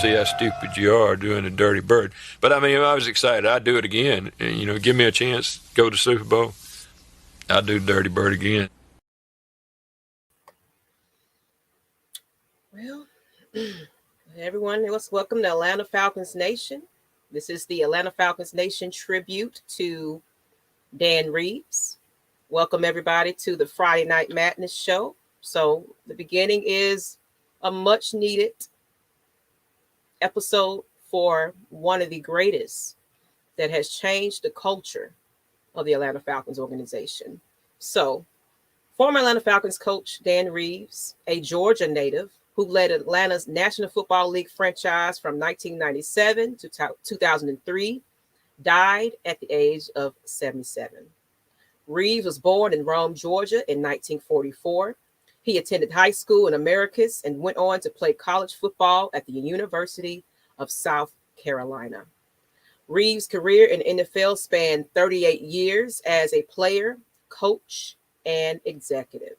see how stupid you are doing a dirty bird. But I mean, I was excited. I'd do it again. And, you know, give me a chance, go to Super Bowl, I'd do dirty bird again. Well, everyone, let's welcome the Atlanta Falcons Nation. This is the Atlanta Falcons Nation tribute to Dan Reeves. Welcome everybody to the Friday Night Madness show. So the beginning is a much needed episode for one of the greatest that has changed the culture of the Atlanta Falcons organization. So former Atlanta Falcons coach Dan Reeves, a Georgia native who led Atlanta's National Football League franchise from 1997 to 2003, died at the age of 77. Reeves was born in Rome, Georgia in 1944. He attended high school in Americus and went on to play college football at the University of South Carolina. Reeves' career in NFL spanned 38 years as a player, coach, and executive.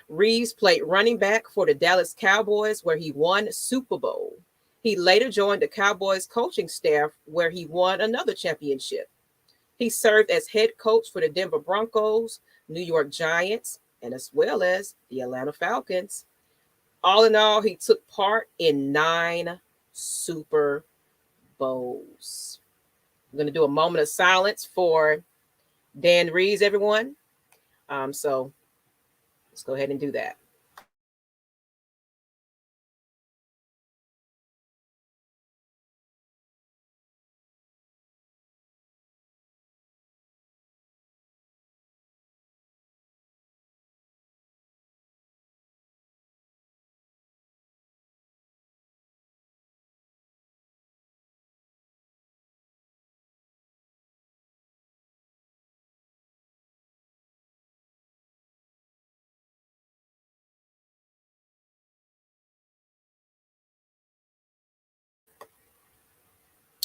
Reeves played running back for the Dallas Cowboys, where he won Super Bowl. He later joined the Cowboys coaching staff, where he won another championship. He served as head coach for the Denver Broncos, New York Giants, and as well as the Atlanta Falcons. All in all, he took part in 9 Super Bowls. I'm going to do a moment of silence for Dan Reeves, everyone. So let's go ahead and do that.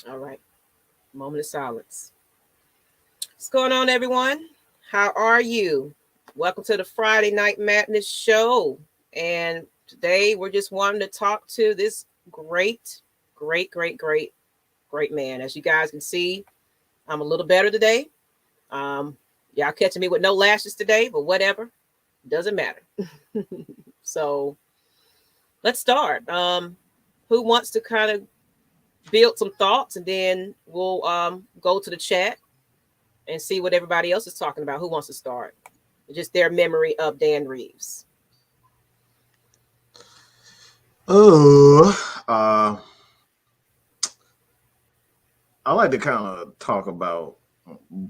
All right. Moment of silence. What's going on, everyone? How are you? Welcome to the Friday Night Madness show. And today we're just wanting to talk to this great man. As you guys can see, I'm a little better today. Y'all catching me with no lashes today, but whatever. Doesn't matter. So let's start. Who wants to kind of build some thoughts, and then we'll go to the chat and see what everybody else is talking about. Who wants to start? Just their memory of Dan Reeves. I like to kind of talk about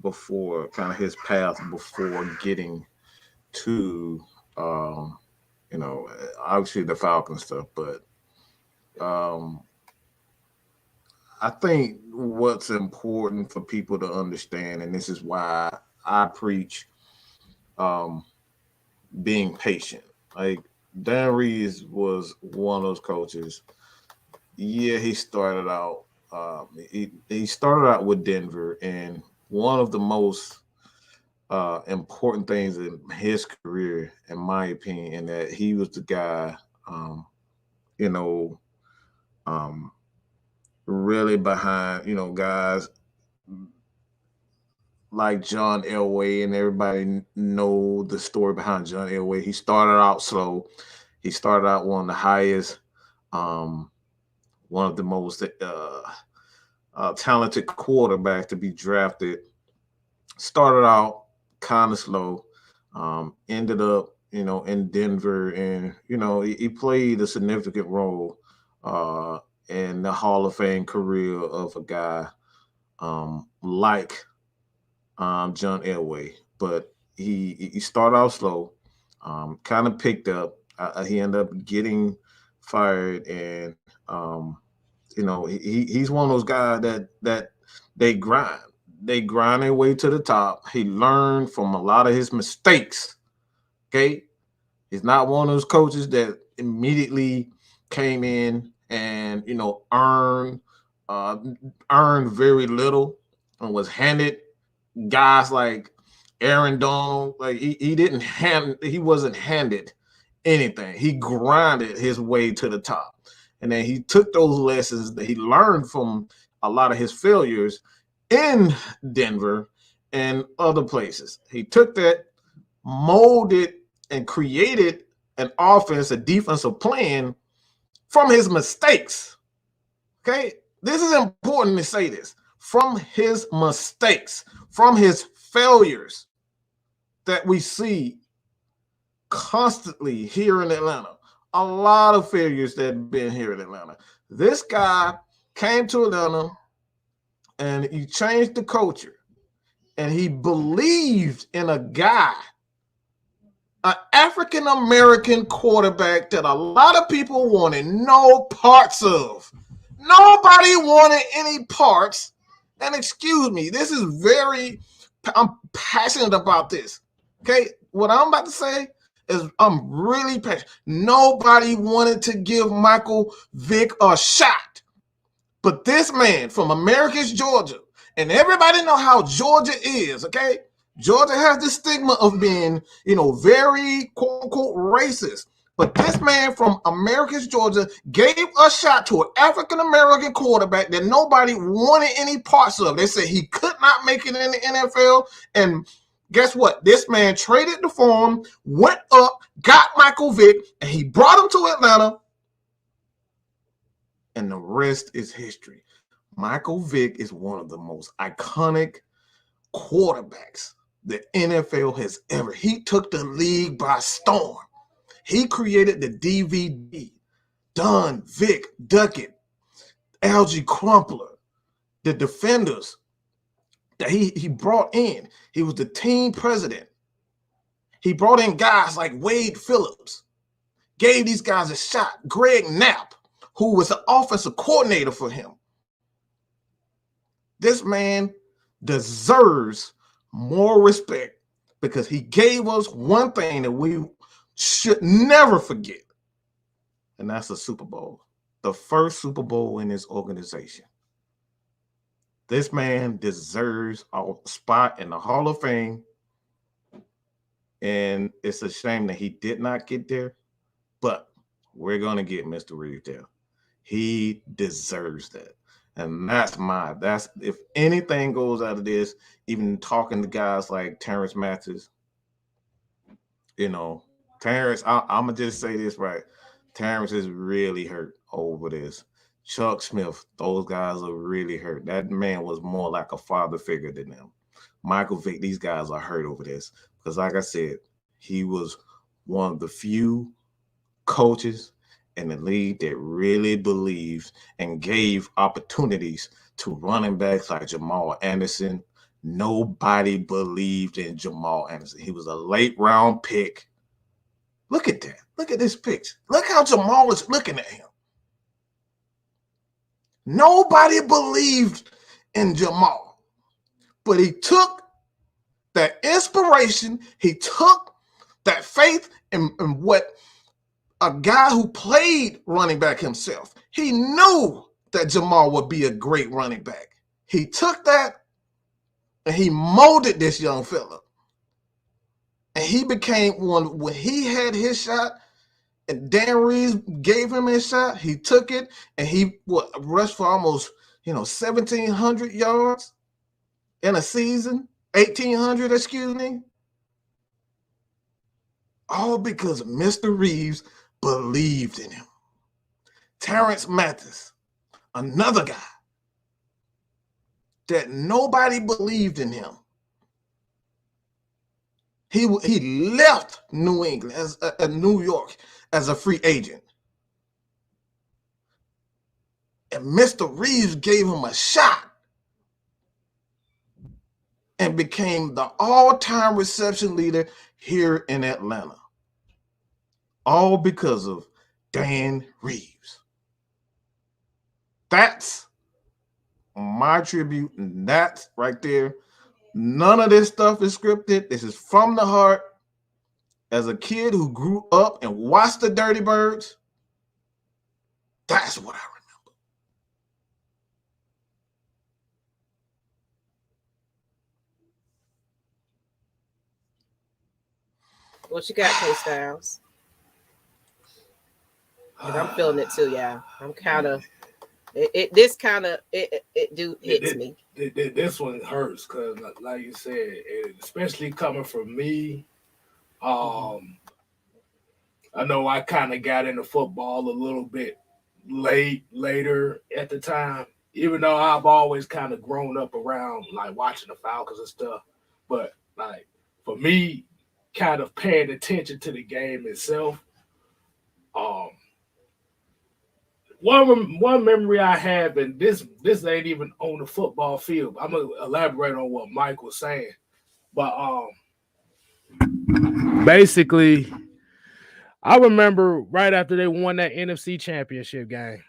before kind of his path before getting to obviously the Falcon stuff, but I think what's important for people to understand, and this is why I preach being patient. Like Dan Reeves was one of those coaches. Yeah, he started out. He started out with Denver, and one of the most important things in his career, in my opinion, that he was the guy, really behind, guys like John Elway, and everybody know the story behind John Elway. He started out slow. He started out one of the highest, one of the most talented quarterbacks to be drafted. Started out kind of slow, ended up, in Denver, and he played a significant role in the Hall of Fame career of a guy like John Elway. But he started out slow, kind of picked up. He ended up getting fired, and he's one of those guys that they grind. They grind their way to the top. He learned from a lot of his mistakes. Okay, he's not one of those coaches that immediately came in and earned very little and was handed guys like Aaron Donald. Like he wasn't handed anything. He grinded his way to the top. And then he took those lessons that he learned from a lot of his failures in Denver and other places. He took that, molded, and created an offense, a defensive plan from his mistakes. Okay? This is important to say this. From his mistakes, from his failures that we see constantly here in Atlanta. A lot of failures that have been here in Atlanta. This guy came to Atlanta and he changed the culture. And he believed in a guy, an African-American quarterback that a lot of people wanted no parts of. Nobody wanted any parts. And excuse me, this is I'm passionate about this. Okay, what I'm about to say is I'm really passionate. Nobody wanted to give Michael Vick a shot. But this man from Americus, Georgia, and everybody know how Georgia is, okay? Georgia has the stigma of being, very quote-unquote racist. But this man from Americus, Georgia, gave a shot to an African-American quarterback that nobody wanted any parts of. They said he could not make it in the NFL. And guess what? This man traded the farm, went up, got Michael Vick, and he brought him to Atlanta. And the rest is history. Michael Vick is one of the most iconic quarterbacks the NFL has ever. He took the league by storm. He created the DVD, Dunn, Vick, Duckett, Algie Crumpler, the defenders that he brought in. He was the team president. He brought in guys like Wade Phillips, gave these guys a shot. Greg Knapp, who was the offensive coordinator for him. This man deserves more respect because he gave us one thing that we should never forget, and that's a Super Bowl, the first Super Bowl in his organization. This man deserves a spot in the Hall of Fame, and it's a shame that he did not get there, but we're going to get Mr. Reeves there. He deserves that. And that's if anything goes out of this, even talking to guys like Terrence Mathis, Terrence, I'm going to just say this right. Terrence is really hurt over this. Chuck Smith, those guys are really hurt. That man was more like a father figure than them. Michael Vick, these guys are hurt over this. Because like I said, he was one of the few coaches in the league that really believed and gave opportunities to running backs like Jamal Anderson. Nobody believed in Jamal Anderson. He was a late round pick. Look at that. Look at this picture. Look how Jamal is looking at him. Nobody believed in Jamal, but he took that inspiration. He took that faith in what a guy who played running back himself. He knew that Jamal would be a great running back. He took that and he molded this young fella. And he became one when he had his shot and Dan Reeves gave him his shot. He took it and he rushed for almost, 1,700 yards in a season, 1,800, excuse me. All because Mr. Reeves believed in him. Terrence Mathis, another guy that nobody believed in him. He left New England New York as a free agent. And Mr. Reeves gave him a shot and became the all-time reception leader here in Atlanta. All because of Dan Reeves. That's my tribute, and that's right there. None of this stuff is scripted. This is from the heart. As a kid who grew up and watched the Dirty Birds, that's what I remember. What you got, K Styles? Because I'm feeling it too. Yeah, I'm kind of. This kind of hits me. This one hurts because, like you said, especially coming from me. I know I kind of got into football a little bit later at the time, even though I've always kind of grown up around like watching the Falcons and stuff. But like for me, kind of paying attention to the game itself. One memory I have, and this ain't even on the football field. I'm gonna elaborate on what Mike was saying, but basically, I remember right after they won that NFC Championship game,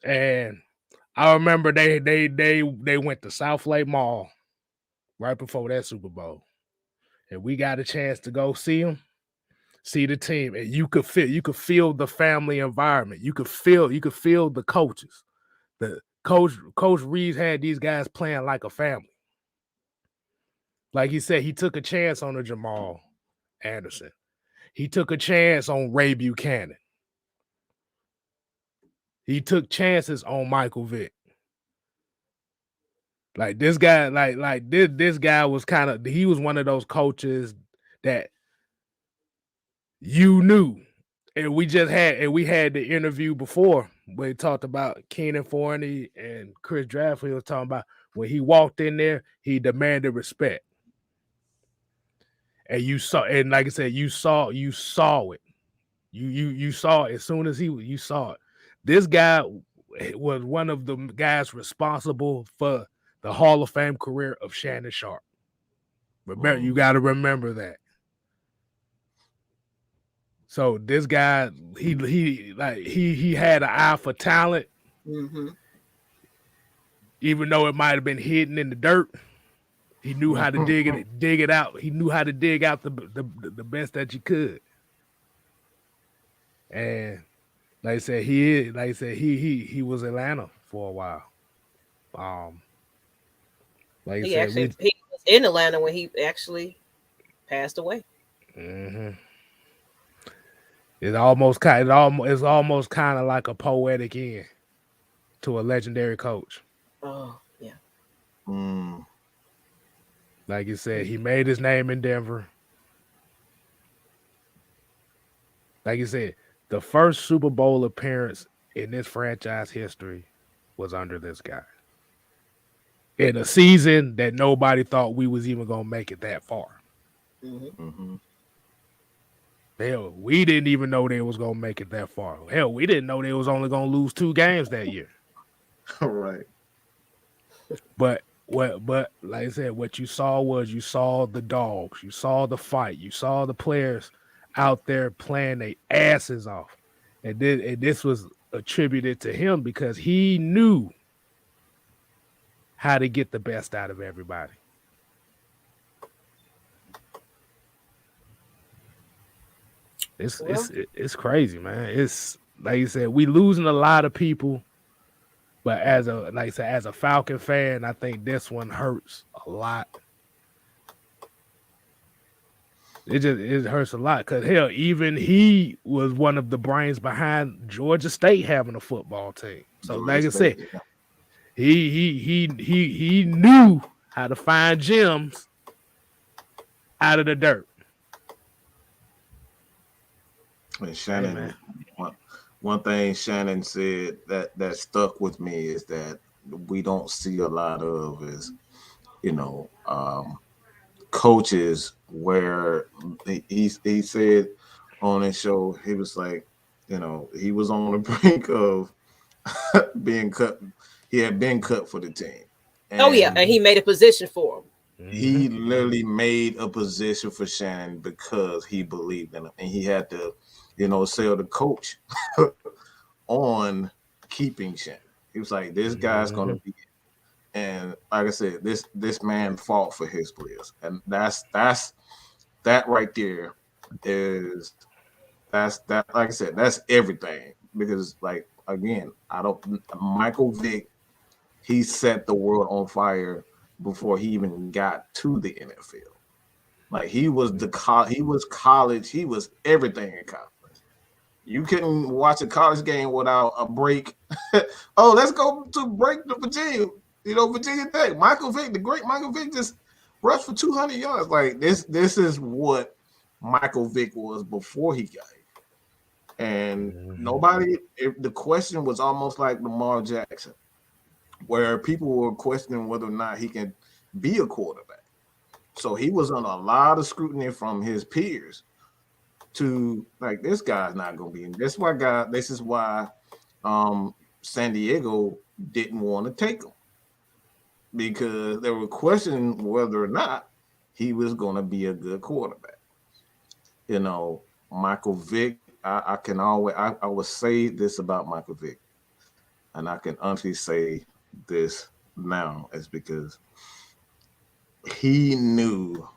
and I remember they went to South Lake Mall right before that Super Bowl, and we got a chance to go see them. See the team, and you could feel the family environment. You could feel the coaches. The Coach Reeves had these guys playing like a family. Like he said, he took a chance on a Jamal Anderson. He took a chance on Ray Buchanan. He took chances on Michael Vick. Like this guy, this guy was he was one of those coaches that you knew. And we had the interview before where he talked about Keenan Forney and Chris Drafford. He was talking about when he walked in there, he demanded respect. And you saw, and like I said, you saw it. You saw it as soon as you saw it. This guy was one of the guys responsible for the Hall of Fame career of Shannon Sharpe. Remember, you got to remember that. So this guy, he had an eye for talent, even though it might have been hidden in the dirt. He knew how to dig it out. He knew how to dig out the best that you could. And like I said, he was Atlanta for a while. Like he was in Atlanta when he actually passed away. Mm-hmm. It's almost kind of like a poetic end to a legendary coach. Oh yeah. Like you said, he made his name in Denver. Like you said, the first Super Bowl appearance in this franchise history was under this guy. In a season that nobody thought we was even gonna make it that far. Hell, we didn't even know they was gonna make it that far. Hell, we didn't know they was only gonna lose 2 games that year. Right. But like I said, what you saw the dogs, you saw the fight, you saw the players out there playing their asses off. And this was attributed to him because he knew how to get the best out of everybody. It's crazy, man. It's like you said, we losing a lot of people, but as a Falcon fan, I think this one hurts a lot. It hurts a lot because hell, even he was one of the brains behind Georgia State having a football team. So like I said, he knew how to find gems out of the dirt. And Shannon, one thing Shannon said that stuck with me is that we don't see a lot of is, coaches where he said on his show, he was like, he was on the brink of being cut. He had been cut for the team. And he made a position for him. He literally made a position for Shannon because he believed in him, and he had to, sell the coach on keeping Shannon. He was like, "This guy's going to be," and like I said, this man fought for his players, and that's that right there is that's like I said, that's everything because like again, Michael Vick, he set the world on fire before he even got to the NFL. Like he was college, he was everything in college. You couldn't watch a college game without a break. Oh, let's go to break to Virginia. Virginia Tech. Michael Vick, the great Michael Vick, just rushed for 200 yards. Like this is what Michael Vick was before he got here. And the question was almost like Lamar Jackson, where people were questioning whether or not he can be a quarterback. So he was on a lot of scrutiny from his peers to like, this guy's not going to be in. This is why San Diego didn't want to take him, because they were questioning whether or not he was going to be a good quarterback. Michael Vick, I would say this about Michael Vick, and I can honestly say this now, is because he knew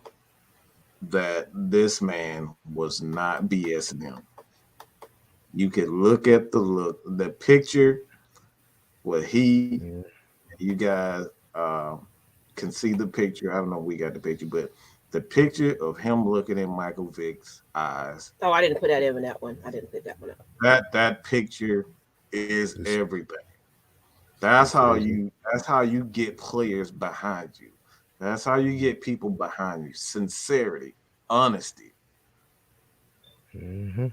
that this man was not BSing him. You could look at the picture where you guys can see the picture. I don't know if we got the picture, but the picture of him looking in Michael Vick's eyes. Oh, I didn't put that in that one. I didn't put that one up. That picture is everything. That's how you get players behind you. That's how you get people behind you. Sincerity, honesty. Mm-hmm.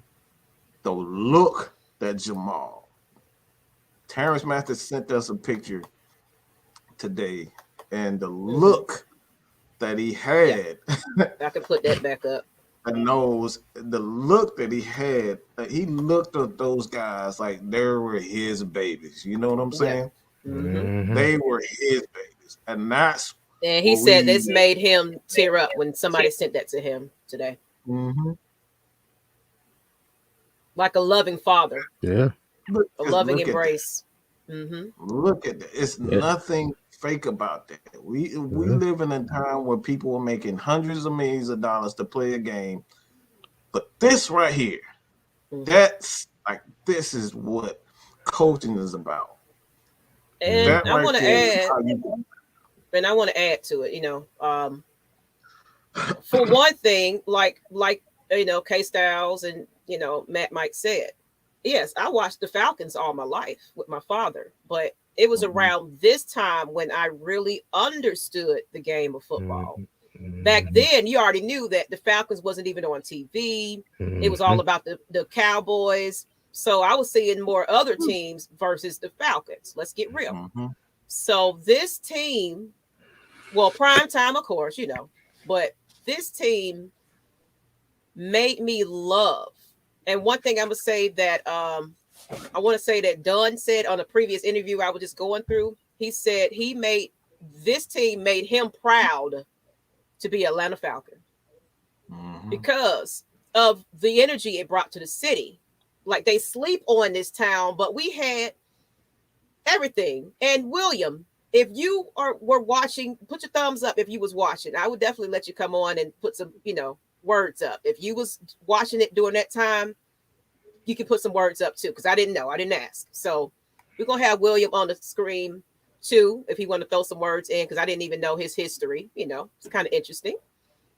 The look that Jamal. Terrence Mathis sent us a picture today, and the look that he had. Yeah. I can put that back up. The look that he had, he looked at those guys like they were his babies. You know what I'm saying? Yeah. Mm-hmm. They were his babies. And he said this made him tear up when somebody sent that to him today. Mm-hmm. Like a loving father. Yeah. A loving embrace. Mm-hmm. Look at that. It's nothing fake about that. We live in a time where people are making hundreds of millions of dollars to play a game. But this right here, this is what coaching is about. And I want to add, to it, for one thing, like K Styles and Matt Mike said, yes, I watched the Falcons all my life with my father, but it was around this time when I really understood the game of football. Mm-hmm. Back then, you already knew that the Falcons wasn't even on TV. Mm-hmm. It was all about the Cowboys. So I was seeing more other teams versus the Falcons. Let's get real. Mm-hmm. So this team, well, prime time, of course, but this team made me love. And one thing I'm going to say that I want to say that Dunn said on a previous interview I was just going through, he said this team made him proud to be Atlanta Falcon because of the energy it brought to the city. Like, they sleep on this town, but we had everything. And William, if you were watching, put your thumbs up if you was watching. I would definitely let you come on and put some, words up. If you was watching it during that time, you can put some words up too, because I didn't know. I didn't ask. So we're going to have William on the screen too, if he want to throw some words in, because I didn't even know his history. It's kind of interesting.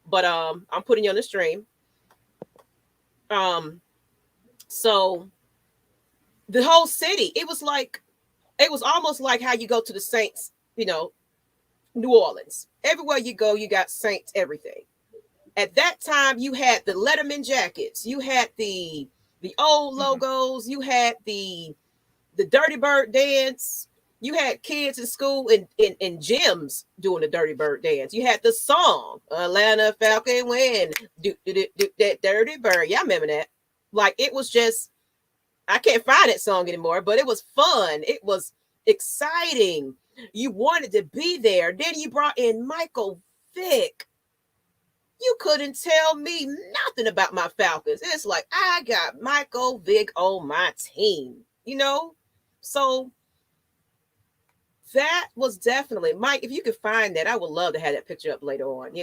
But I'm putting you on the stream. So the whole city, it was almost like how you go to the Saints, New Orleans. Everywhere you go, you got Saints everything. At that time, you had the Letterman jackets, you had the old logos, you had the Dirty Bird dance, you had kids in school in gyms doing the Dirty Bird dance. You had the song Atlanta Falcon win, do that Dirty Bird. Yeah, I remember that. Like, it was just, I can't find that song anymore, but it was fun. It was exciting. You wanted to be there. Then you brought in Michael Vick. You couldn't tell me nothing about my Falcons. It's like, I got Michael Vick on my team, So that was definitely, Mike, if you could find that, I would love to have that picture up later on,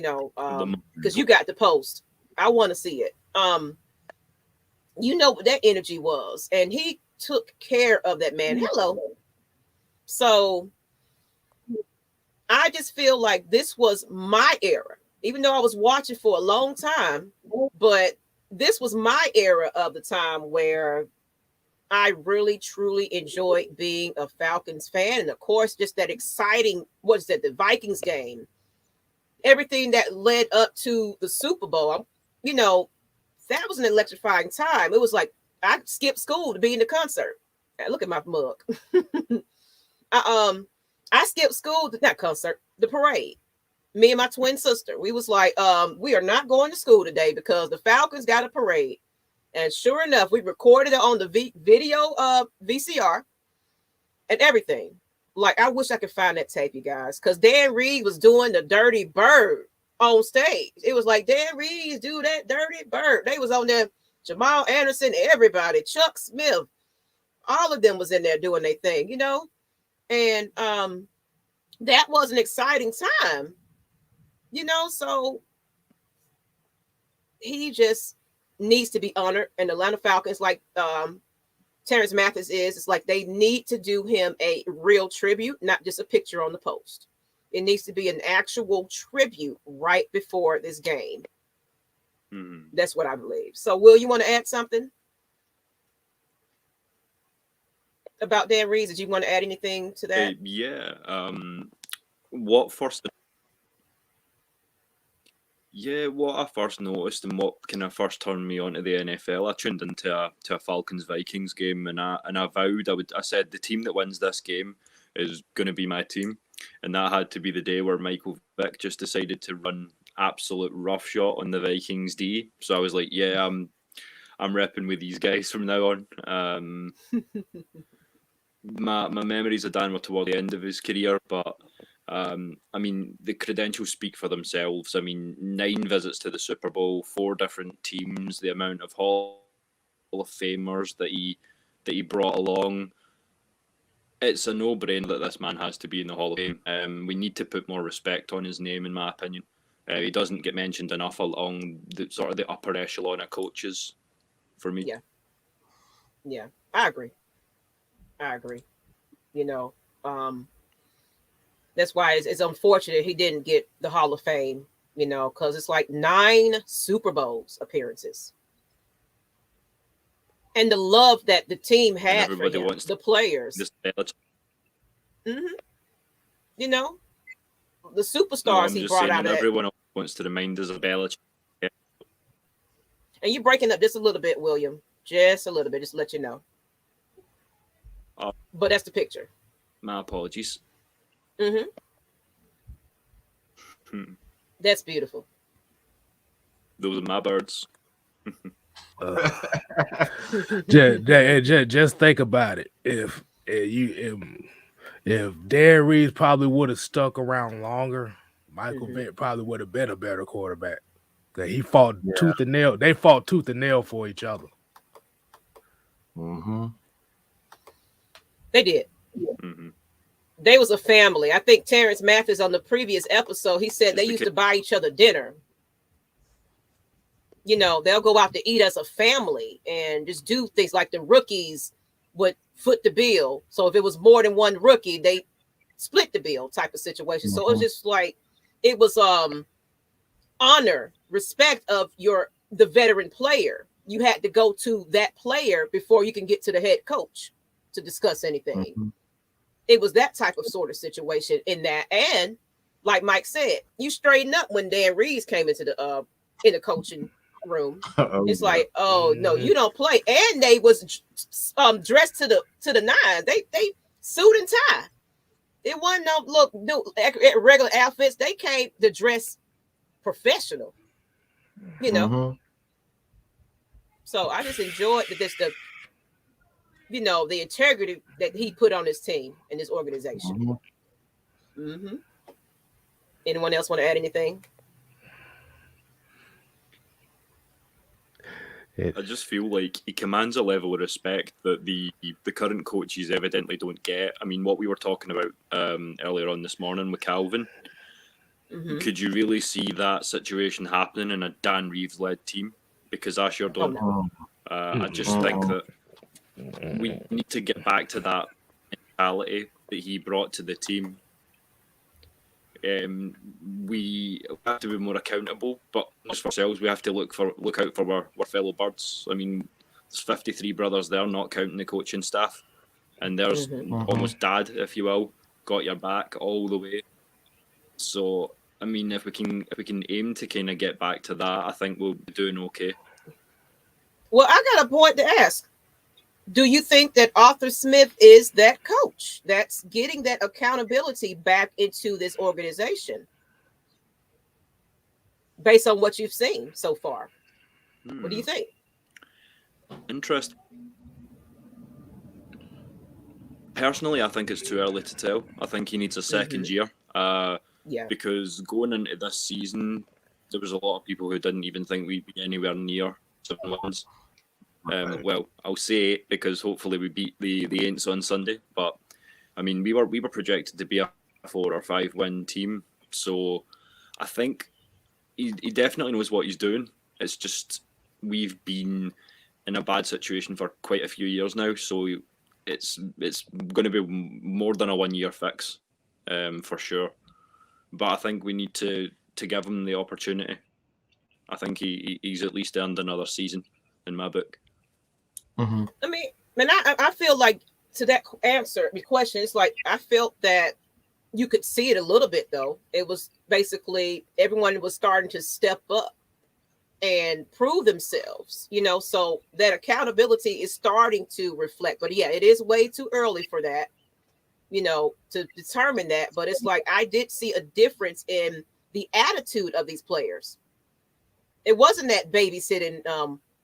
because you got the post. I want to see it. What that energy was. And he took care of that man. Hello. So I just feel like this was my era. Even though I was watching for a long time, but this was my era of the time where I really, truly enjoyed being a Falcons fan. And of course, just that exciting, what's that, the Vikings game, everything that led up to the Super Bowl, you know, that was an electrifying time. It was like, I skipped school to be in the concert. Look at my mug. I skipped school, not concert, the parade. Me and my twin sister, we was like, we are not going to school today because the Falcons got a parade. And sure enough, we recorded it on the video VCR and everything. Like, I wish I could find that tape, you guys, because Dan Reeves was doing the Dirty Bird on stage. It was like, Dan Reeves, do that Dirty Bird. They was on there, Jamal Anderson, everybody, Chuck Smith, all of them was in there doing their thing, you know? And that was an exciting time, you know? So he just needs to be honored. And the Atlanta Falcons, like Terrence Mathis it's like they need to do him a real tribute, not just a picture on the post. It needs to be an actual tribute right before this game. Mm-hmm. That's what I believe. So, Will, you want to add something about Dan Reeves? Did you want to add anything to that? Yeah. What I first noticed and what kind of first turned me on to the NFL, I tuned into a Falcons Vikings game, and I vowed I said the team that wins this game is going to be my team, and that had to be the day where Michael Vick just decided to run absolute roughshod on the Vikings D. So I was like, yeah, I'm repping with these guys from now on. My memories of Dan were toward the end of his career, but I mean, the credentials speak for themselves. I mean, 9 visits to the Super Bowl, 4 different teams, the amount of Hall of Famers that he brought along. It's a no-brainer that this man has to be in the Hall of Fame. We need to put more respect on his name, in my opinion. He doesn't get mentioned enough along the sort of the upper echelon of coaches, for me. Yeah, I agree. You know, that's why it's unfortunate he didn't get the Hall of Fame, you know, because it's like 9 Super Bowls appearances. And the love that the team had for him, the players. Mm-hmm. You know, the superstars he brought out. Everyone wants to remind us of Belichick. And you're breaking up just a little bit, William. Just a little bit, just to let you know. But that's the picture. My apologies. Mm-hmm. That's beautiful. Those are my birds. Just think about it. If Dan Reeves probably would have stuck around longer, Michael Vick probably would have been a better quarterback. That he fought tooth and nail. They fought tooth and nail for each other. Mm-hmm. They did. Mm-hmm. They was a family. I think Terrence Mathis on the previous episode, he said they used to buy each other dinner. You know, they'll go out to eat as a family and just do things like the rookies would foot the bill. So if it was more than one rookie, they split the bill type of situation. So it was just like, it was honor, respect of the veteran player. You had to go to that player before you can get to the head coach to discuss anything. Mm-hmm. It was that type of sort of situation in that. And like Mike said, you straighten up when Dan Reeves came into the coaching room. It's like, oh no, you don't play. And they was dressed to the nines. They suit and tie. It wasn't no regular outfits. They came to dress professional, you know. Mm-hmm. So I just enjoyed the integrity that he put on his team and his organization. Mm-hmm. Anyone else want to add anything? I just feel like he commands a level of respect that the current coaches evidently don't get. I mean, what we were talking about earlier on this morning with Calvin, could you really see that situation happening in a Dan Reeves-led team? Because I sure don't. I just think that we need to get back to that mentality that he brought to the team. we have to be more accountable, but just for ourselves, we have to look out for our fellow birds. I mean, there's 53 brothers there, not counting the coaching staff, and there's almost dad, if you will, got your back all the way. So, I mean, if we can aim to kind of get back to that, I think we'll be doing okay. Well, I got a point to ask. Do you think that Arthur Smith is that coach that's getting that accountability back into this organization based on what you've seen so far? What do you think? Interesting. Personally, I think it's too early to tell. I think he needs a second year. Because going into this season, there was a lot of people who didn't even think we'd be anywhere near 7 wins. Well, I'll say it because hopefully we beat the Aints on Sunday. But I mean, we were projected to be a 4 or 5 win team. So I think he definitely knows what he's doing. It's just we've been in a bad situation for quite a few years now. So it's going to be more than a 1 year fix, for sure. But I think we need to give him the opportunity. I think he's at least earned another season in my book. I mean, I feel like to that answer, the question is like, I felt that you could see it a little bit though. It was basically everyone was starting to step up and prove themselves, so that accountability is starting to reflect. But yeah, it is way too early for that, to determine that. But it's like, I did see a difference in the attitude of these players. It wasn't that babysitting,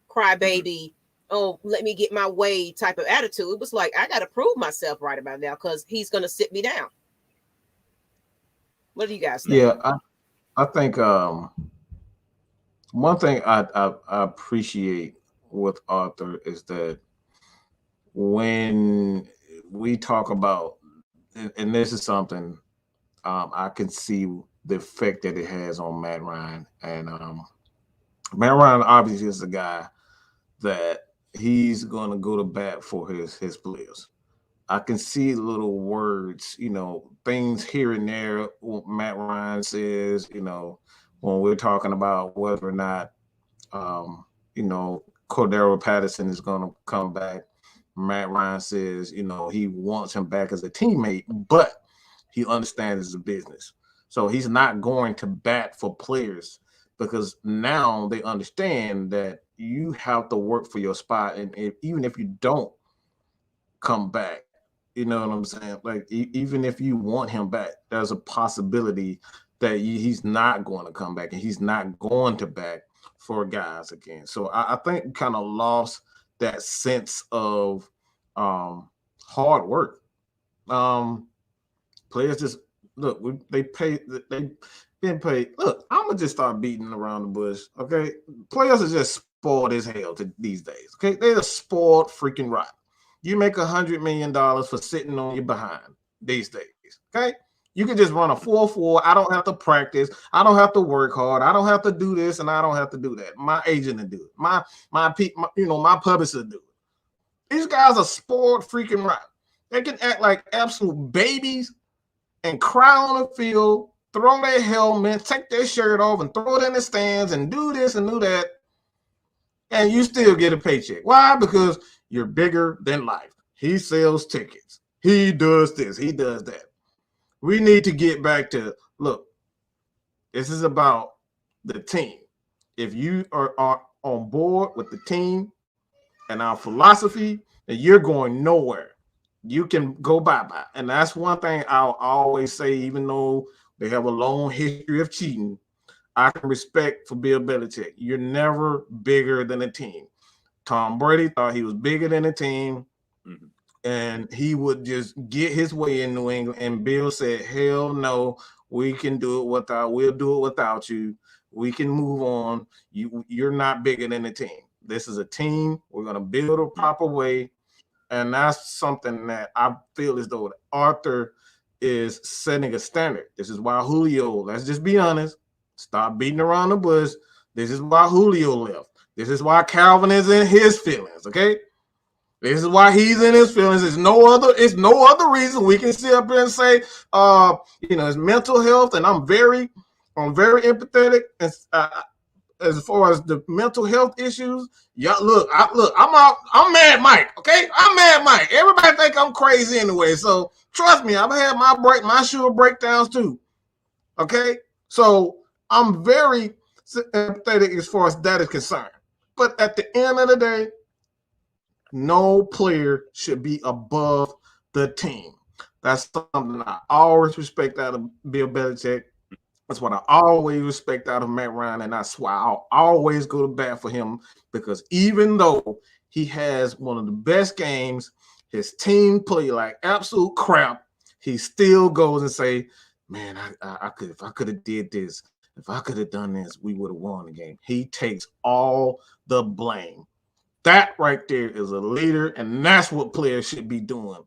crybaby, oh, let me get my way type of attitude. It was like, I got to prove myself right about now because he's going to sit me down. What do you guys think? Yeah, I think one thing I appreciate with Arthur is that when we talk about, and this is something I can see the effect that it has on Matt Ryan. And Matt Ryan obviously is a guy that he's going to go to bat for his players. I can see little words, things here and there. What Matt Ryan says, when we're talking about whether or not, Cordero Patterson is going to come back. Matt Ryan says, he wants him back as a teammate, but he understands it's a business. So he's not going to bat for players because now they understand that you have to work for your spot. And even if you don't come back, you know what I'm saying? Like, even if you want him back, there's a possibility that he's not going to come back and he's not going to back for guys again. So I think we kind of lost that sense of hard work. Players just look, they've been paid. Look, I'm gonna just start beating around the bush. Okay, players are just spoiled as hell these days. Okay, they're spoiled freaking rotten. You make $100 million for sitting on your behind these days. Okay, you can just run a 4.4. I don't have to practice. I don't have to work hard. I don't have to do this and I don't have to do that. My agent will do it. My publicist will do it. These guys are spoiled freaking rotten. They can act like absolute babies and cry on the field, throw their helmet, take their shirt off and throw it in the stands and do this and do that. And you still get a paycheck. Why? Because you're bigger than life. He sells tickets. He does this. He does that. We need to get back to, look, this is about the team. If you are on board with the team and our philosophy, then you're going nowhere. You can go bye-bye. And that's one thing I'll always say, even though they have a long history of cheating, I can respect for Bill Belichick. You're never bigger than a team. Tom Brady thought he was bigger than a team, and he would just get his way in New England. And Bill said, hell no, we'll do it without you. We can move on. You're not bigger than a team. This is a team. We're going to build a proper way. And that's something that I feel as though Arthur is setting a standard. This is why Julio, let's just be honest, stop beating around the bush. This is why Julio left. This is why Calvin is in his feelings, okay? This is why he's in his feelings. It's no other reason. We can sit up here and say, his mental health, and I'm very empathetic as far as the mental health issues. Yeah, I'm Mad Mike. Okay, I'm Mad Mike. Everybody think I'm crazy anyway. So trust me, I've had my share of breakdowns too. Okay, so I'm very empathetic as far as that is concerned. But at the end of the day, no player should be above the team. That's something I always respect out of Bill Belichick. That's what I always respect out of Matt Ryan, and that's why I'll always go to bat for him, because even though he has one of the best games, his team play like absolute crap, he still goes and say, man, I could, if I could have did this, if I could have done this, we would have won the game. He takes all the blame. That right there is a leader, and that's what players should be doing.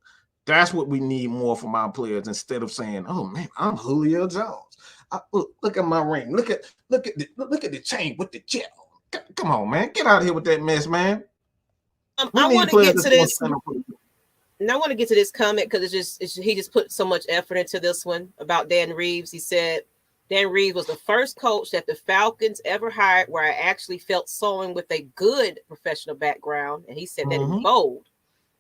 That's what we need more from our players, instead of saying, "Oh man, I'm Julio Jones. Look at my ring. Look at the chain with the jet. Come on, man, get out of here with that mess, man." I want to get to this. And I want to get to this comment because he just put so much effort into this one about Dan Reeves. He said Dan Reeves was the first coach that the Falcons ever hired where I actually felt someone with a good professional background, and he said that in bold,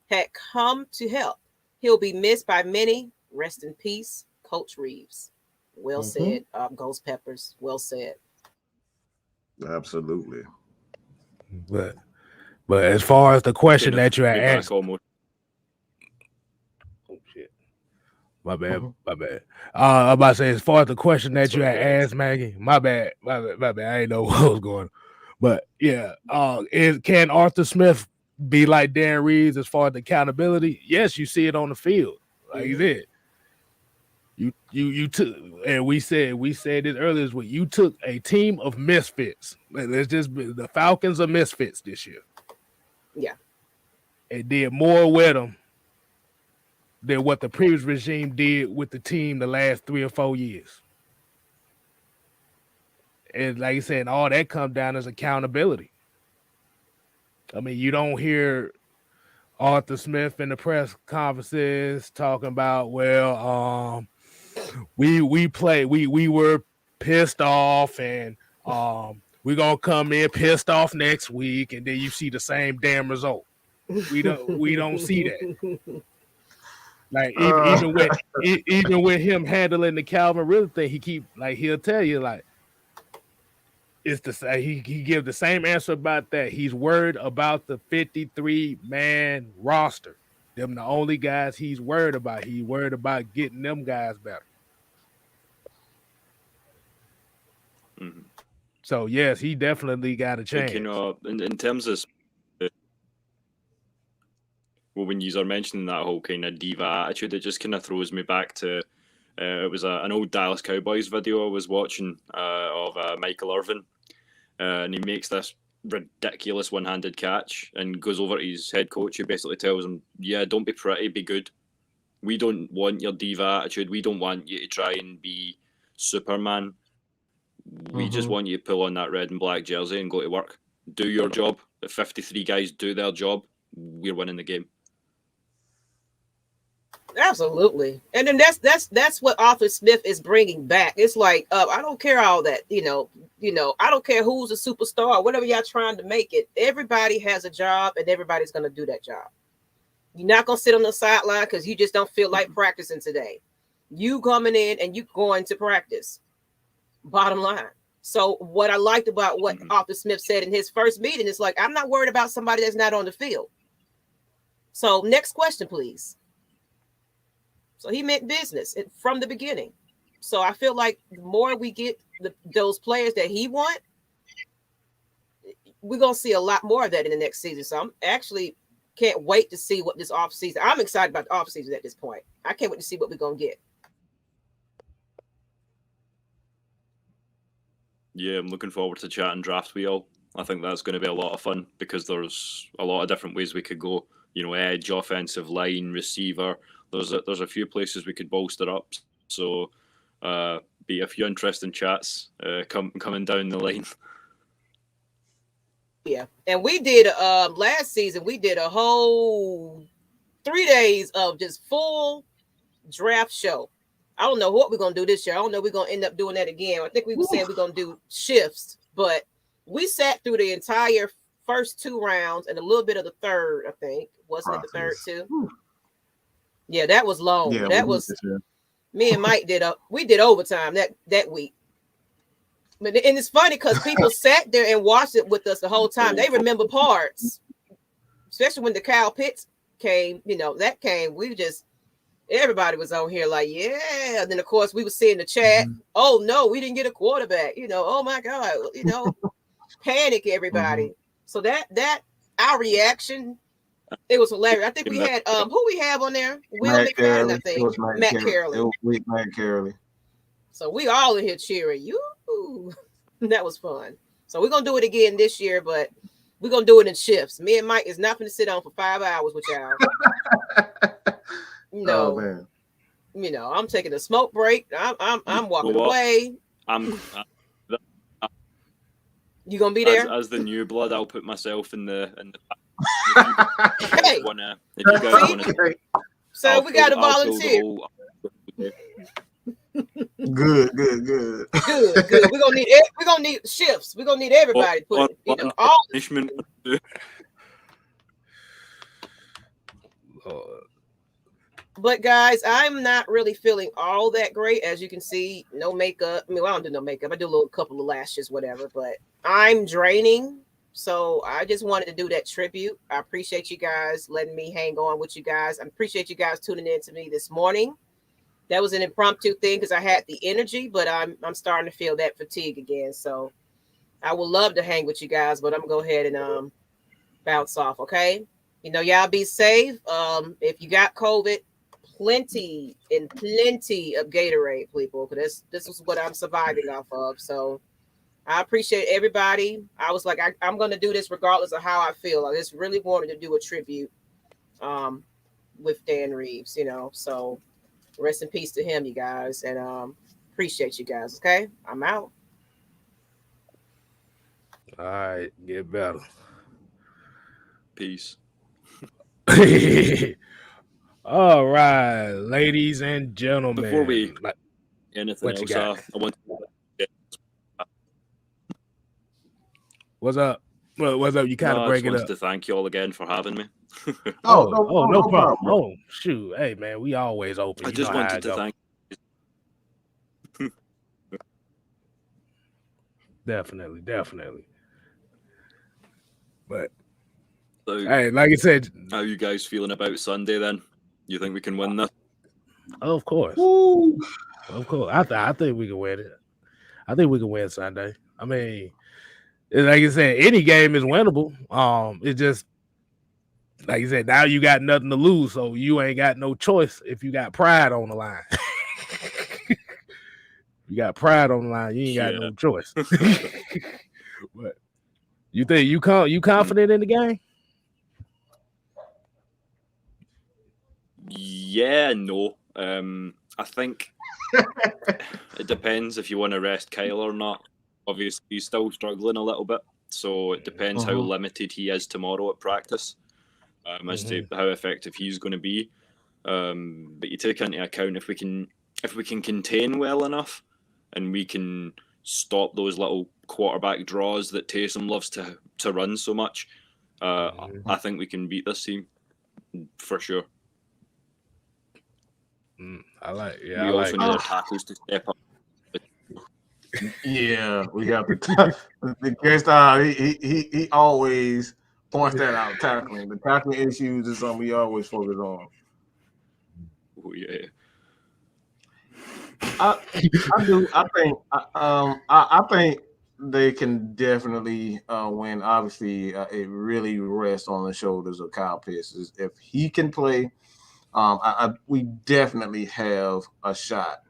had come to help. He'll be missed by many. Rest in peace, Coach Reeves. Well said, Ghost Peppers. Well said. Absolutely. But as far as the question that you had asked, My bad. I'm about to say, as far as the question that you had asked, Maggie, my bad. I didn't know what was going on. But yeah, can Arthur Smith be like Dan Reeves as far as accountability? Yes, you see it on the field. Like you did. You took, and we said it earlier, when you took a team of misfits. Let's just be, the Falcons are misfits this year. Yeah. And did more with them than what the previous regime did with the team the last 3 or 4 years. And like you said, all that comes down as accountability. I mean, you don't hear Arthur Smith in the press conferences talking about, we were pissed off, and we're gonna come in pissed off next week, and then you see the same damn result. We don't see that. Like even with him handling the Calvin Ridley thing, he'll tell you like it's the he give the same answer about that. He's worried about the 53-man roster. Them the only guys he's worried about. He's worried about getting them guys better. Mm-hmm. So yes, he definitely got a change. In terms of when you are mentioning that whole kind of diva attitude, it just kind of throws me back to it was an old Dallas Cowboys video I was watching of Michael Irvin, and he makes this ridiculous one-handed catch and goes over to his head coach, who basically tells him, "Yeah, don't be pretty, be good. We don't want your diva attitude. We don't want you to try and be Superman. We just want you to pull on that red and black jersey and go to work. Do your job. If 53 guys do their job, we're winning the game." Absolutely. And then that's what Arthur Smith is bringing back. It's like, I don't care all that, I don't care who's a superstar or whatever y'all trying to make it. Everybody has a job, and everybody's going to do that job. You're not going to sit on the sideline because you just don't feel like practicing today. You coming in and you going to practice. Bottom line. So what I liked about what Arthur Smith said in his first meeting is like, I'm not worried about somebody that's not on the field. So next question, please. So he meant business from the beginning. So I feel like the more we get those players that he want, we're going to see a lot more of that in the next season. So I'm actually can't wait to see what this offseason. I'm excited about the offseason at this point. I can't wait to see what we're going to get. Yeah, I'm looking forward to chatting draft with all. I think that's going to be a lot of fun because there's a lot of different ways we could go. Edge, offensive line, receiver. There's a few places we could bolster up. So be a few interesting chats coming down the line. Yeah, and we did last season. We did a whole 3 days of just full draft show. I don't know what we're gonna do this year. I don't know if we're gonna end up doing that again. I think we were saying we're gonna do shifts, but we sat through the entire first 2 rounds and a little bit of the third. I think wasn't it the third too? Yeah, that was long. Yeah, that was me and Mike we did overtime that week. But and it's funny because people sat there and watched it with us the whole time. They remember parts, especially when the Kyle Pitts came. That came. Everybody was on here like, yeah. And then of course we would see in the chat, oh no, we didn't get a quarterback. Oh my God, panic everybody. So that our reaction, it was hilarious. I think we had who we have on there? Will McFadden, I think. Matt Carroll. It was Matt Carroll. So we all in here cheering. That was fun. So we're gonna do it again this year, but we're gonna do it in shifts. Me and Mike is not gonna sit down for 5 hours with y'all. Oh, man. I'm taking a smoke break. I'm walking away. You gonna be there? As the new blood, I'll put myself in the hey. If you guys want to. So we got to volunteer. Good. We're gonna need shifts. We're gonna need everybody to put all punishment. But guys, I'm not really feeling all that great. As you can see, no makeup. I don't do no makeup. I do a couple of lashes, whatever. But I'm draining. So I just wanted to do that tribute. I appreciate you guys letting me hang on with you guys. I appreciate you guys tuning in to me this morning. That was an impromptu thing because I had the energy, but I'm starting to feel that fatigue again. So I would love to hang with you guys, but I'm gonna go ahead and bounce off. Okay, y'all be safe. If you got COVID, plenty of Gatorade, people, because this is what I'm surviving off of. So I appreciate everybody. I was like, I'm gonna do this regardless of how I feel. I just really wanted to do a tribute with Dan Reeves, so. Rest in peace to him, you guys, and appreciate you guys. Okay, I'm out. All right, get better. Peace. All right, ladies and gentlemen. Before we anything else, I want. What's up? What's up? You kind of break it up. I just wanted to thank you all again for having me. No problem. Oh, shoot. Hey, man, we always open. I just wanted to thank you. Definitely. But, so, hey, like I said. How are you guys feeling about Sunday then? You think we can win this? Of course. Woo. Of course. I think we can win it. I think we can win Sunday. I mean, like I said, any game is winnable. It just, like you said, now you got nothing to lose, so you ain't got no choice if you got pride on the line. You got pride on the line, you ain't got no choice. But you think you confident in the game? Yeah, no. I think it depends if you want to rest Kyle or not. Obviously, he's still struggling a little bit, so it depends how limited he is tomorrow at practice. As to how effective he's going to be, but you take into account if we can contain well enough, and we can stop those little quarterback draws that Taysom loves to run so much. I think we can beat this team for sure. I like. Yeah, we also need our tackles to step up. Yeah, we got the guest. He always points that out. Tackling the tackling issues is something we always focus on. Oh yeah. I do. I think they can definitely win. Obviously, it really rests on the shoulders of Kyle Pitts. If he can play, we definitely have a shot.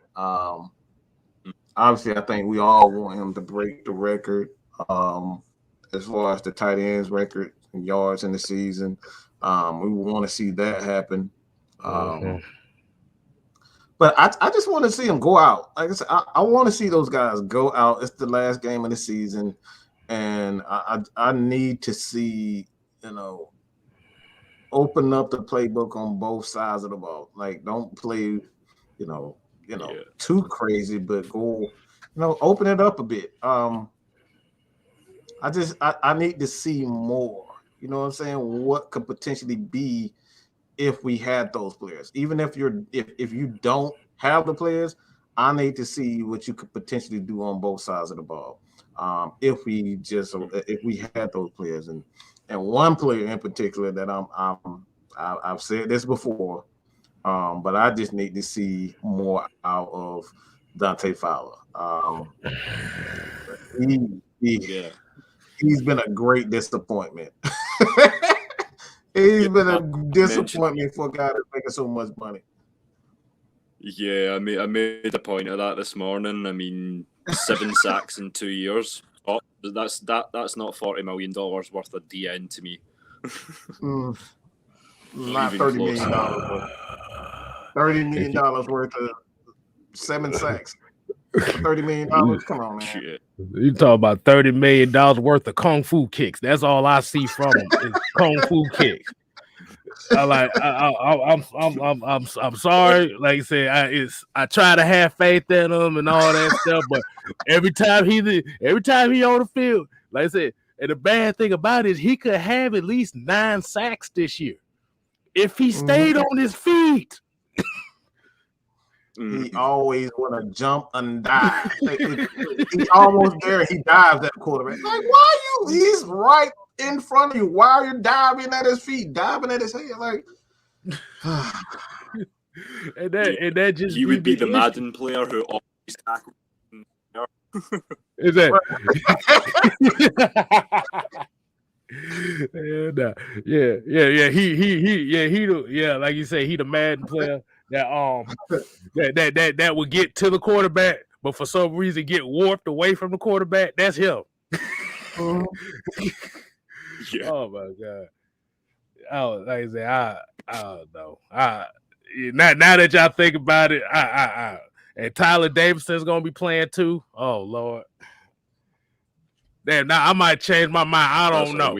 Obviously, I think we all want him to break the record as far as the tight ends record and yards in the season. We want to see that happen. But I just want to see them go out. Like I said, I want to see those guys go out. It's the last game of the season. and I need to see, open up the playbook on both sides of the ball. Like, don't play, too crazy, but go, open it up a bit. I need to see more. You know what I'm saying? What could potentially be if we had those players? Even if if you don't have the players, I need to see what you could potentially do on both sides of the ball. If we had those players, and one player in particular that I've said this before, but I just need to see more out of Dante Fowler. He's been a great disappointment. He's been a disappointment for a guy that's making so much money. Yeah, I made a point of that this morning. I mean, 7 sacks in 2 years. Oh, that's not $40 million worth of DN to me. Not $30 million worth. $30 million worth of 7 sacks. $30 million. Come on, man. Shit. You talk about $30 million worth of kung fu kicks. That's all I see from him is kung fu kicks. I'm sorry. Like I said, I try to have faith in him and all that stuff, but every time he on the field, like I said, and the bad thing about it is he could have at least 9 sacks this year if he stayed on his feet. He always want to jump and dive. He's almost there. He dives at the quarterback. Like, why are you? He's right in front of you. Why are you diving at his feet, diving at his head? Like, and that just he would be the Madden player who always tackles. Is that? Yeah. Like you say, he the Madden player that would get to the quarterback, but for some reason get warped away from the quarterback. That's him. Yeah. Oh my god. Oh, like I say, I don't know. Now that y'all think about it, and Tyler Davidson's gonna be playing too. Oh Lord. Damn, now I might change my mind. I don't know.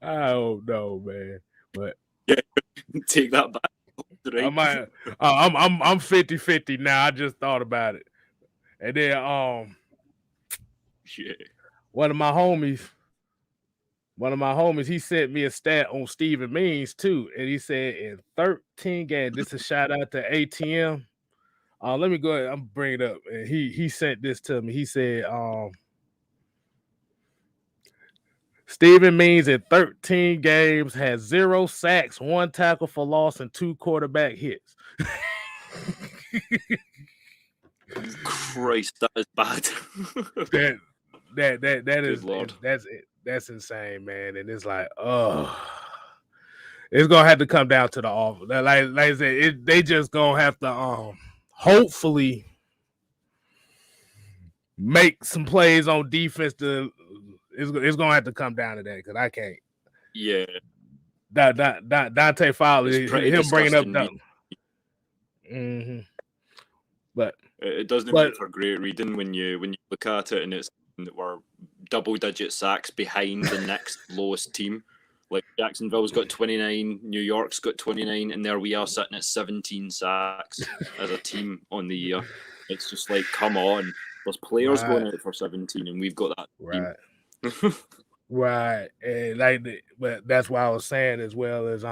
I don't know, man. But yeah, take that back. I might. I'm 50-50 now. I just thought about it, and then one of my homies, he sent me a stat on Steven Means too, and he said in 13 games. This is a shout out to ATM. Let me go ahead. I'm bring it up, and he sent this to me. He said, Steven Means in 13 games has 0 sacks, 1 tackle for loss, and 2 quarterback hits. Christ, that is bad. that is Lord. That's insane, man. And it's like, it's gonna have to come down to the offer. Like I said, they just gonna have to hopefully make some plays on defense. It's gonna have to come down to that because I can't. Yeah. Dante Fowler, him bringing up that. But it doesn't make for great reading when you look at it, and it's that we're double-digit sacks behind the next lowest team. Like Jacksonville's got 29, New York's got 29, and there we are sitting at 17 sacks as a team on the year. It's just like, come on, there's players going out for 17, and we've got that. Right. Right, and but that's why I was saying as well as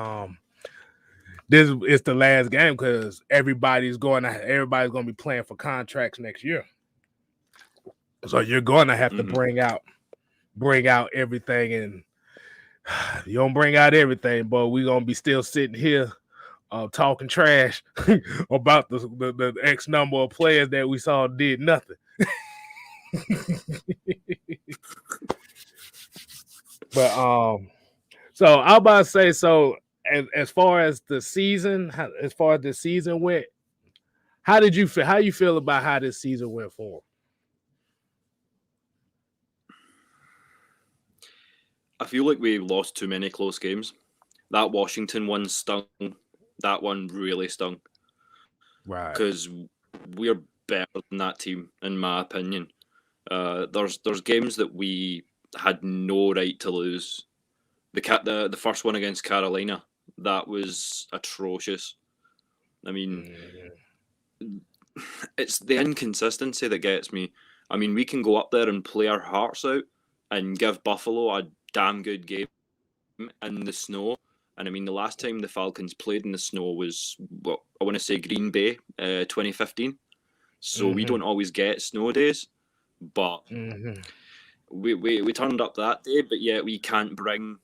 this is the last game because everybody's going to be playing for contracts next year. So you're going to have to bring out everything, and you don't bring out everything, but we're gonna be still sitting here talking trash about the X number of players that we saw did nothing. But so I'm about to say, so as far as the season went, how did you feel? How you feel about how this season went for him? I feel like we lost too many close games. That Washington one stung. That one really stung. Right. Because we're better than that team, in my opinion. There's games that we had no right to lose. The first one against Carolina, that was atrocious. I mean, it's the inconsistency that gets me. I mean, we can go up there and play our hearts out and give Buffalo a damn good game in the snow. And I mean, the last time the Falcons played in the snow was, what I want to say, Green Bay, 2015. So we don't always get snow days, but we turned up that day. But yet we can't bring.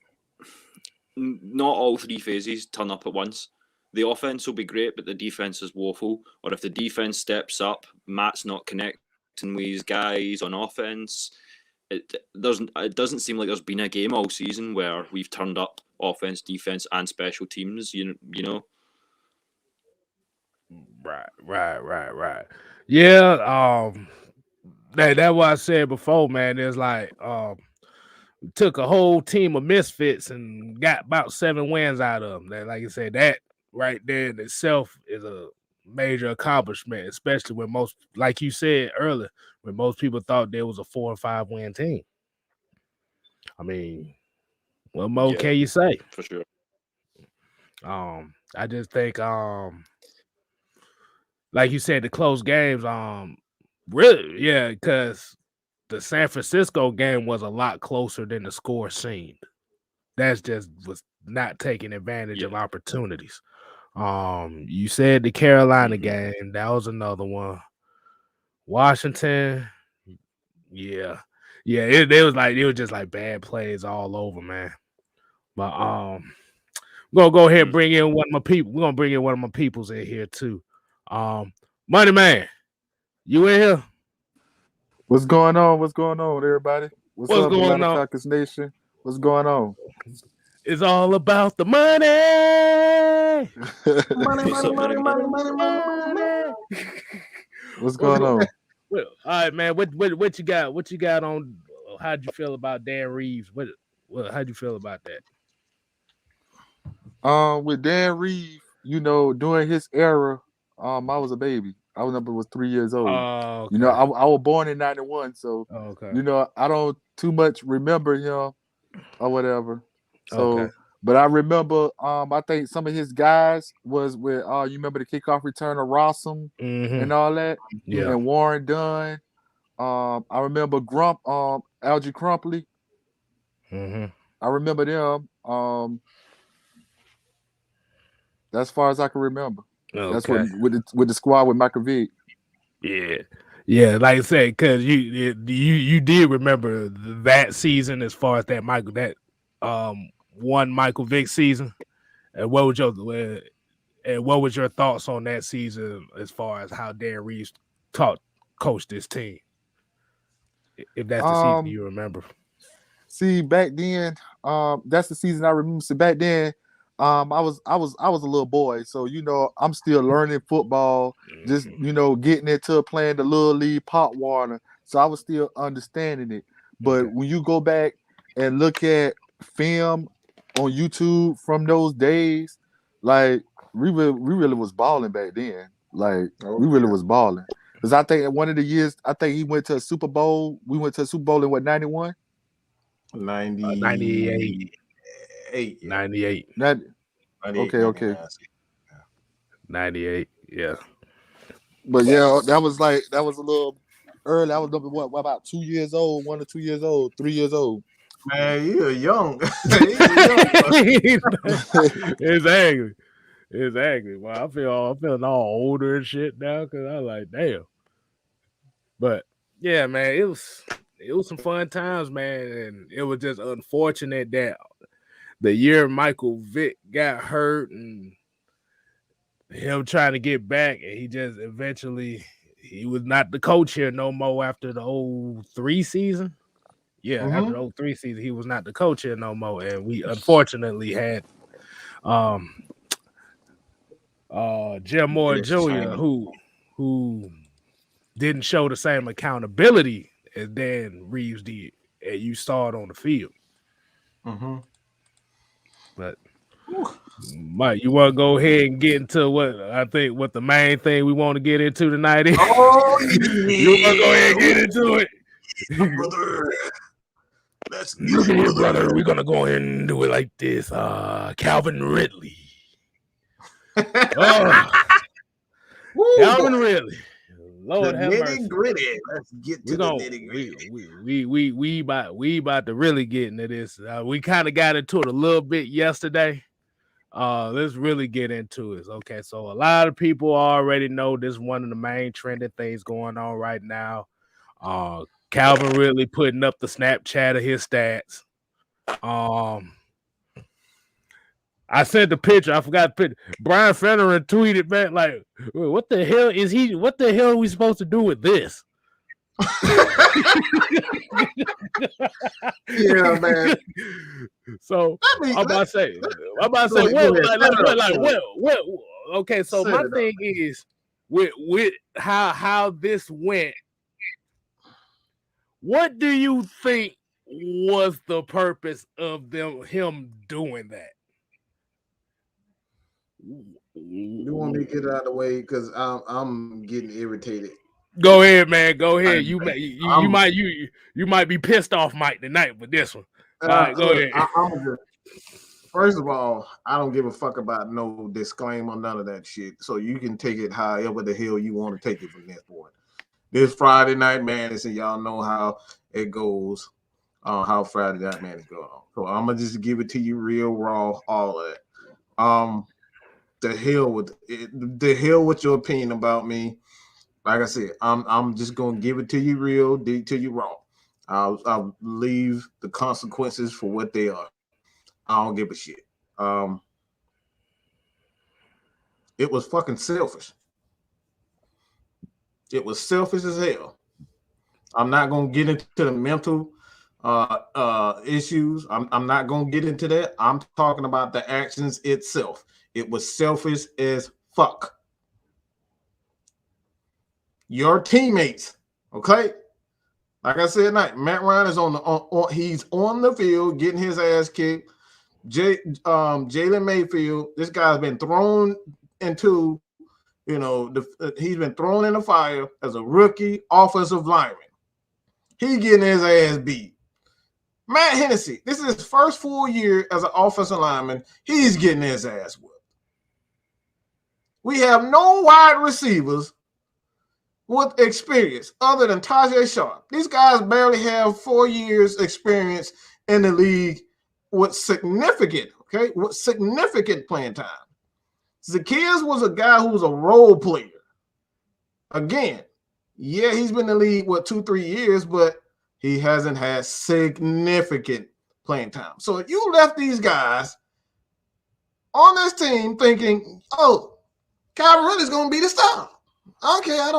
Not all three phases turn up at once. The offense will be great, but the defense is woeful. Or if the defense steps up, Matt's not connecting with his guys on offense. It doesn't seem like there's been a game all season where we've turned up offense, defense, and special teams. You know. Right. Yeah. That's what I said before, man. It's like took a whole team of misfits and got about 7 wins out of them. That, like I said, that right there in itself is a major accomplishment, especially when most, like you said earlier, when most people thought there was a 4 or 5 win team. I mean, what more can you say? For sure. I just think, like you said, the close games, really, yeah, because the San Francisco game was a lot closer than the score seemed. That's just was not taking advantage of opportunities. You said the Carolina game, that was another one. Washington, it was just like bad plays all over, man. But we're gonna go ahead and bring in one of my people. We're gonna bring in one of my peoples in here too. Money Man, you in here? What's going on? What's going on, everybody? What's up, Atlanta Falcons Nation? What's going on? It's all about the money. money. What's going on? Well, all right, man. What you got? What you got on? How'd you feel about Dan Reeves? How'd you feel about that? With Dan Reeves, during his era, I was a baby. I was 3 years old. Oh, okay. I was born in 91, so I don't too much remember him or whatever. So, but I remember, I think some of his guys was with, you remember the kickoff return of Rossum and all that, and Warren Dunn. I remember Algie Crumpley. I remember them. That's as far as I can remember. That's what with the squad with Michael Vick. Yeah. Like I said, because you did remember that season as far as that one Michael Vick season. And what was your thoughts on that season as far as how Dan Reeves coached this team? If that's the season you remember. See, back then, that's the season I remember. So back then, I was a little boy, so I'm still learning football, just getting into playing the little league pop water. So I was still understanding it. But when you go back and look at film on YouTube from those days, like we really was balling back then. Like we really was balling. Because I think one of the years, I think he went to a Super Bowl. We went to a Super Bowl in what, 91? 98. 98. Okay. 98, yeah. But yeah, that was a little early. I was what about 2 years old, 1 or 2 years old, 3 years old. Man, you're young. Exactly. Well, I'm feeling all older and shit now because I was like, damn. But yeah, man, it was some fun times, man, and it was just unfortunate that the year Michael Vick got hurt and him trying to get back, and he just eventually he was not the coach here no more after the 03 season. Yeah, after the 03 season, he was not the coach here no more, and we unfortunately had Jim Moore Jr. who didn't show the same accountability as Dan Reeves did, and you saw it on the field. But Mike, you want to go ahead and get into what the main thing we want to get into tonight is? Oh, You want to go ahead and get into it? brother. Let's get Look it, at here, brother. brother. We're gonna go ahead and do it like this. Calvin Ridley. Oh, Woo, Calvin boy. Ridley. Lord The have mercy. nitty gritty. Let's get to We the gonna nitty gritty. we about to really get into this. We kind of got into it a little bit yesterday. Let's really get into it. Okay, so a lot of people already know this is one of the main trending things going on right now. Calvin Ridley putting up the Snapchat of his stats. I sent the picture. I forgot the picture. Brian Federer tweeted back like, "What the hell is he? What the hell are we supposed to do with this?" Yeah, man. So I'm about to say, Go ahead. what? Okay, so Set my it up, thing is with how this went. What do you think was the purpose of him doing that? You want me to get it out of the way because I'm getting irritated. Go ahead, man. Go ahead. You might be pissed off, Mike, tonight with this one. All right, go ahead. First of all, I don't give a fuck about no disclaimer, none of that shit. So you can take it however the hell you want to take it from this point. This Friday Night Madness, and y'all know how it goes, how Friday Night Madness going on. So I'm gonna just give it to you real raw, all of that. The hell with it, the hell with your opinion about me. Like I said, I'm just gonna give it to you real, dig to you raw. I'll leave the consequences for what they are. I don't give a shit. It was fucking selfish. It was selfish as hell. I'm not gonna get into the mental issues. I'm not gonna get into that. I'm talking about the actions itself. It was selfish as fuck. Your teammates, okay? Like I said, Matt Ryan is he's on the field getting his ass kicked. Jalen Mayfield, this guy's been thrown into, he's been thrown in the fire as a rookie offensive lineman. He getting his ass beat. Matt Hennessy, this is his first full year as an offensive lineman. He's getting his ass whooped. We have no wide receivers with experience other than Tajay Sharp. These guys barely have 4 years experience in the league with significant playing time. Zacchaeus was a guy who was a role player. Again, yeah, he's been in the league, 2-3 years, but he hasn't had significant playing time. So if you left these guys on this team thinking, oh, Calvin Ridley's going to be the star. Okay, I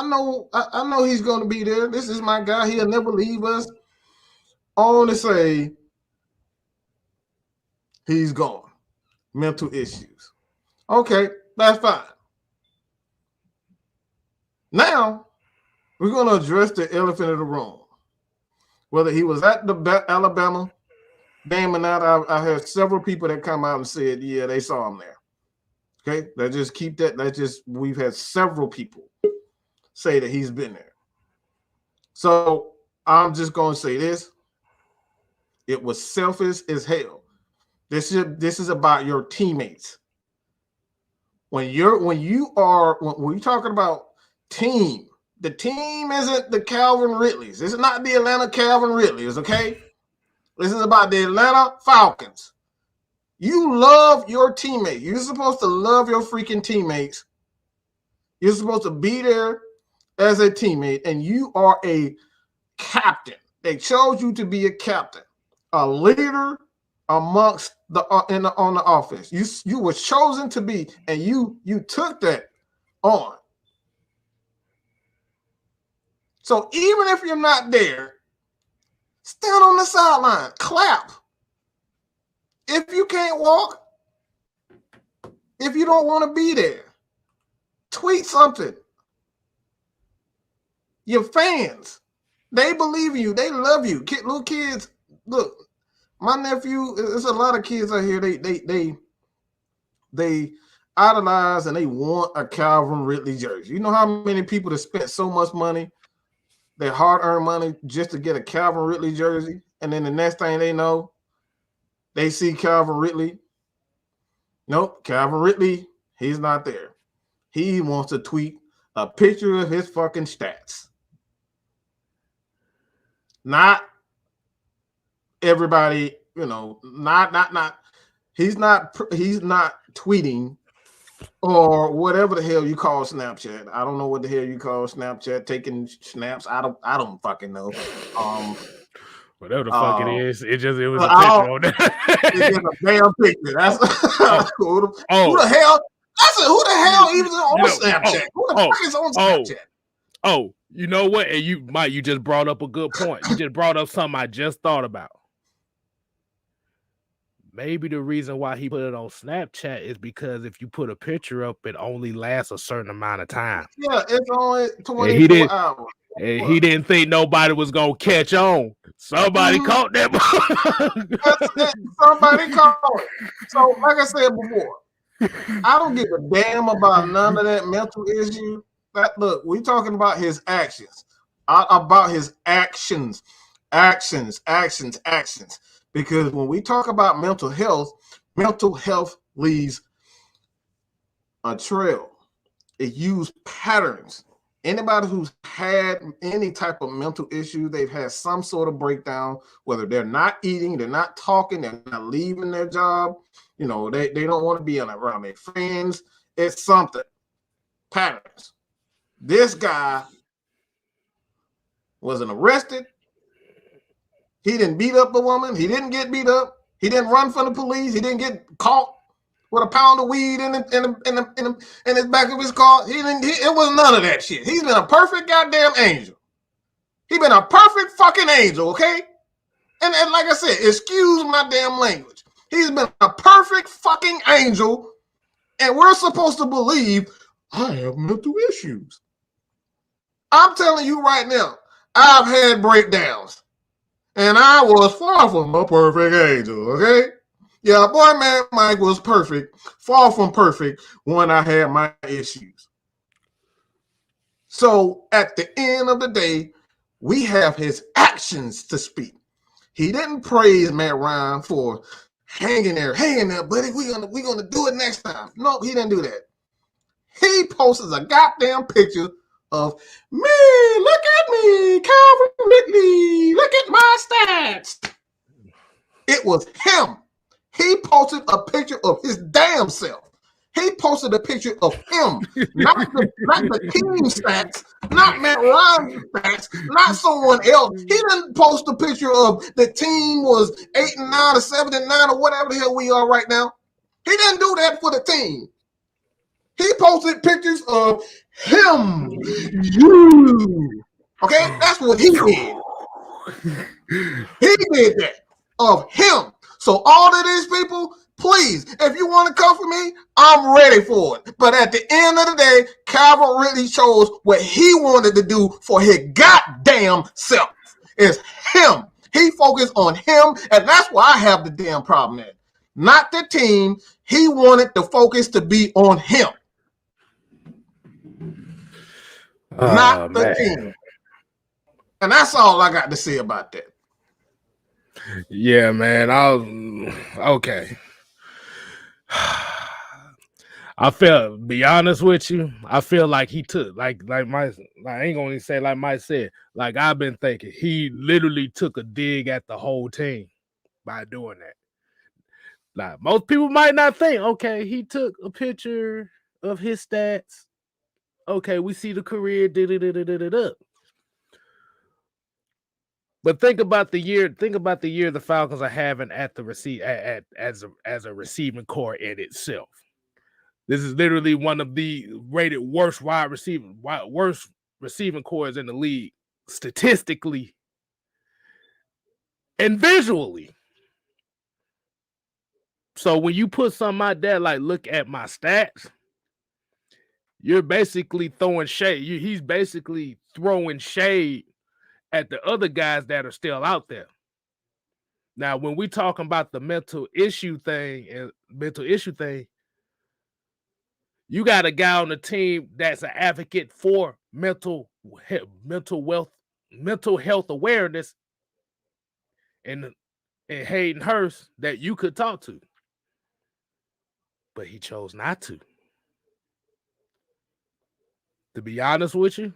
know he's going to be there. This is my guy. He'll never leave us. Only say he's gone. Mental issues. Okay, that's fine. Now, we're going to address the elephant in the room. Whether he was at the Alabama game or not, I heard several people that come out and said, yeah, they saw him there. Okay, let's just keep that. We've had several people say that he's been there. So I'm just going to say this. It was selfish as hell. This is about your teammates. When you're talking about team, the team isn't the Calvin Ridleys. This is not the Atlanta Calvin Ridleys, okay? This is about the Atlanta Falcons. You love your teammates. You're supposed to love your freaking teammates. You're supposed to be there as a teammate, and you are a captain. They chose you to be a captain, a leader amongst on the offense. You were chosen to be, and you took that on. So even if you're not there, stand on the sideline, clap. If you can't walk, if you don't want to be there, tweet something. Your fans, they believe in you. They love you. Little kids, look, my nephew, there's a lot of kids out here, they idolize and they want a Calvin Ridley jersey. You know how many people that spent so much money their hard-earned money just to get a Calvin Ridley jersey, and then the next thing they know, they see Calvin Ridley. Nope, Calvin Ridley, he's not there. He wants to tweet a picture of his fucking stats. Not everybody, not. He's not tweeting or whatever the hell you call Snapchat. I don't know what the hell you call Snapchat, taking snaps. I don't fucking know. Whatever the fuck it is, it was a picture on there. It's a damn picture. That's who the hell? I said, who the hell even on Snapchat? Who the fuck is on Snapchat? You know what? And Mike, you just brought up a good point. You just brought up something I just thought about. Maybe the reason why he put it on Snapchat is because if you put a picture up, it only lasts a certain amount of time. Yeah, it's only 24 hours. And he didn't think nobody was gonna catch on. Somebody caught that. Somebody caught it. So, like I said before, I don't give a damn about none of that mental issue. Look, we're talking about his actions. About his actions. Because when we talk about mental health leaves a trail. It used patterns. Anybody who's had any type of mental issue, they've had some sort of breakdown, whether they're not eating, they're not talking, they're not leaving their job, they don't want to be around their friends. It's something. Patterns. This guy wasn't arrested. He didn't beat up a woman. He didn't get beat up. He didn't run from the police. He didn't get caught with a pound of weed in his back of his car. It was none of that shit. He's been a perfect goddamn angel. He's been a perfect fucking angel, okay? And like I said, excuse my damn language. He's been a perfect fucking angel, and we're supposed to believe I have mental issues. I'm telling you right now, I've had breakdowns, and I was far from a perfect angel, okay? Yeah, boy, man, Mike was perfect, far from perfect when I had my issues. So at the end of the day, we have his actions to speak. He didn't praise Matt Ryan for hanging there, buddy. We're gonna do it next time. No, he didn't do that. He posted a goddamn picture of me. Look at me, Calvin Ridley. Look at my stats. It was him. He posted a picture of his damn self. He posted a picture of him, not the team stats, not Matt Ryan's stats, not someone else. He didn't post a picture of the team was 8-9 or 7-9 or whatever the hell we are right now. He didn't do that for the team. He posted pictures of him. You. Okay? That's what he did. He did that. Of him. So all of these people, please, if you want to come for me, I'm ready for it. But at the end of the day, Calvin Ridley chose what he wanted to do for his goddamn self. It's him. He focused on him, and that's why I have the damn problem at. Not the team. He wanted the focus to be on him. Not the team. And that's all I got to say about that. Yeah, man. Okay. Be honest with you, I feel like he took like Mike, I ain't gonna say like Mike said, like I've been thinking, he literally took a dig at the whole team by doing that. Like most people might not think, okay, he took a picture of his stats. Okay, we see the career, But think about the year the Falcons are having at the as a receiving core in itself. This is literally one of the rated worst receiving cores in the league, statistically and visually. So when you put something out there like, look at my stats, you're basically throwing shade. He's basically throwing shade at the other guys that are still out there. Now, when we talking about the mental issue thing, you got a guy on the team that's an advocate for mental wealth mental health awareness in Hayden Hurst that you could talk to. But he chose not to. To be honest with you,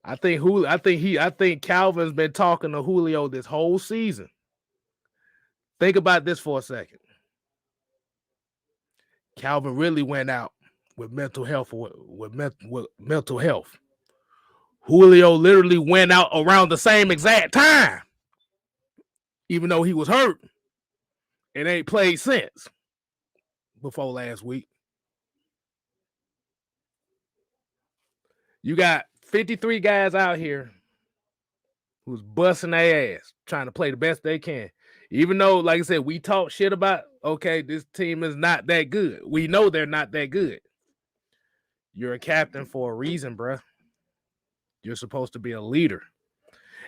I think Calvin's been talking to Julio this whole season. Think about this for a second. Calvin really went out with mental health. With mental health. Julio literally went out around the same exact time, even though he was hurt and ain't played since before last week. You got 53 guys out here who's busting their ass, trying to play the best they can. Even though, like I said, we talk shit about, okay, this team is not that good. We know they're not that good. You're a captain for a reason, bruh. You're supposed to be a leader.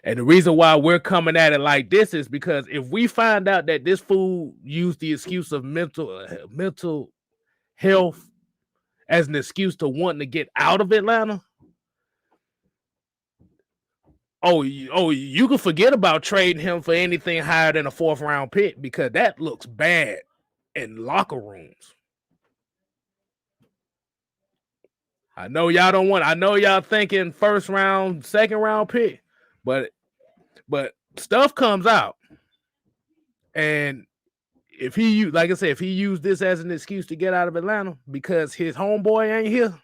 And the reason why we're coming at it like this is because if we find out that this fool used the excuse of mental health as an excuse to wanting to get out of Atlanta, you can forget about trading him for anything higher than a 4th round pick because that looks bad in locker rooms. I know y'all don't want. I know y'all thinking 1st round, 2nd round pick, but stuff comes out, and if he used this as an excuse to get out of Atlanta because his homeboy ain't here,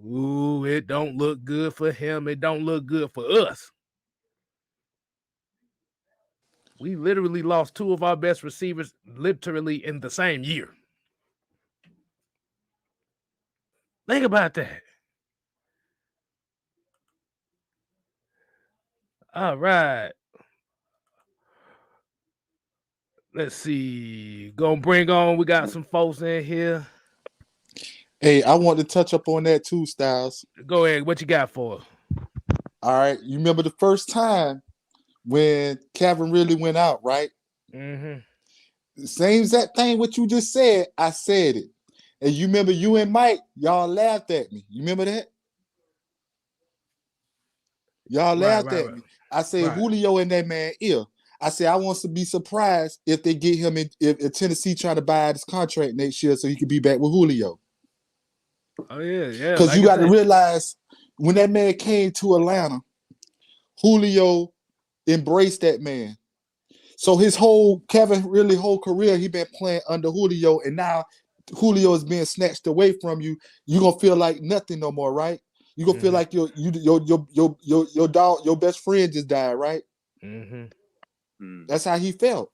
ooh, it don't look good for him. It don't look good for us. We literally lost 2 of our best receivers literally in the same year. Think about that. All right. Let's see. Gonna bring on. We got some folks in here. Hey, I want to touch up on that too, Styles. Go ahead. What you got for us? All right. You remember the first time when Calvin really went out, right? Mm-hmm. Same exact thing what you just said. I said it. And you remember you and Mike, y'all laughed at me. You remember that? Y'all laughed at me. I said Julio in that man ear. I said I want to be surprised if they get him if Tennessee trying to buy out his contract next year so he could be back with Julio. Oh yeah. Because like you got to realize when that man came to Atlanta, Julio embraced that man. So his whole career he been playing under Julio, and now Julio is being snatched away from you. You gonna feel like nothing no more, right? You gonna feel like your dog, your best friend just died, right? Mm-hmm. That's how he felt,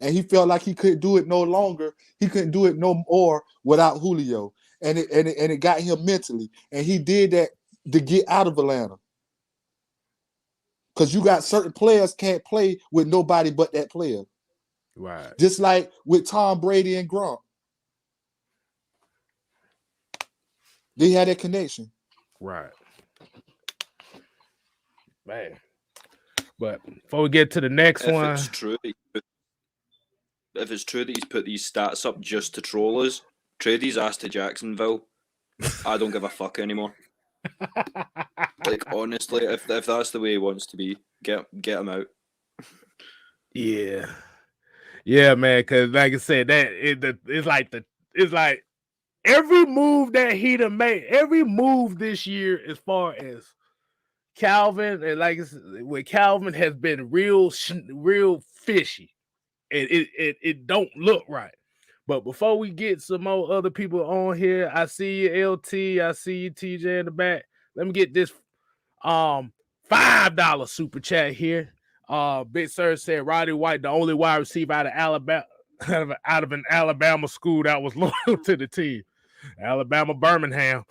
and he felt like he couldn't do it no longer. He couldn't do it no more without Julio, and it got him mentally, and he did that to get out of Atlanta. Because you got certain players can't play with nobody but that player. Right. Just like with Tom Brady and Gronk. They had that connection. Right. Man. But before we get to the next one. If it's true that he's put these stats up just to troll us, trade his ass to Jacksonville. I don't give a fuck anymore. Like, honestly, if that's the way he wants to be, get him out. Yeah, man. Because like I said, it's like every move that he done made, every move this year, as far as Calvin, and like with Calvin, has been real fishy. It don't look right. But before we get some more other people on here, I see you, LT. I see you, TJ, in the back. Let me get this $5 super chat here. Big Sir said Roddy White, the only wide receiver out of Alabama, out of an Alabama school that was loyal to the team. Alabama Birmingham.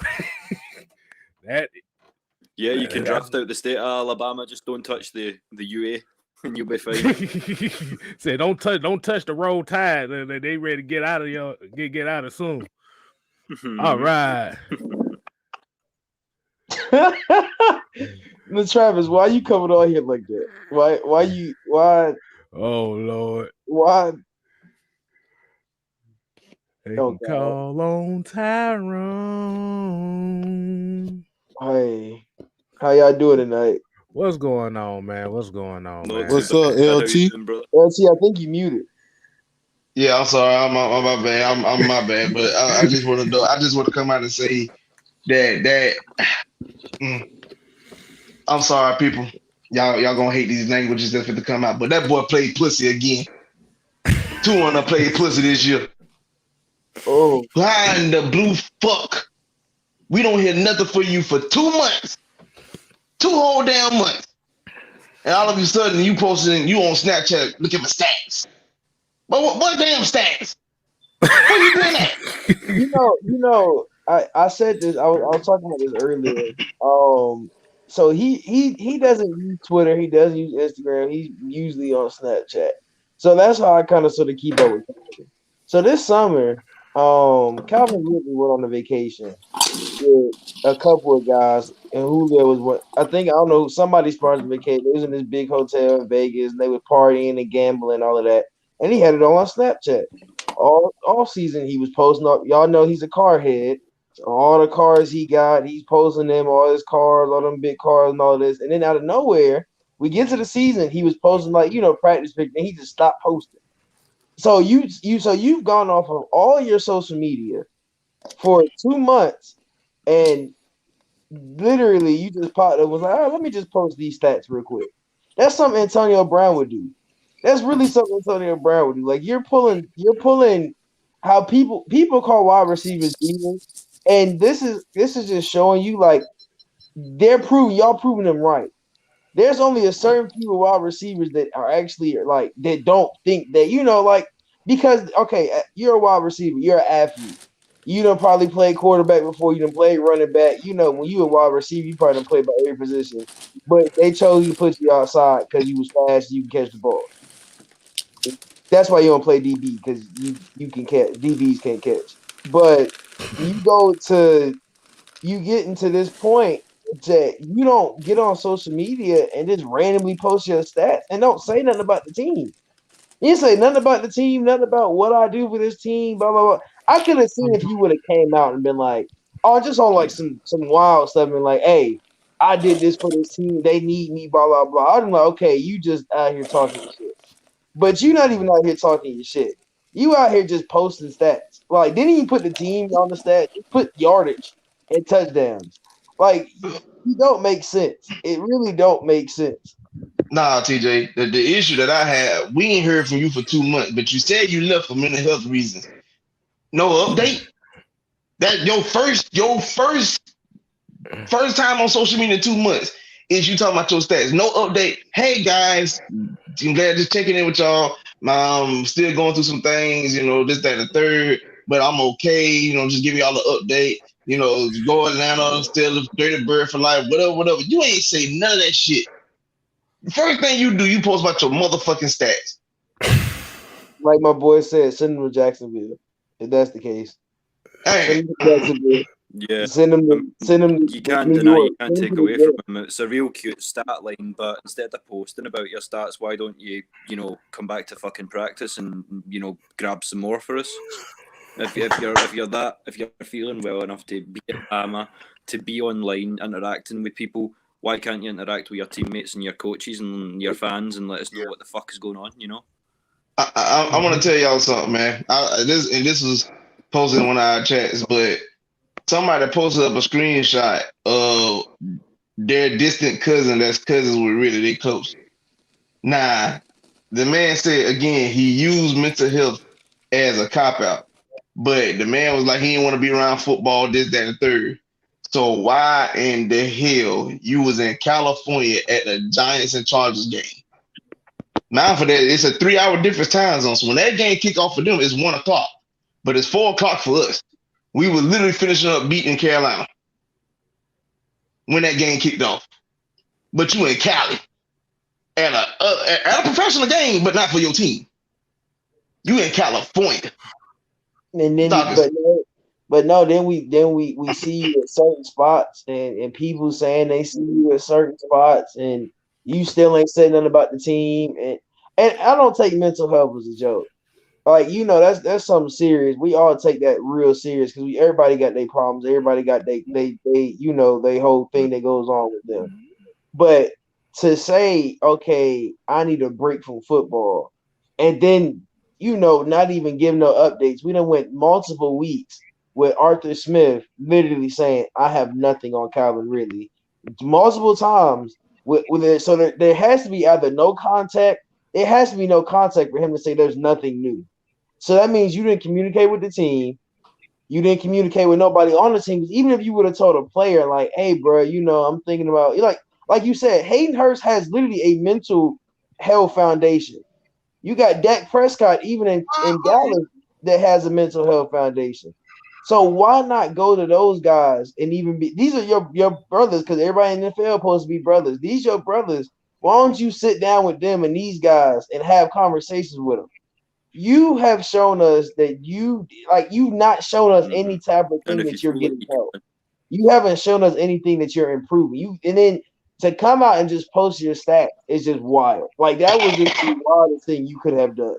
You can draft out the state of Alabama, just don't touch the UA and you'll be fine. Say don't touch the Roll Tide. They ready to get out of get out of soon. All right. Miss Travis, why you coming on here like that? Why? Oh Lord. Why? They can call on Tyrone. Hey. How y'all doing tonight? What's going on, man? What's going on, Not man? too What's up, bad. How you LT? doing, brother? LT, I think you muted. Yeah, I'm sorry. I'm my bad. I'm my bad. But I just want to do. I just want to come out and say that mm, I'm sorry, people. Y'all gonna hate these languages that's going to come out. But that boy played pussy again. 2-1 played pussy this year. Oh, Why in the blue fuck? We don't hear nothing for you for 2 months, 2 whole damn months, and all of a sudden you posting you on Snapchat. Look at my stats. But what damn stats? Where you been at? I said this. I was talking about this earlier. So he doesn't use Twitter. He doesn't use Instagram. He's usually on Snapchat. So that's how I kind of sort of keep up with Calvin. So this summer, Calvin Ridley went on a vacation with a couple of guys, and Julio was what I think. I don't know, somebody sponsored the vacation. They was in this big hotel in Vegas, and they were partying and gambling, all of that. And he had it all on Snapchat. All season he was posting up. Y'all know he's a car head. So all the cars he got, he's posting them, all his cars, all them big cars and all this. And then out of nowhere, we get to the season, he was posting like, practice pictures, and he just stopped posting. So you've gone off of all your social media for 2 months, and literally you just popped up and was like, all right, let me just post these stats real quick. That's something Antonio Brown would do. That's really something Antonio Brown would do. Like you're pulling how people call wide receivers demons, and this is just showing you like y'all proving them right. There's only a certain few wide receivers that are actually like that don't think that like because okay, you're a wide receiver, you're an athlete. You don't probably play quarterback before you done play running back. When you a wide receiver, you probably done play by every position. But they chose you to put you outside because you was fast, you can catch the ball. That's why you don't play DB because you can catch. DBs can't catch. But you get into this point that you don't get on social media and just randomly post your stats and don't say nothing about the team. You didn't say nothing about the team, nothing about what I do for this team, blah blah blah. I could have seen if you would have came out and been like, oh, just on like some wild stuff and like, hey, I did this for this team, they need me, blah blah blah. I'd be like, okay, you just out here talking shit. But you're not even out here talking your shit. You out here just posting stats. Like, didn't even put the team on the stats. Just put yardage and touchdowns. Like, you don't make sense. It really don't make sense. Nah, TJ. The issue that I had, we ain't heard from you for 2 months, but you said you left for mental health reasons. No update. That your first time on social media in 2 months is you talking about your stats. No update. Hey guys, I'm glad just checking in with y'all. Still going through some things, this, that, and the third, but I'm okay. Just give y'all an update. Go Atlanta, still a dirty bird for life, whatever. You ain't say none of that shit. The first thing you do, you post about your motherfucking stats. Like my boy said, send them to Jacksonville. If that's the case. Hey. Send them to Jacksonville. Yeah. Send them to You can't New deny, York. you can't take away from him. It's a real cute stat line, but instead of posting about your stats, why don't you, come back to fucking practice and, grab some more for us? If you're feeling well enough to be at Bama, to be online interacting with people, why can't you interact with your teammates and your coaches and your fans and let us know what the fuck is going on? I want to tell y'all something, man. This was posted in one of our chats, but somebody posted up a screenshot of their distant cousin that's cousins with really they close. Nah, the man said again he used mental health as a cop out, but the man was like he didn't want to be around football, this, that, and the third. So why in the hell you was in California at the Giants and Chargers game? Now for that, it's a 3-hour difference time zone. So when that game kick off for them, it's 1:00, but it's 4:00 for us. We were literally finishing up beating Carolina when that game kicked off. But you in Cali at a professional game, but not for your team. You in California. And then, then we see you at certain spots, and people saying they see you at certain spots, and you still ain't saying nothing about the team. And I don't take mental health as a joke. Like, that's something serious. We all take that real serious because everybody got their problems. Everybody got they whole thing that goes on with them. But to say, okay, I need a break from football, and then not even give no updates. We done went multiple weeks with Arthur Smith literally saying, I have nothing on Calvin Ridley. Multiple times with it. So there has to be either no contact. It has to be no contact for him to say there's nothing new. So that means you didn't communicate with the team. You didn't communicate with nobody on the team. Even if you would have told a player, like, hey, bro, I'm thinking about, like you said, Hayden Hurst has literally a mental health foundation. You got Dak Prescott, even in Dallas, that has a mental health foundation. So why not go to those guys and even be, these are your brothers, because everybody in the NFL is supposed to be brothers. These are your brothers. Why don't you sit down with them and these guys and have conversations with them? You have shown us that you've not shown us any type of thing that you're getting help. You haven't shown us anything that you're improving. And then to come out and just post your stats is just wild. Like, that was just the wildest thing you could have done.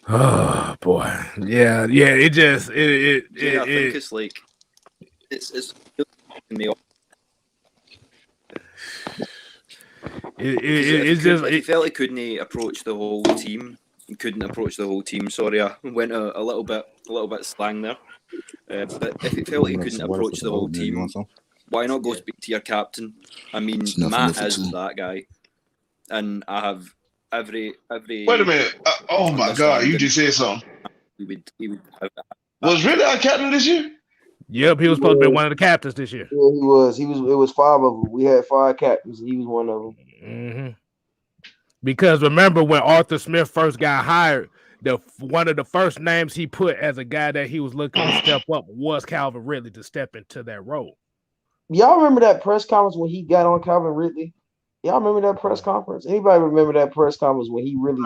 Oh boy, yeah. It just I think it's like it's in the. He felt he couldn't approach the whole team. He couldn't approach the whole team. Sorry, I went a little bit slang there. But if he felt he couldn't approach the whole team, why not go speak to your captain? I mean, Matt is that guy, and I have every. Wait a minute! Oh my God! You just said something. He would was really our captain this year? Yep, he was supposed to be one of the captains this year. Yeah, he was. It was 5 of them. We had 5 captains. He was one of them. Mm-hmm. Because remember when Arthur Smith first got hired, one of the first names he put as a guy that he was looking to step up was Calvin Ridley to step into that role. Y'all remember that press conference when he got on Calvin Ridley? Y'all remember that press conference? Anybody remember that press conference when he really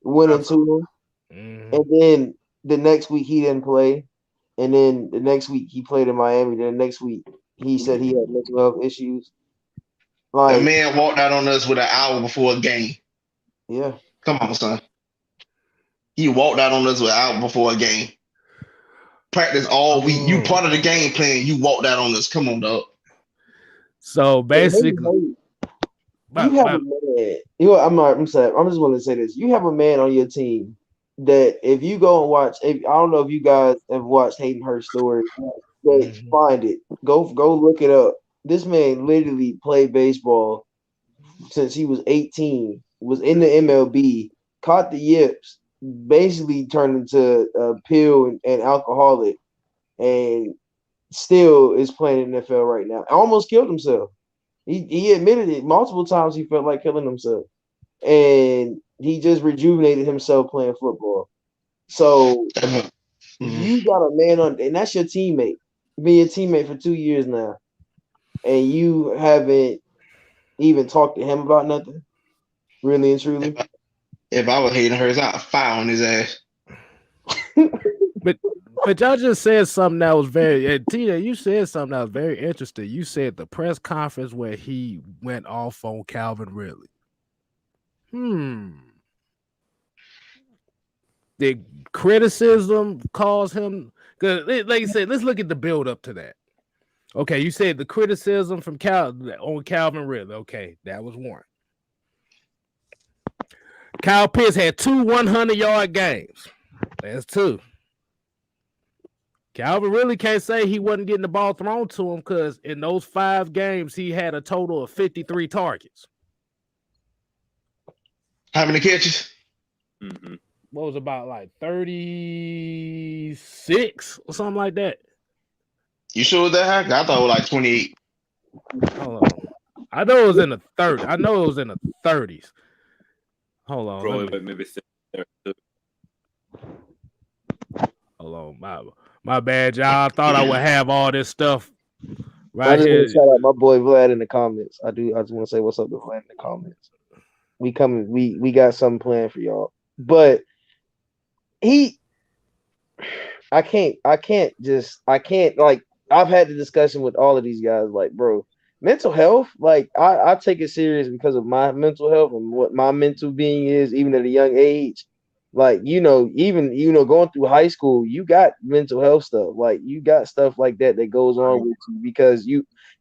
went into him? Mm-hmm. And then the next week he didn't play. And then the next week he played in Miami. Then the next week he said he had mental health issues. Like, the man walked out on us with an hour before a game. Yeah. Come on, son. He walked out on us with an hour before a game. Practice all week. You part of the game plan. You walked out on us. Come on, dog. So basically, you have a man. I'm sorry. I'm just want to say this. You have a man on your team that if you go and watch, I don't know if you guys have watched Hayden Hurst story, but find it. Go look it up. This man literally played baseball since he was 18, was in the MLB, caught the yips, basically turned into a pill and alcoholic, and still is playing in the NFL right now. Almost killed himself. He admitted it multiple times. He felt like killing himself, and he just rejuvenated himself playing football. So you got a man on, and that's your teammate. Been your teammate for 2 years now, and you haven't even talked to him about nothing, really and truly. If I was Hayden Hurst, I'd fire on his ass. But y'all just said something that was very, Tina, you said something that was very interesting. You said the press conference where he went off on Calvin Ridley. Did criticism cause him? Because, like you said, let's look at the build up to that. Okay, you said the criticism from on Calvin Ridley. Okay, that was one. Kyle Pitts had 2 100-yard games. That's 2. Calvin really can't say he wasn't getting the ball thrown to him because in those 5 games, he had a total of 53 targets. How many catches? What was about like 36 or something like that? You sure it was that high? I thought it was like 28. Hold on. I know it was in the 30s. I know it was in the 30s. Hold on. Probably maybe 30. Hold on. My bad, y'all. I thought I would have all this stuff right I just here. want to shout out my boy Vlad in the comments. I just want to say what's up to Vlad in the comments. We coming. We got something planned for y'all. But I can't like, I've had the discussion with all of these guys. Like, bro, mental health, like I take it serious because of my mental health and what my mental being is, even at a young age. Like, even going through high school, you got mental health stuff. Like you got stuff like that goes on with you because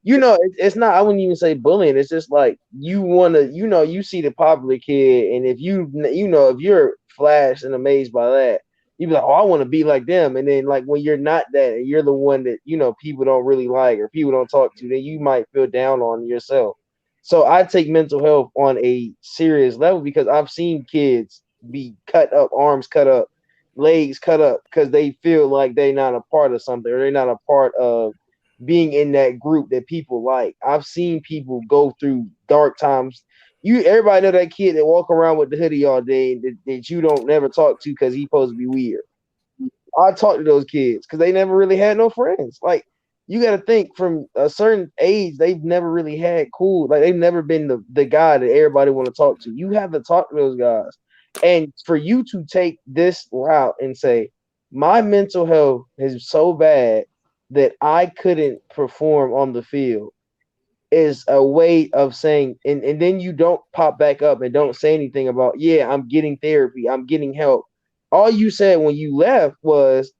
it's not, I wouldn't even say bullying. It's just like you wanna, you see the popular kid, and if if you're flashed and amazed by that, you be like, oh, I want to be like them. And then like when you're not that and you're the one that, people don't really like or people don't talk to, then you might feel down on yourself. So I take mental health on a serious level because I've seen kids be cut up, arms cut up, legs cut up because they feel like they're not a part of something or they're not a part of being in that group that people like. I've seen people go through dark times. Everybody know that kid that walk around with the hoodie all day that you don't never talk to because he's supposed to be weird. I talk to those kids because they never really had no friends. Like you got to think from a certain age, they've never really had cool. Like they've never been the guy that everybody want to talk to. You have to talk to those guys, and for you to take this route and say my mental health is so bad that I couldn't perform on the field is a way of saying, and then you don't pop back up and don't say anything about, yeah, I'm getting therapy, I'm getting help. All you said when you left was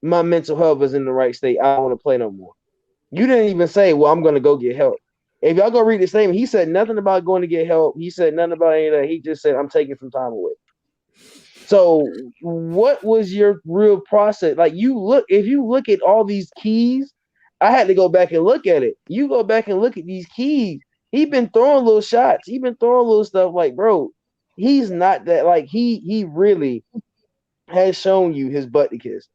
my mental health is in the right state. I don't want to play no more. You didn't even say, well, I'm going to go get help. If y'all go read the statement, he said nothing about going to get help. He said nothing about any of that. He just said, I'm taking some time away. So what was your real process? Like if you look at all these keys, I had to go back and look at it. You go back and look at these keys. He been throwing little shots. He been throwing little stuff like, bro, he's not that, like he really has shown you his butt to kiss.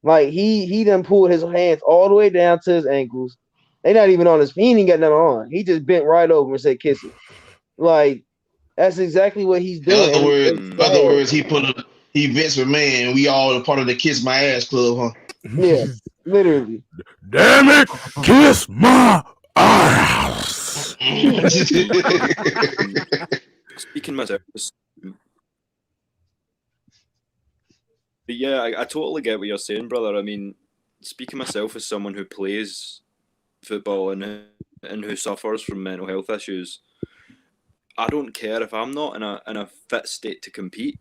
Like he done pulled his hands all the way down to his ankles. They not even on his feet. He ain't got nothing on. He just bent right over and said, kiss it. Like, that's exactly what he's In doing. other words, he Vince McMahon, and we all a part of the Kiss My Ass Club, huh? Yeah, literally. Damn it, kiss my ass. Speaking myself, but yeah, I totally get what you're saying, brother. I mean, speaking myself as someone who plays football and who suffers from mental health issues, I don't care if I'm not in a fit state to compete.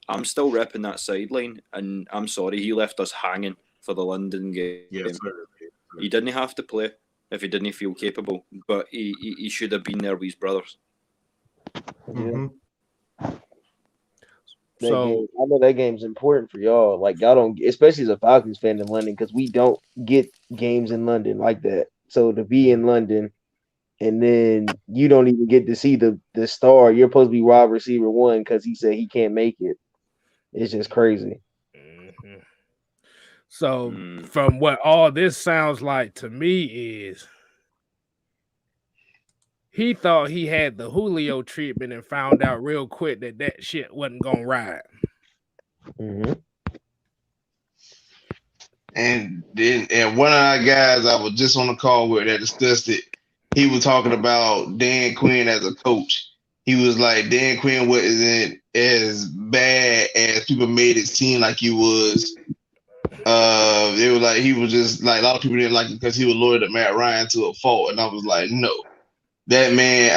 I'm still repping that sideline, and I'm sorry he left us hanging for the London game. Yes, sir. He didn't have to play if he didn't feel capable, but he should have been there with his brothers. Mm-hmm. Game, I know that game's important for y'all. Like y'all don't, especially as a Falcons fan in London, because we don't get games in London like that. So to be in London, and then you don't even get to see the star. You're supposed to be wide receiver one because he said he can't make it. It's just crazy. Mm-hmm. So from what all this sounds like to me is he thought he had the Julio treatment and found out real quick that shit wasn't gonna ride. Mm-hmm. And one of our guys I was just on the call with that discussed it. He was talking about Dan Quinn as a coach. He was like, Dan Quinn wasn't as bad as people made it seem like he was. It was like he was just like a lot of people didn't like him because he was loyal to Matt Ryan to a fault, and I was like, no, that man.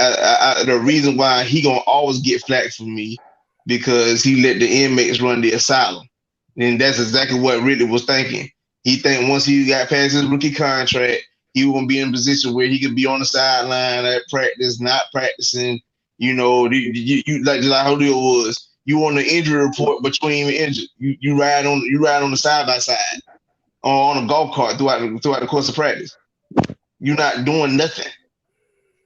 The reason why he gonna always get flack from me because he let the inmates run the asylum, and that's exactly what Ridley was thinking. He think once he got past his rookie contract, he won't be in a position where he could be on the sideline at practice, not practicing. You know, you like how Julio was. You on the injury report, but you ain't even injured. You ride on the side by side or on a golf cart throughout the course of practice. You're not doing nothing,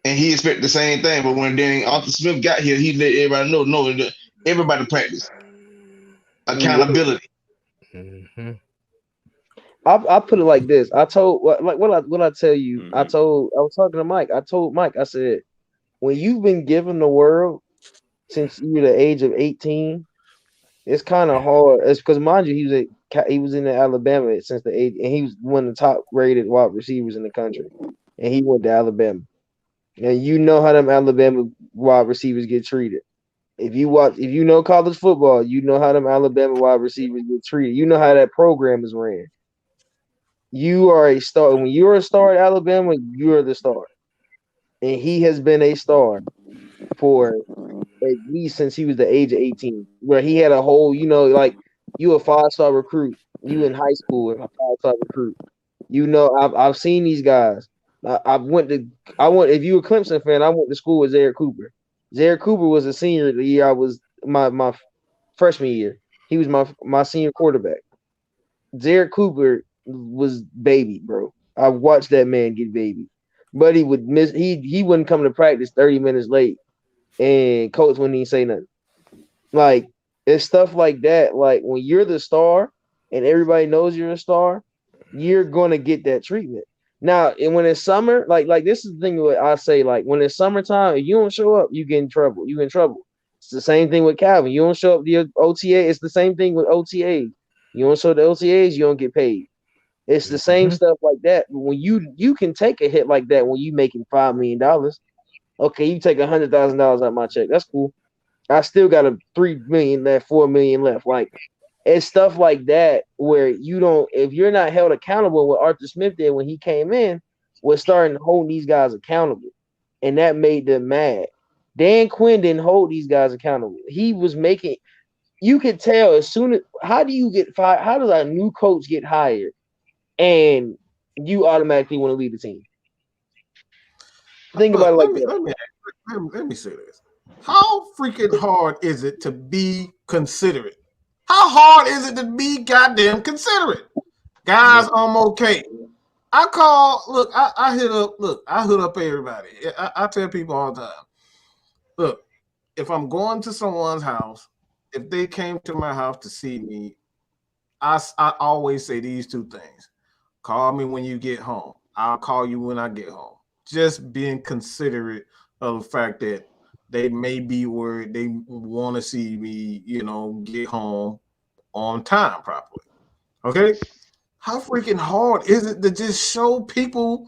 and he expected the same thing. But when then Arthur Smith got here, he let everybody know. No, everybody practice accountability. Mm-hmm. I put it like this. I told what I tell you. Mm-hmm. I was talking to Mike. I told Mike. I said, when you've been given the world since you were the age of 18, it's kind of hard. It's because, mind you, he was in the Alabama since the age, and he was one of the top rated wide receivers in the country, and he went to Alabama. And you know how them Alabama wide receivers get treated. If you know college football, you know how them Alabama wide receivers get treated. You know how that program is ran. You are a star. When you're a star at Alabama, you're the star. and he has been a star for at least since he was the age of 18, where he had a whole, like you a 5-star recruit, you in high school and a 5-star recruit. I've seen these guys. I went if you were a Clemson fan, I went to school with Zaire Cooper. Zaire Cooper was a senior the year I was my freshman year. He was my senior quarterback. Zaire Cooper was baby, bro. I watched that man get baby. But he would miss he wouldn't come to practice 30 minutes late, and coach wouldn't even say nothing. Like, it's stuff like that. Like, when you're the star and everybody knows you're a star, you're gonna get that treatment. Now, and when it's summer, like this is the thing what I say, like when it's summertime, if you don't show up, you get in trouble. You in trouble. It's the same thing with Calvin. You don't show up the OTA, it's the same thing with OTAs. You don't show the OTAs, you don't get paid. It's the same stuff like that. When you can take a hit like that when you making $5 million. Okay, you take $100,000 out of my check. That's cool. I still got a $3 million left, $4 million left. Like, it's stuff like that where you don't, if you're not held accountable, what Arthur Smith did when he came in was starting to hold these guys accountable, and that made them mad. Dan Quinn didn't hold these guys accountable. He was making, you could tell as soon as, how do you get fired? How does a new coach get hired and you automatically want to lead the team? Think about it like that. Let me say this. How freaking hard is it to be considerate? How hard is it to be goddamn considerate? Guys, I'm okay. I hood up everybody. I tell people all the time, look, if I'm going to someone's house, if they came to my house to see me, I always say these two things. Call me when you get home. I'll call you when I get home. Just being considerate of the fact that they may be worried, they want to see me, get home on time properly. Okay? How freaking hard is it to just show people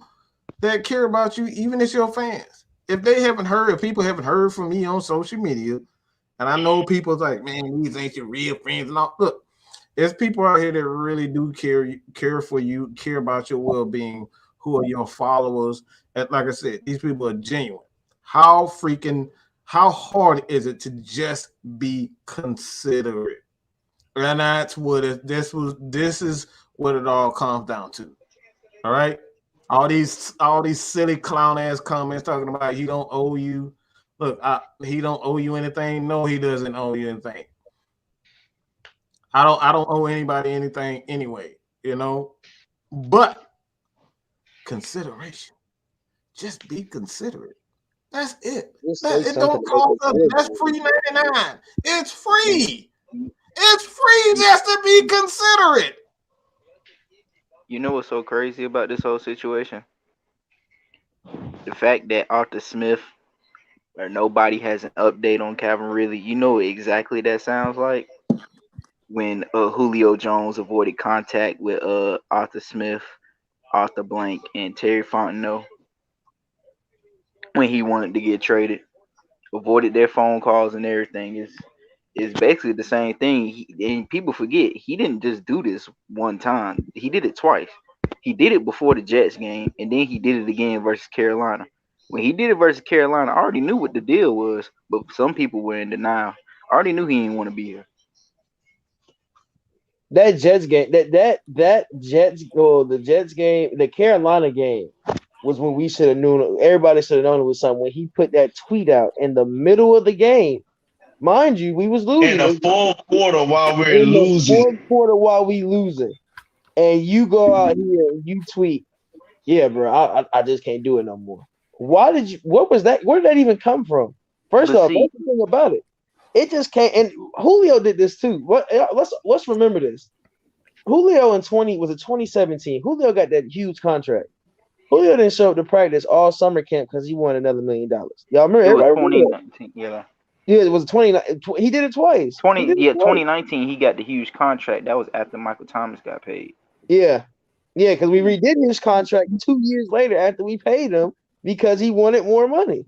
that care about you, even if your fans? If people haven't heard from me on social media, and I know people's like, man, these ain't your real friends and all. Look, there's people out here that really do care for you, care about your well-being, who are your followers. And like I said, these people are genuine. How hard is it to just be considerate? And that's what this is what it all comes down to. All right. All these silly clown ass comments talking about he don't owe you. Look, he don't owe you anything. No, he doesn't owe you anything. I don't owe anybody anything anyway, But consideration. Just be considerate. That's it. It don't cost us. That's free 99. It's free. It's free just to be considerate. You know what's so crazy about this whole situation? The fact that Arthur Smith or nobody has an update on Calvin Ridley. You know what exactly that sounds like? When Julio Jones avoided contact with Arthur Smith, Arthur Blank, and Terry Fontenot when he wanted to get traded, avoided their phone calls and everything. Is basically the same thing. And people forget he didn't just do this one time. He did it twice. He did it before the Jets game, and then he did it again versus Carolina. When he did it versus Carolina, I already knew what the deal was, but some people were in denial. I already knew he didn't want to be here. That Jets game, the Jets game, the Carolina game was when we should have known. Everybody should have known it was something. When he put that tweet out in the middle of the game, mind you, we was losing in the fourth quarter while we're losing. Fourth quarter while we losing, and you go out here and you tweet, "Yeah, bro, I just can't do it no more." Why did you? What was that? Where did that even come from? First off, that's the thing about it. It just can't. And Julio did this too. Let's remember this. Julio in 2017. Julio got that huge contract. Julio didn't show up to practice all summer camp because he won another $1 million. Y'all remember? It was 2019. Yeah, it was 2019. He did it twice. 2019. He got the huge contract. That was after Michael Thomas got paid. Yeah, because we redid his contract 2 years later after we paid him because he wanted more money.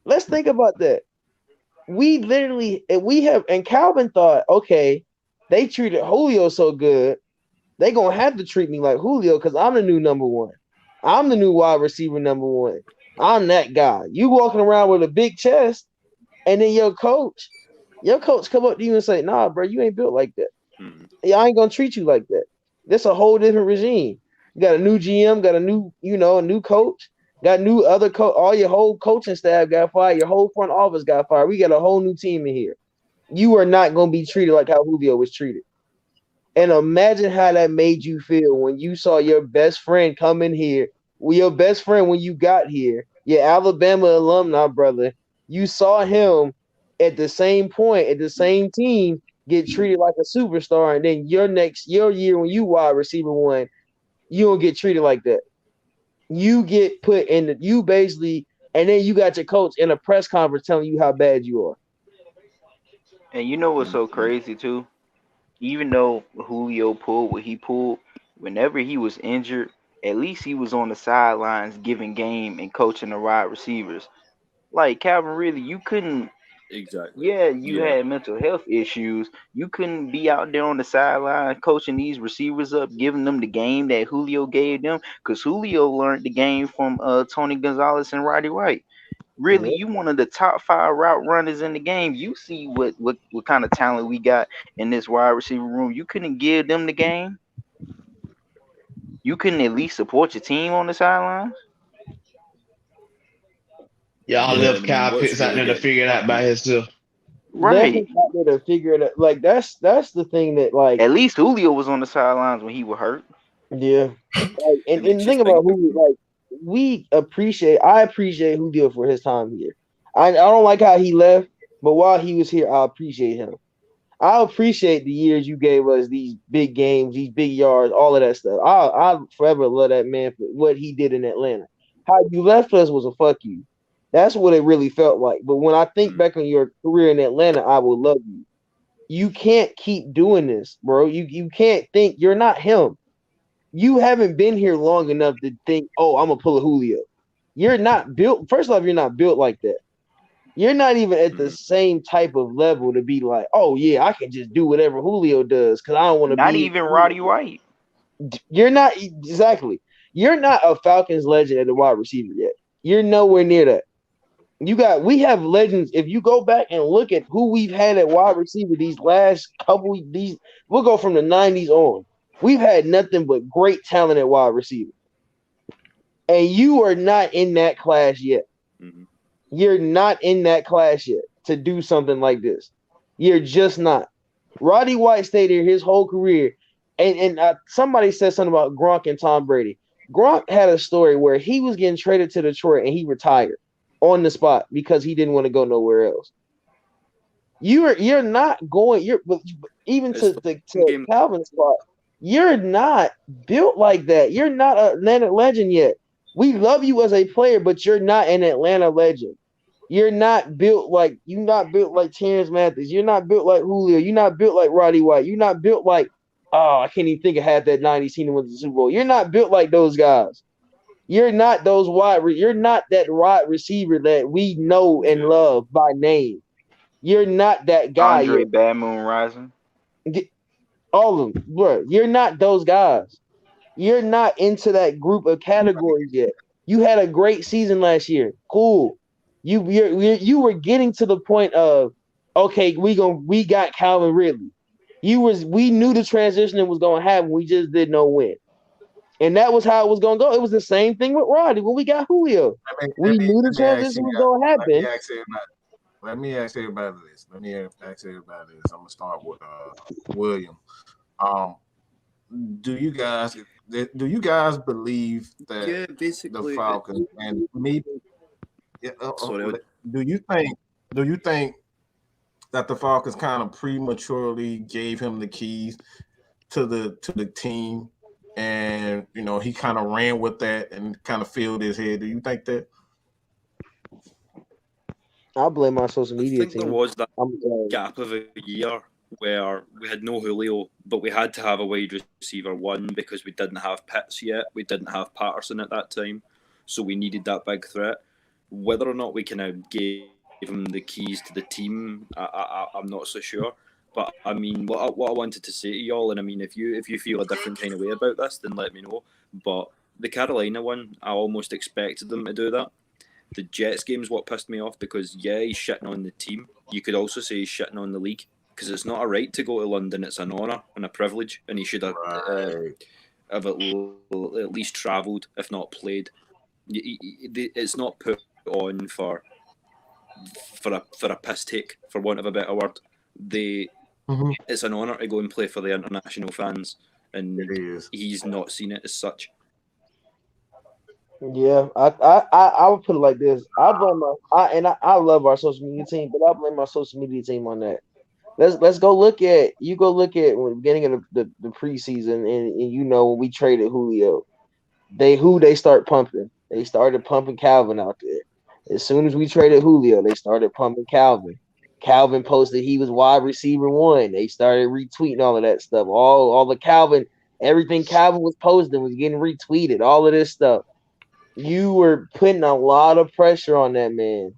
Let's think about that. And Calvin thought, okay, they treated Julio so good, they gonna have to treat me like Julio because I'm the new number one. I'm the new wide receiver number one. I'm that guy. You walking around with a big chest, and then your coach come up to you and say, nah, bro, you ain't built like that. Yeah, I ain't gonna treat you like that. That's a whole different regime. You got a new GM, got a new, a new coach, got new other coach. All your whole coaching staff got fired. Your whole front office got fired. We got a whole new team in here. You are not gonna be treated like how Julio was treated. And imagine how that made you feel when you saw your best friend come in here. Well, your best friend when you got here, your Alabama alumni brother, you saw him at the same point, at the same team, get treated like a superstar, and then your year when you wide receiver one, you don't get treated like that. You get put in the you basically, and then you got your coach in a press conference telling you how bad you are. And you know what's so crazy too? Even though Julio pulled what he pulled, whenever he was injured, at least he was on the sidelines giving game and coaching the wide receivers. Like Calvin Ridley, you couldn't. Exactly. Yeah, you had mental health issues. You couldn't be out there on the sideline coaching these receivers up, giving them the game that Julio gave them, because Julio learned the game from Tony Gonzalez and Roddy White. Really, Yep. you one of the top 5 route runners in the game. You see what kind of talent we got in this wide receiver room. You couldn't give them the game. You couldn't at least support your team on the sidelines. Y'all Yeah, left and I mean, Kyle what's Pitts out really there to getting figure it out by himself. Left Right. him out there to figure it out. Like that's the thing that like At least Julio was on the sidelines when he was hurt. yeah. Like, it and makes the you thing think. about Julio, like I appreciate Julio for his time here. I don't like how he left, but while he was here, I appreciate him. I appreciate the years you gave us, these big games, these big yards, all of that stuff. I forever love that man for what he did in Atlanta. How you left us was a fuck you. That's what it really felt like. But when I think back on your career in Atlanta, I will love you. You can't keep doing this, bro. You can't think you're not him. You haven't been here long enough to think, oh, I'm gonna pull a Julio. You're not built. First off, you're not built like that. You're not even at the same type of level to be like, oh yeah, I can just do whatever Julio does because I don't want to Not be. even Roddy White. You're not exactly. You're not a Falcons legend at the wide receiver yet. You're nowhere near that. We have legends. If you go back and look at who we've had at wide receiver these last couple these, we'll go from the 90s on. We've had nothing but great talent at wide receiver. And you are not in that class yet. Mm-hmm. You're not in that class yet to do something like this. You're just not. Roddy White stayed here his whole career. And somebody said something about Gronk and Tom Brady. Gronk had a story where he was getting traded to Detroit and he retired on the spot because he didn't want to go nowhere else. You're not going. Even to Calvin's spot. You're not built like that. You're not an Atlanta legend yet. We love you as a player, but you're not an Atlanta legend. You're not built like Terrence Matthews. You're not built like Julio. You're not built like Roddy White. You're not built like I can't even think of half that 90s team that went to the Super Bowl. You're not built like those guys. You're not those you're not that wide receiver that we know and love by name. You're not that guy. Andre Bad Moon Rising. All of them, bro. You're not those guys. You're not into that group of categories yet. You had a great season last year. Cool. You were getting to the point of okay, we got Calvin Ridley. We knew the transition was gonna happen. We just didn't know when. And that was how it was gonna go. It was the same thing with Roddy when we got Julio. We knew the transition was gonna happen. Let me ask everybody this. I'm gonna start with William. Do you guys believe that basically the Falcons and maybe sorry, do you think that the Falcons kind of prematurely gave him the keys to the team, and he kind of ran with that and kind of filled his head? Do you think that? I'll blame my social I media think team. there was that gap of a year where we had no Julio, but we had to have a wide receiver one because we didn't have Pitts yet. We didn't have Patterson at that time, so we needed that big threat. Whether or not we kind of gave him the keys to the team, I'm not so sure. But I mean, what I wanted to say to y'all, and I mean, if you feel a different kind of way about this, then let me know. But the Carolina one, I almost expected them to do that. the Jets game is what pissed me off because he's shitting on the team. You could also say he's shitting on the league because it's not a right to go to London. It's an honour and a privilege, and he should have at least travelled, if not played. It's not put on for a piss take, for want of a better word. It's an honour to go and play for the international fans, and he's not seen it as such. Yeah, I would put it like this. I love our social media team, but I blame our social media team on that. Let's go look at the beginning of the preseason, and you know when we traded Julio, they start pumping. They started pumping Calvin out there. As soon as we traded Julio, they started pumping Calvin. Calvin posted he was wide receiver 1. They started retweeting all of that stuff. All the Calvin, everything Calvin was posting was getting retweeted. All of this stuff. You were putting a lot of pressure on that man.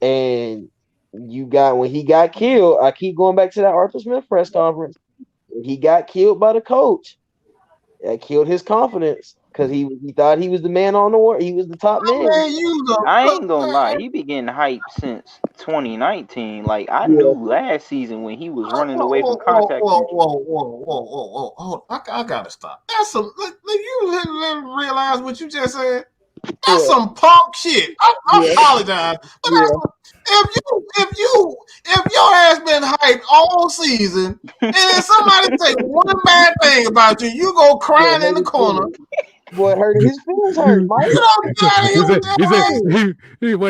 And when he got killed, I keep going back to that Arthur Smith press conference. When he got killed by the coach, that killed his confidence because he thought he was the man on the world. He was the top man. I ain't gonna lie, he been getting hyped since 2019. Like I knew last season when he was running away from contact. Whoa! I gotta stop. That's some. You realize what you just said? That's some punk shit. I apologize, but if your ass been hyped all season, and then somebody say one bad thing about you, you go crying in the corner. Boy, his feelings hurt, Mike. He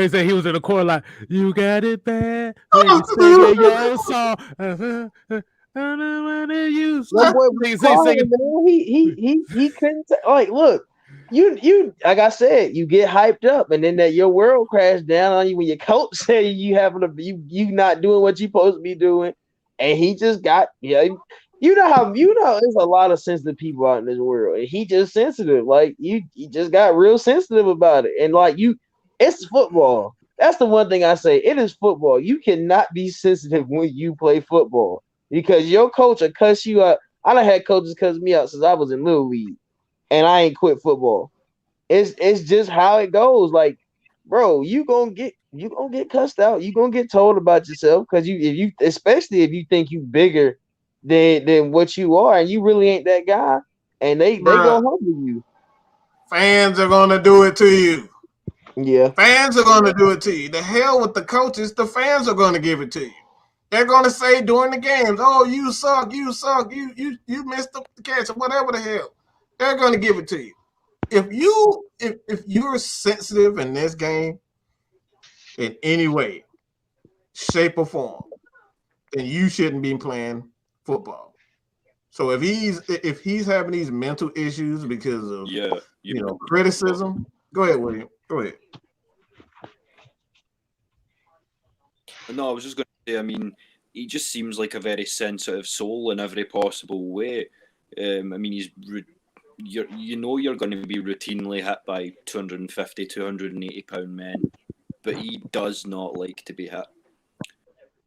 said he was in the corner like, you got it bad. When you sing your song. That boy was crying, man. He couldn't like look. You like I said, you get hyped up, and then your world crashed down on you when your coach say you not doing what you supposed to be doing, and he just got you know there's a lot of sensitive people out in this world, and he just sensitive. Like he just got real sensitive about it, and like it's football. That's the one thing I say. It is football. You cannot be sensitive when you play football because your coach will cuss you out. I done had coaches cuss me out since I was in Little League. And I ain't quit football. It's just how it goes. Like, bro, you gonna get cussed out. You gonna get told about yourself because especially if you think you bigger than what you are, and you really ain't that guy. And they gonna humble you. Fans are gonna do it to you. Yeah, fans are gonna do it to you. The hell with the coaches. The fans are gonna give it to you. They're gonna say during the games, "Oh, you suck. You missed the catch," or whatever the hell. They're going to give it to you. If you're sensitive in this game in any way, shape, or form, then you shouldn't be playing football. So if he's having these mental issues because of criticism, go ahead, William. Go ahead. No, I was just going to say. I mean, he just seems like a very sensitive soul in every possible way. I mean, you're going to be routinely hit by 250, 280 pound men, but he does not like to be hit.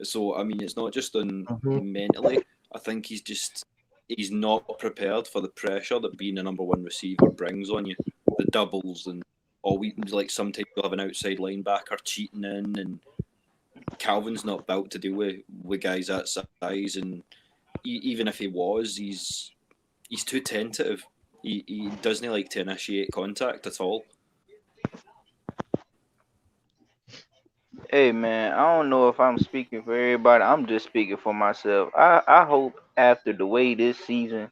So, I mean, it's not just on mentally. I think he's not prepared for the pressure that being a number one receiver brings on you. The doubles and like sometimes you'll have an outside linebacker cheating in, and Calvin's not built to deal with guys that size, and even if he was, he's too tentative. He doesn't like to initiate contact at all. Hey man, I don't know if I'm speaking for everybody. I'm just speaking for myself. I hope after the way this season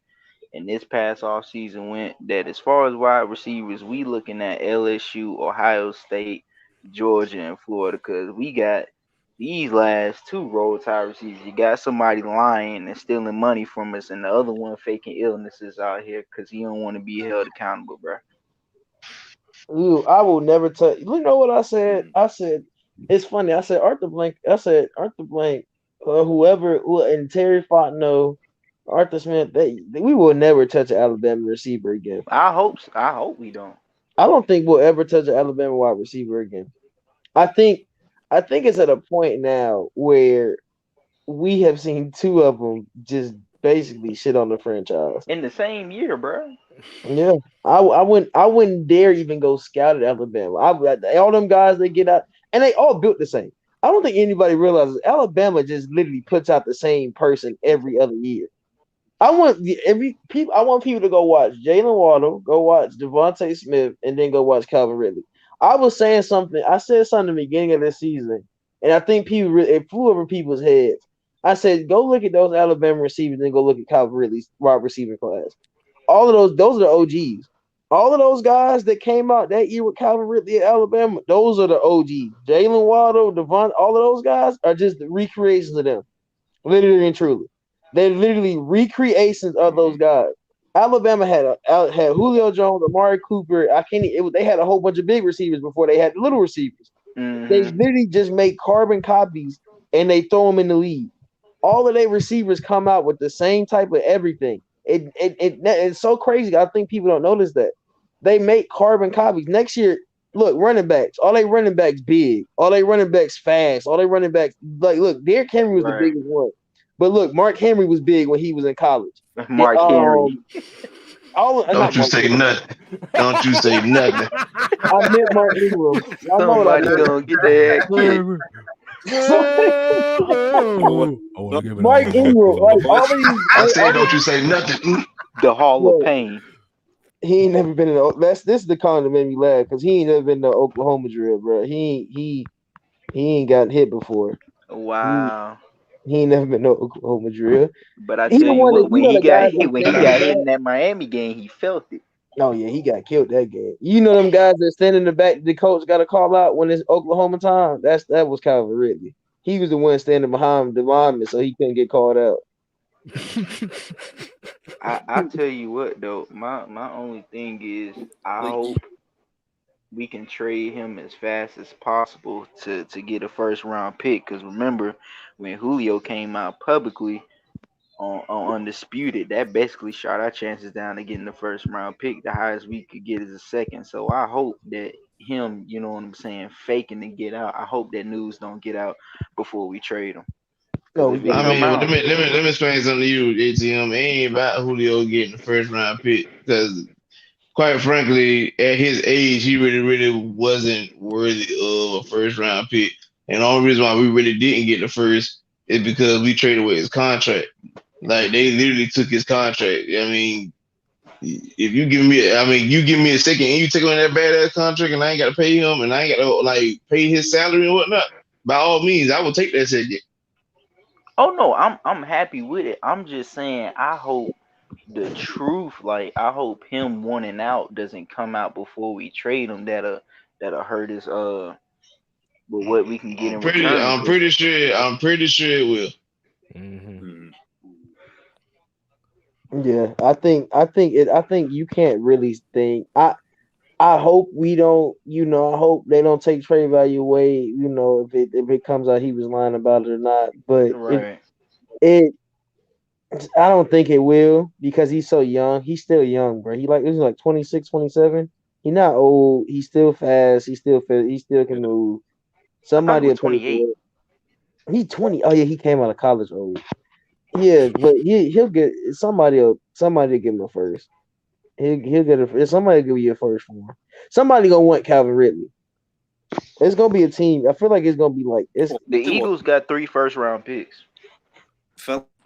and this past off season went, that as far as wide receivers, we looking at LSU, Ohio State, Georgia, and Florida, because we got these last two roll tide receivers. You got somebody lying and stealing money from us, and the other one faking illnesses out here because he don't want to be held accountable, bro. Ooh, I will never tell you. Know what I said? I said it's funny. I said Arthur Blank. Whoever and Terry Fontenot, Arthur Smith. We will never touch an Alabama receiver again. I hope we don't. I don't think we'll ever touch an Alabama wide receiver again. I think it's at a point now where we have seen two of them just basically shit on the franchise. In the same year, bro. Yeah, I wouldn't dare even go scout at Alabama. All them guys they get out, and they all built the same. I don't think anybody realizes Alabama just literally puts out the same person every other year. I want people to go watch Jalen Waddle, go watch Devontae Smith, and then go watch Calvin Ridley. I was saying something. I said something at the beginning of this season, and I think it flew over people's heads. I said, go look at those Alabama receivers, and go look at Calvin Ridley's wide receiver class. All of those are the OGs. All of those guys that came out that year with Calvin Ridley at Alabama, those are the OGs. Jalen Waddle, Devon, all of those guys are just the recreations of them, literally and truly. They're literally recreations of those guys. Alabama had Julio Jones, Amari Cooper. They had a whole bunch of big receivers before they had little receivers. Mm-hmm. They literally just make carbon copies and they throw them in the league. All of their receivers come out with the same type of everything. It's so crazy. I think people don't notice that. They make carbon copies. Next year, look, running backs. All they running backs big. All they running backs fast. All they running backs look, Derrick Henry was the biggest one. But look, Mark Henry was big when he was in college. Mark Henry. Don't you say nothing. Don't you say nothing. I meant Mark Ingram. Somebody gonna get their ass kicked. Mike Ingram, like all these. I said, don't you say nothing. The Hall of Pain. He ain't never been in. This is the comment that made me laugh because he ain't never been to Oklahoma drill, bro. He ain't gotten hit before. Wow. He ain't never been to Oklahoma drill. But I tell you what, when he got hit in that Miami game, he felt it. Oh yeah, he got killed that game. You know them guys that stand in the back, the coach got to call out when it's Oklahoma time. That was Calvin Ridley. He was the one standing behind the lineman, so he couldn't get called out. I tell you what though, my only thing is I hope we can trade him as fast as possible to get a first round pick. Because remember, when Julio came out publicly on Undisputed, that basically shot our chances down to getting the first round pick. The highest we could get is a second. So I hope that him, you know what I'm saying, faking to get out. I hope that news don't get out before we trade him. Let me explain something to you, ATM. It ain't about Julio getting the first round pick because, quite frankly, at his age, he really wasn't worthy of a first round pick. And the only reason why we really didn't get the first is because we traded away his contract. Like they literally took his contract. I mean, if you give me a second and you take on that badass contract and I ain't got to pay him and I ain't got to pay his salary and whatnot, by all means, I will take that second. Oh no, I'm happy with it. I'm just saying I hope the truth, I hope him wanting out doesn't come out before we trade him. That'll hurt us. But what we can get in return. I'm pretty sure it will. Mm-hmm. Yeah, I think you can't really think. I hope we don't. I hope they don't take trade value away. If it comes out he was lying about it or not. But right. I don't think it will because he's so young. He's still young, bro. He's like 26, 27. He's not old. He's still fast. He still can move. Somebody will 28. He's 20. Oh yeah, he came out of college old. Yeah, but he'll get somebody will give him a first. He'll get somebody give you a first for him. Somebody gonna want Calvin Ridley. It's gonna be a team. I feel like it's gonna be like it's the Eagles got 3 first round picks.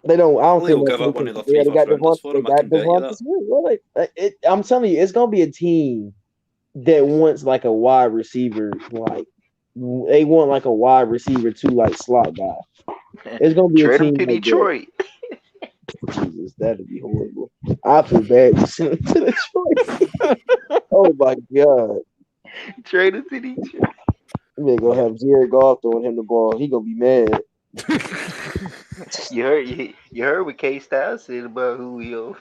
They don't. I don't think they'll give up one of the 3 first rounders for him. I can bet you that. I'm telling you, it's gonna be a team that wants like a wide receiver. Like they want like a wide receiver too, like slot guy. It's gonna be trade a team him to like Detroit. Jesus, that'd be horrible. I feel bad to send him to Detroit. Oh my god. Trade him to Detroit. We're gonna have Jared Goff throwing him the ball. He gonna be mad. You heard what K Styles said about Julio.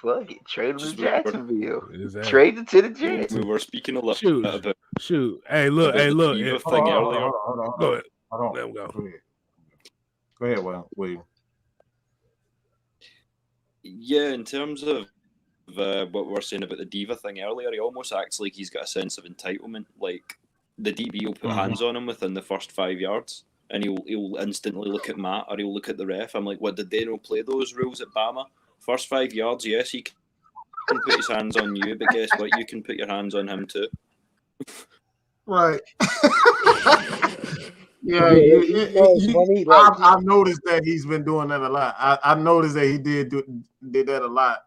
Fuck it, trade him to Jacksonville. Exactly. Trade it to the Jets. We were speaking a lot about. Shoot. Hey, look. Hold on. Go ahead. Let him go. Go ahead, William. Yeah, in terms of what we were saying about the diva thing earlier, he almost acts like he's got a sense of entitlement. Like the DB will put hands on him within the first 5 yards. and he'll instantly look at Matt or he'll look at the ref. I'm like, what, did they not play those rules at Bama? First 5 yards, yes, he can put his hands on you, but guess what? You can put your hands on him too. Right. funny. I've noticed that he's been doing that a lot. I noticed that he did that a lot.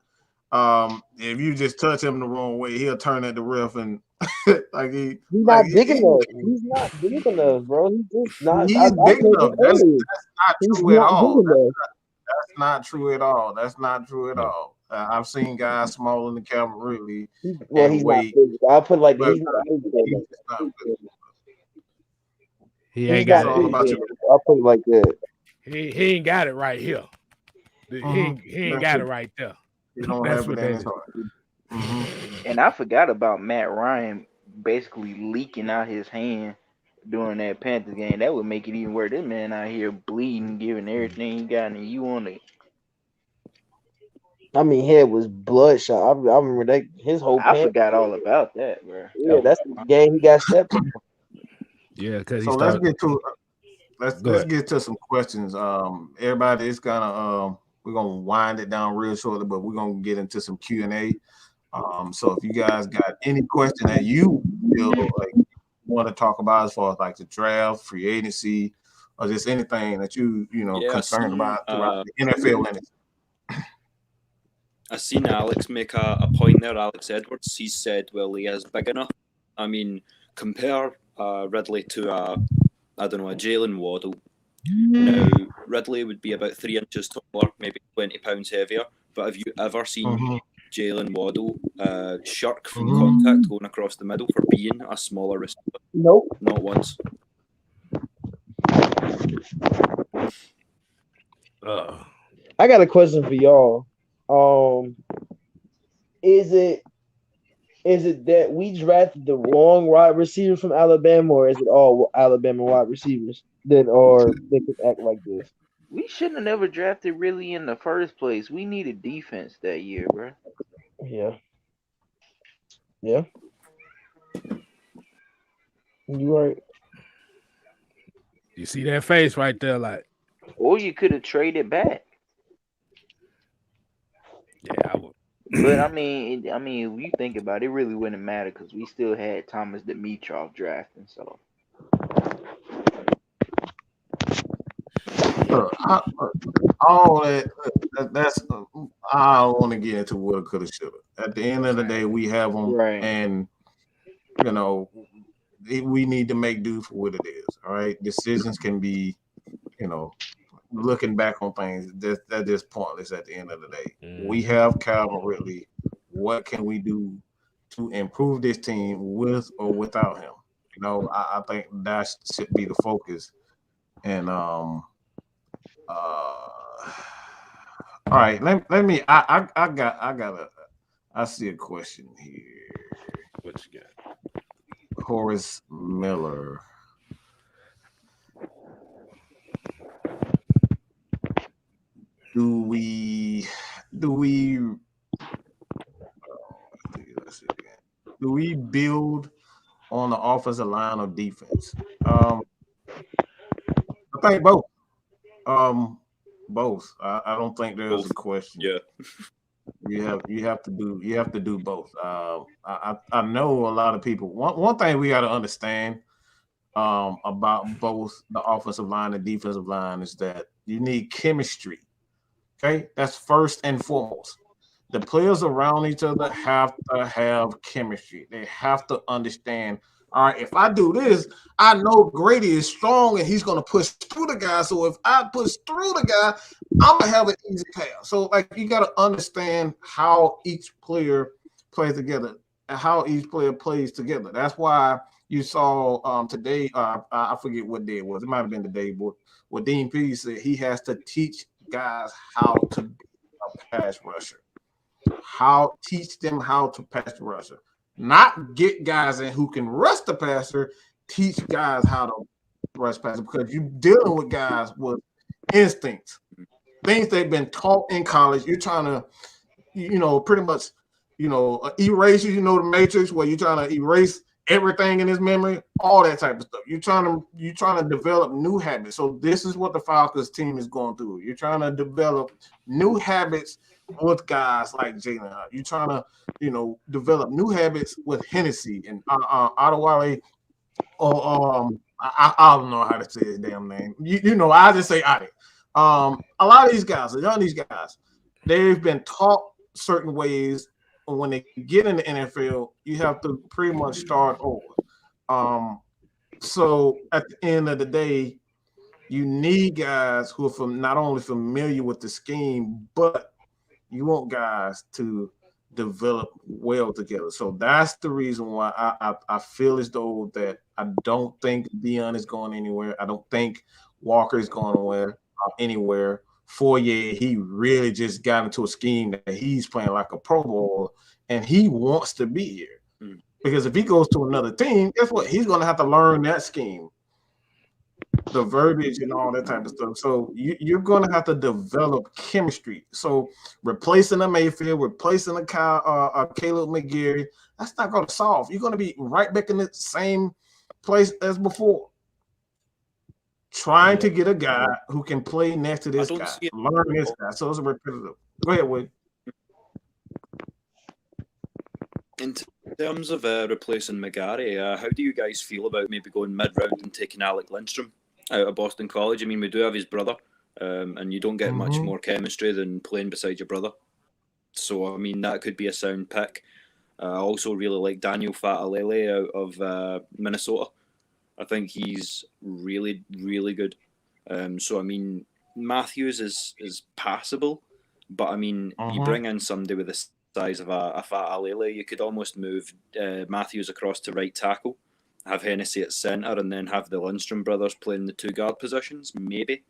If you just touch him the wrong way, he'll turn at the ref and like he's not big enough. He's not big enough, bro. He's just not. He's big enough. That's not true at all. That's not true at all. That's not true at all. I've seen guys smaller than Calvin Ridley. Well, he's not big. I'll put it like this. He's not big. He ain't got it. I'll put it like that. He ain't got it right here. He ain't got it right there. He don't have it in his heart. And I forgot about Matt Ryan basically leaking out his hand during that Panthers game. That would make it even worse. This man out here bleeding, giving everything he got, and you on it. I mean, head was bloodshot. I remember that his whole. I forgot all about that, bro. Yeah, that's the game he got stepped on. Yeah, because so let's get to some questions. Everybody, it's gonna we're gonna wind it down real shortly, but we're gonna get into some Q&A. So if you guys got any question that you feel like you want to talk about as far as like the draft, free agency, or just anything that you concerned about throughout the NFL industry. I seen Alex make a point there, Alex Edwards. He said, well, he is big enough. I mean, compare Ridley to a Jalen Waddle. Now, Ridley would be about 3 inches taller, maybe 20 pounds heavier. But have you ever seen Jalen Waddle shirk from contact going across the middle for being a smaller receiver? Nope. Not once. I got a question for y'all. Is it that we drafted the wrong wide receiver from Alabama, or is it all Alabama wide receivers that can act like this? We shouldn't have never drafted really in the first place. We needed defense that year, bro. Yeah. You're right. You see that face right there, like. Or you could have traded back. Yeah, I would. But I mean, if you think about it, it really wouldn't matter because we still had Thomas Dimitrov drafting. So, all that's I don't want to get into what could have, should have. At the end of the day, we have them, right. And we need to make do for what it is. All right, decisions can be, looking back on things that is pointless at the end of the day. We have Calvin Ridley. What can we do to improve this team with or without him? I think that should be the focus. And all right, let me I see a question here. What you got? Horace Miller. Do we build on the offensive line or defense? I think both. Both. I don't think there's a question. Yeah. You have to do both. I know a lot of people. One thing we got to understand about both the offensive line and defensive line is that you need chemistry. Okay, that's first and foremost. The players around each other have to have chemistry. They have to understand. All right, if I do this, I know Grady is strong and he's going to push through the guy. So if I push through the guy, I'm going to have an easy pass. So, you got to understand how each player plays together and how each player plays together. That's why you saw today, I forget what day it was. It might have been the day, but what Dean P said, he has to teach guys how to be a pass rusher. Teach them how to pass the rusher. Not get guys in who can rush the passer, teach guys how to rush passer, because you're dealing with guys with instincts, things they've been taught in college. You're trying to, pretty much, erase, the matrix where you're trying to erase everything in his memory, all that type of stuff. You're trying to develop new habits. So this is what the Falcons team is going through. You're trying to develop new habits with guys like Jalen Hurts. You're trying to, develop new habits with Hennessy and Adewale, or I don't know how to say his damn name. I just say Adi. A lot of these guys, a lot of these guys, they've been taught certain ways. When they get in the NFL, you have to pretty much start over. So at the end of the day, you need guys who are not only familiar with the scheme, but you want guys to develop well together. So that's the reason why I feel as though that I don't think Dion is going anywhere. I don't think Walker is going anywhere. Fourier, he really just got into a scheme that he's playing like a Pro Bowl, and he wants to be here. Because if he goes to another team, guess what? He's going to have to learn that scheme, the verbiage and all that type of stuff. So you're going to have to develop chemistry. So replacing a Mayfield, replacing a Caleb McGarry, that's not going to solve. You're going to be right back in the same place as before. Trying to get a guy who can play next to this guy, learn this guy. So it's a repetitive. Go ahead, Wade. In terms of replacing McGarry, how do you guys feel about maybe going mid-round and taking Alec Lindstrom out of Boston College? I mean, we do have his brother, and you don't get much more chemistry than playing beside your brother. So, I mean, that could be a sound pick. I also really like Daniel Fatalele out of Minnesota. I think he's really, really good. So, I mean, Matthews is passable, but, I mean, you bring in somebody with the size of a Fatalele, you could almost move Matthews across to right tackle, have Hennessy at centre, and then have the Lindstrom brothers playing the two guard positions, maybe.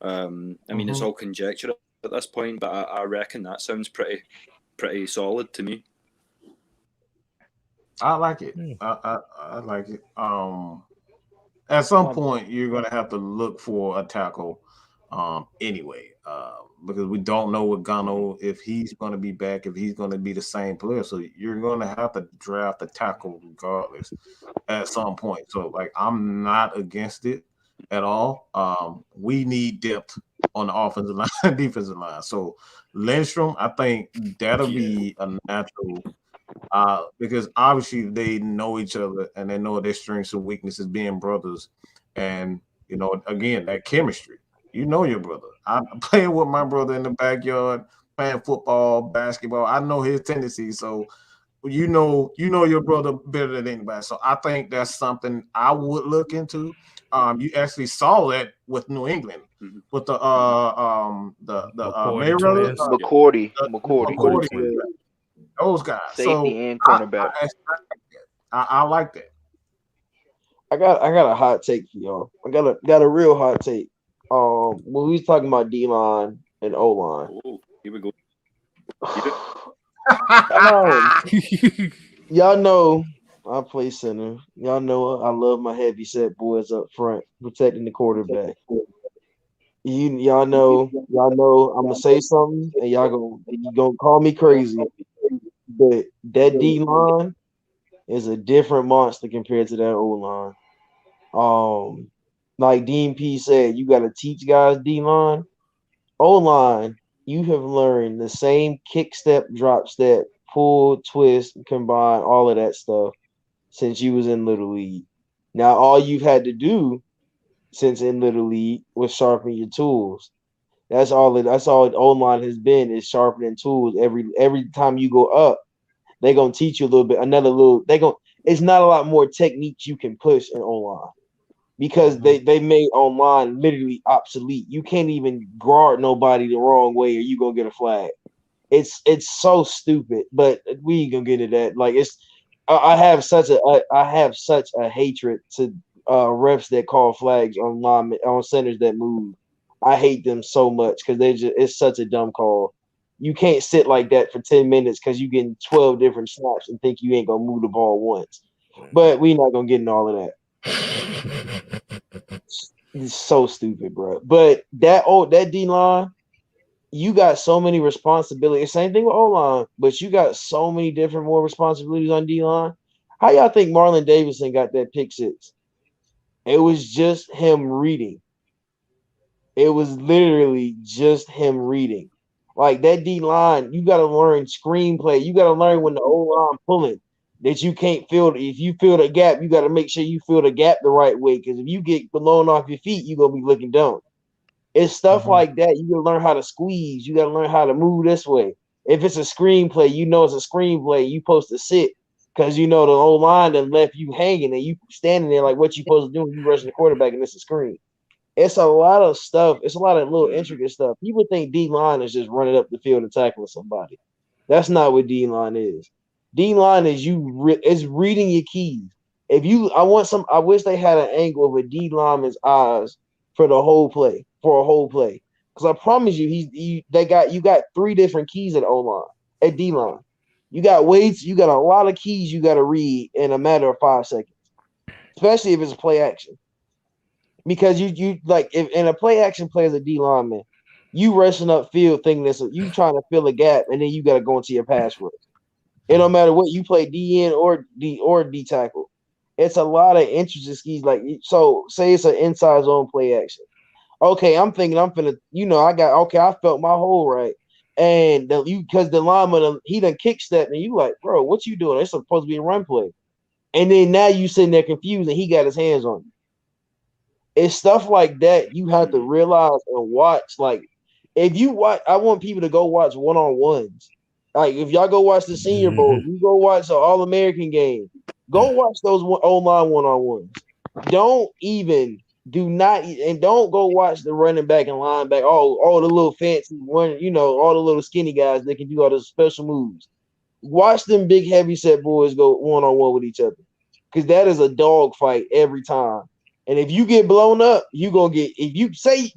I mean, it's all conjecture at this point, but I reckon that sounds pretty solid to me. I like it. I like it. At some point, you're going to have to look for a tackle anyway, because we don't know with Gano if he's going to be back, if he's going to be the same player. So you're going to have to draft a tackle regardless at some point. So, like, I'm not against it at all. We need depth on the offensive line, defensive line. So Lindstrom, I think that'll be a natural. Because obviously they know each other and they know their strengths and weaknesses being brothers. And, again, that chemistry. You know your brother. I'm playing with my brother in the backyard, playing football, basketball. I know his tendencies. So, you know your brother better than anybody. So I think that's something I would look into. You actually saw that with New England with the Mayweather, McCourty. Those guys, safety and cornerback. I like that. I got a hot take for y'all. I got a real hot take. When we was talking about D line and O line. Oh, here we go. Y'all know I play center. Y'all know I love my heavy set boys up front protecting the quarterback. Y'all know I'm gonna say something and y'all gonna call me crazy. But that D line is a different monster compared to that O line. Like Dean P said, you got to teach guys D line. O line, you have learned the same kick step, drop step, pull, twist, combine, all of that stuff since you was in Little League. Now all you've had to do since in Little League was sharpen your tools. That's all O line has been, is sharpening tools. Every time you go up, they're gonna teach you a little bit, it's not a lot more techniques you can push in O line because they made online literally obsolete. You can't even guard nobody the wrong way or you gonna get a flag. It's so stupid, but we ain't gonna get into that. Like I have such a hatred to refs that call flags on centers that move. I hate them so much because it's such a dumb call. You can't sit like that for 10 minutes because you're getting 12 different snaps and think you ain't gonna move the ball once. But we're not gonna get in all of that. It's so stupid, bro. But that D line, you got so many responsibilities. Same thing with O line, but you got so many different more responsibilities on D line. How y'all think Marlon Davidson got that pick six? It was just him reading. It was literally just him reading. Like that D line, you got to learn screenplay. You got to learn when the O line pulling that you can't feel. If you feel the gap, you got to make sure you feel the gap the right way. Because if you get blown off your feet, you're gonna be looking down. It's stuff like that. You gotta learn how to squeeze. You gotta learn how to move this way. If it's a screenplay, you know it's a screenplay. You supposed to sit because you know the old line done left you hanging and you standing there like what you supposed to do when you rushing the quarterback and it's a screen. It's a lot of stuff. It's a lot of little intricate stuff. People think D line is just running up the field and tackling somebody. That's not what D line is. D line is is reading your keys. I wish they had an angle of a D lineman's eyes for the whole play, for a whole play. Because I promise you, you got three different keys at O line, at D line. You got weights, you got a lot of keys you got to read in a matter of 5 seconds, especially if it's a play action. Because you like if in a play action play as a D lineman, you rushing up field thinking this, you trying to fill a gap, and then you got to go into your pass rush. It don't matter what you play DN or D tackle. It's a lot of intricacies. Like so, say it's an inside zone play action. Okay, I'm thinking I'm finna, I felt my hole right. And because the lineman, he done kick step, and you like, bro, what you doing? It's supposed to be a run play. And then now you sitting there confused, and he got his hands on you. It's stuff like that you have to realize and watch. Like, if you watch, I want people to go watch one-on-ones. Like, if y'all go watch the Senior Bowl, you go watch the All-American game. Go watch those O-line one-on-ones. Don't go watch the running back and linebacker. All the little fancy one, all the little skinny guys that can do all those special moves. Watch them big heavy set boys go one-on-one with each other. Because that is a dog fight every time. And if you get blown up, don't get pancaked.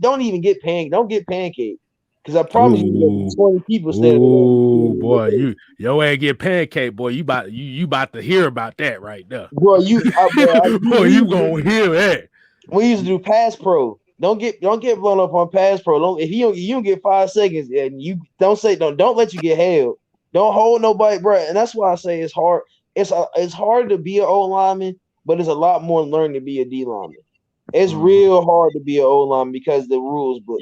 Because I promise you, 20 people standing there. Oh boy, your ass get pancake, boy. You about to hear about that right there. Bro, you gonna hear that. We used to do pass pro. Don't get blown up on pass pro. If you don't get 5 seconds, and you don't let you get held. Don't hold nobody, bro. And that's why I say it's hard. It's hard to be an O lineman, but it's a lot more learning to be a D lineman. It's real hard to be an O lineman because the rule book.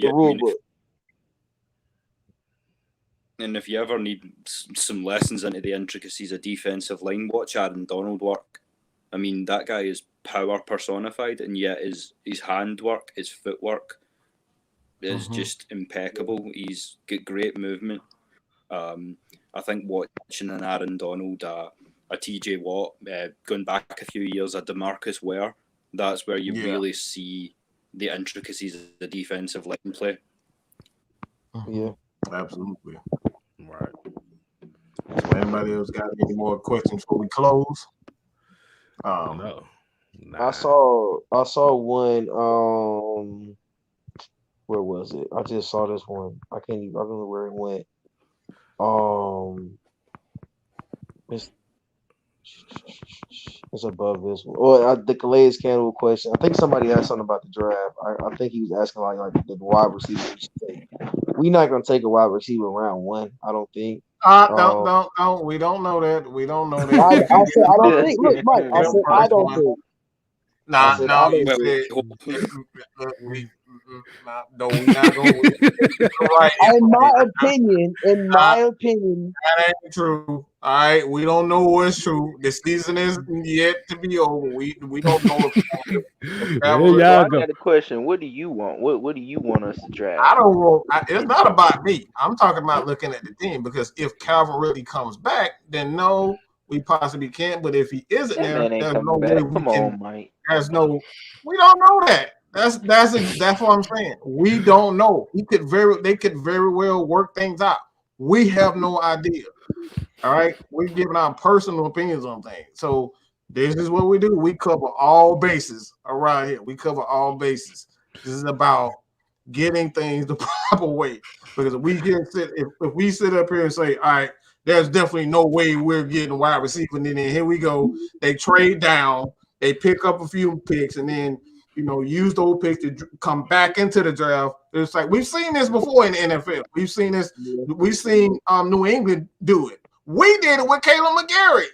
And if you ever need some lessons into the intricacies of defensive line, watch Aaron Donald work. I mean, that guy is power personified, and yet his handwork, his footwork is just impeccable. He's got great movement. I think watching an Aaron Donald, a TJ Watt, going back a few years, a DeMarcus Ware, that's where you really see the intricacies of the defensive line play. Yeah, absolutely. Right. So anybody else got any more questions before we close? No. Nah. I saw one. Where was it? I just saw this one. I don't know where it went. It's above this one. Well, the Calais Campbell question. I think somebody asked something about the draft. I think he was asking like the wide receiver we should take. We're not gonna take a wide receiver round 1. I don't think. Don't. We don't know that. We don't know that. I said I don't think. Look, Mike. I said I don't think. No. You said no. We're not going. Right. In my opinion, that ain't true. All right, we don't know what's true. The season is yet to be over. We don't know. I got a question. What do you want? What do you want us to draft? I don't want. It's not about me. I'm talking about looking at the team, because if Calvin really comes back, then no, we possibly can't. But if he isn't there, there's no way we can. Mike. There's no. We don't know that. That's what I'm saying. We don't know. They could very well work things out. We have no idea. All right, we're giving our personal opinions on things. So this is what we do. We cover all bases around here. We cover all bases. This is about getting things the proper way. Because if we sit up here and say, all right, there's definitely no way we're getting wide receiver, and then here we go. They trade down, they pick up a few picks, and then use those picks to come back into the draft. It's like we've seen this before in the NFL. We've seen this. We've seen New England do it. We did it with Caleb McGarry.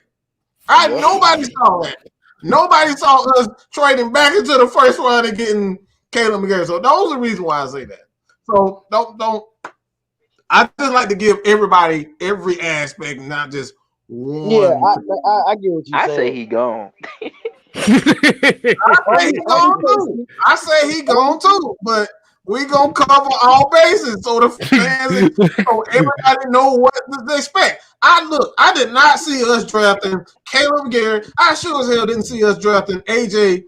Yep. Nobody saw that. Nobody saw us trading back into the first round and getting Caleb McGarry. So those are the reasons why I say that. So don't. I just like to give everybody every aspect, not just one. Yeah, I get what you're I saying. say he gone. I say he gone too. I say he gone too, but we gonna cover all bases so the fans, so everybody know what to expect. I did not see us drafting Caleb Garrett. I sure as hell didn't see us drafting AJ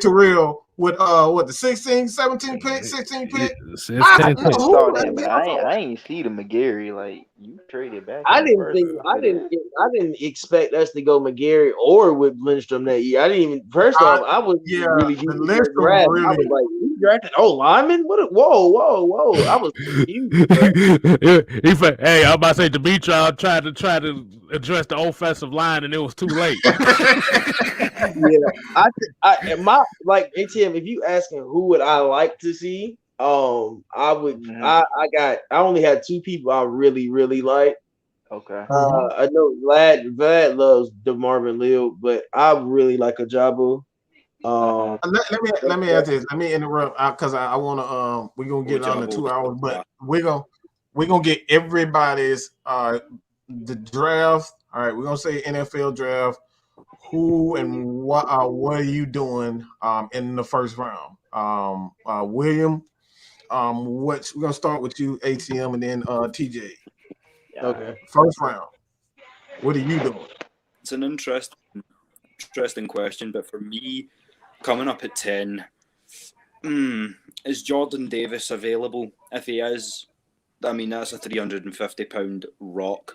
Terrell with the 16, 17 pick, 16 pick. I saw that, but I ain't see the McGarry. Like, you traded back. I didn't expect us to go McGarry or with Lindstrom that year. I didn't even. First off, I was really deep in the draft. I was like, "You drafted lineman? What? Whoa! I was confused. Hey, I'm about to say Demetrius tried to address the offensive line, and it was too late. Yeah, ATM. If you asking who would I like to see, I would. I only had two people I really like. Okay. I know Vlad loves DeMarvin Leal, but I really like Ajabo. Let me ask this. Let me interrupt because I want to. We're gonna get on the 2 hours, but we're gonna get everybody's the draft. All right, we're gonna say NFL draft. Who and what are you doing in the first round? William, we're gonna start with you, ATM, and then TJ. Okay. First round. What are you doing? It's an interesting question, but for me, coming up at 10, is Jordan Davis available? If he is, I mean, that's a 350-pound rock.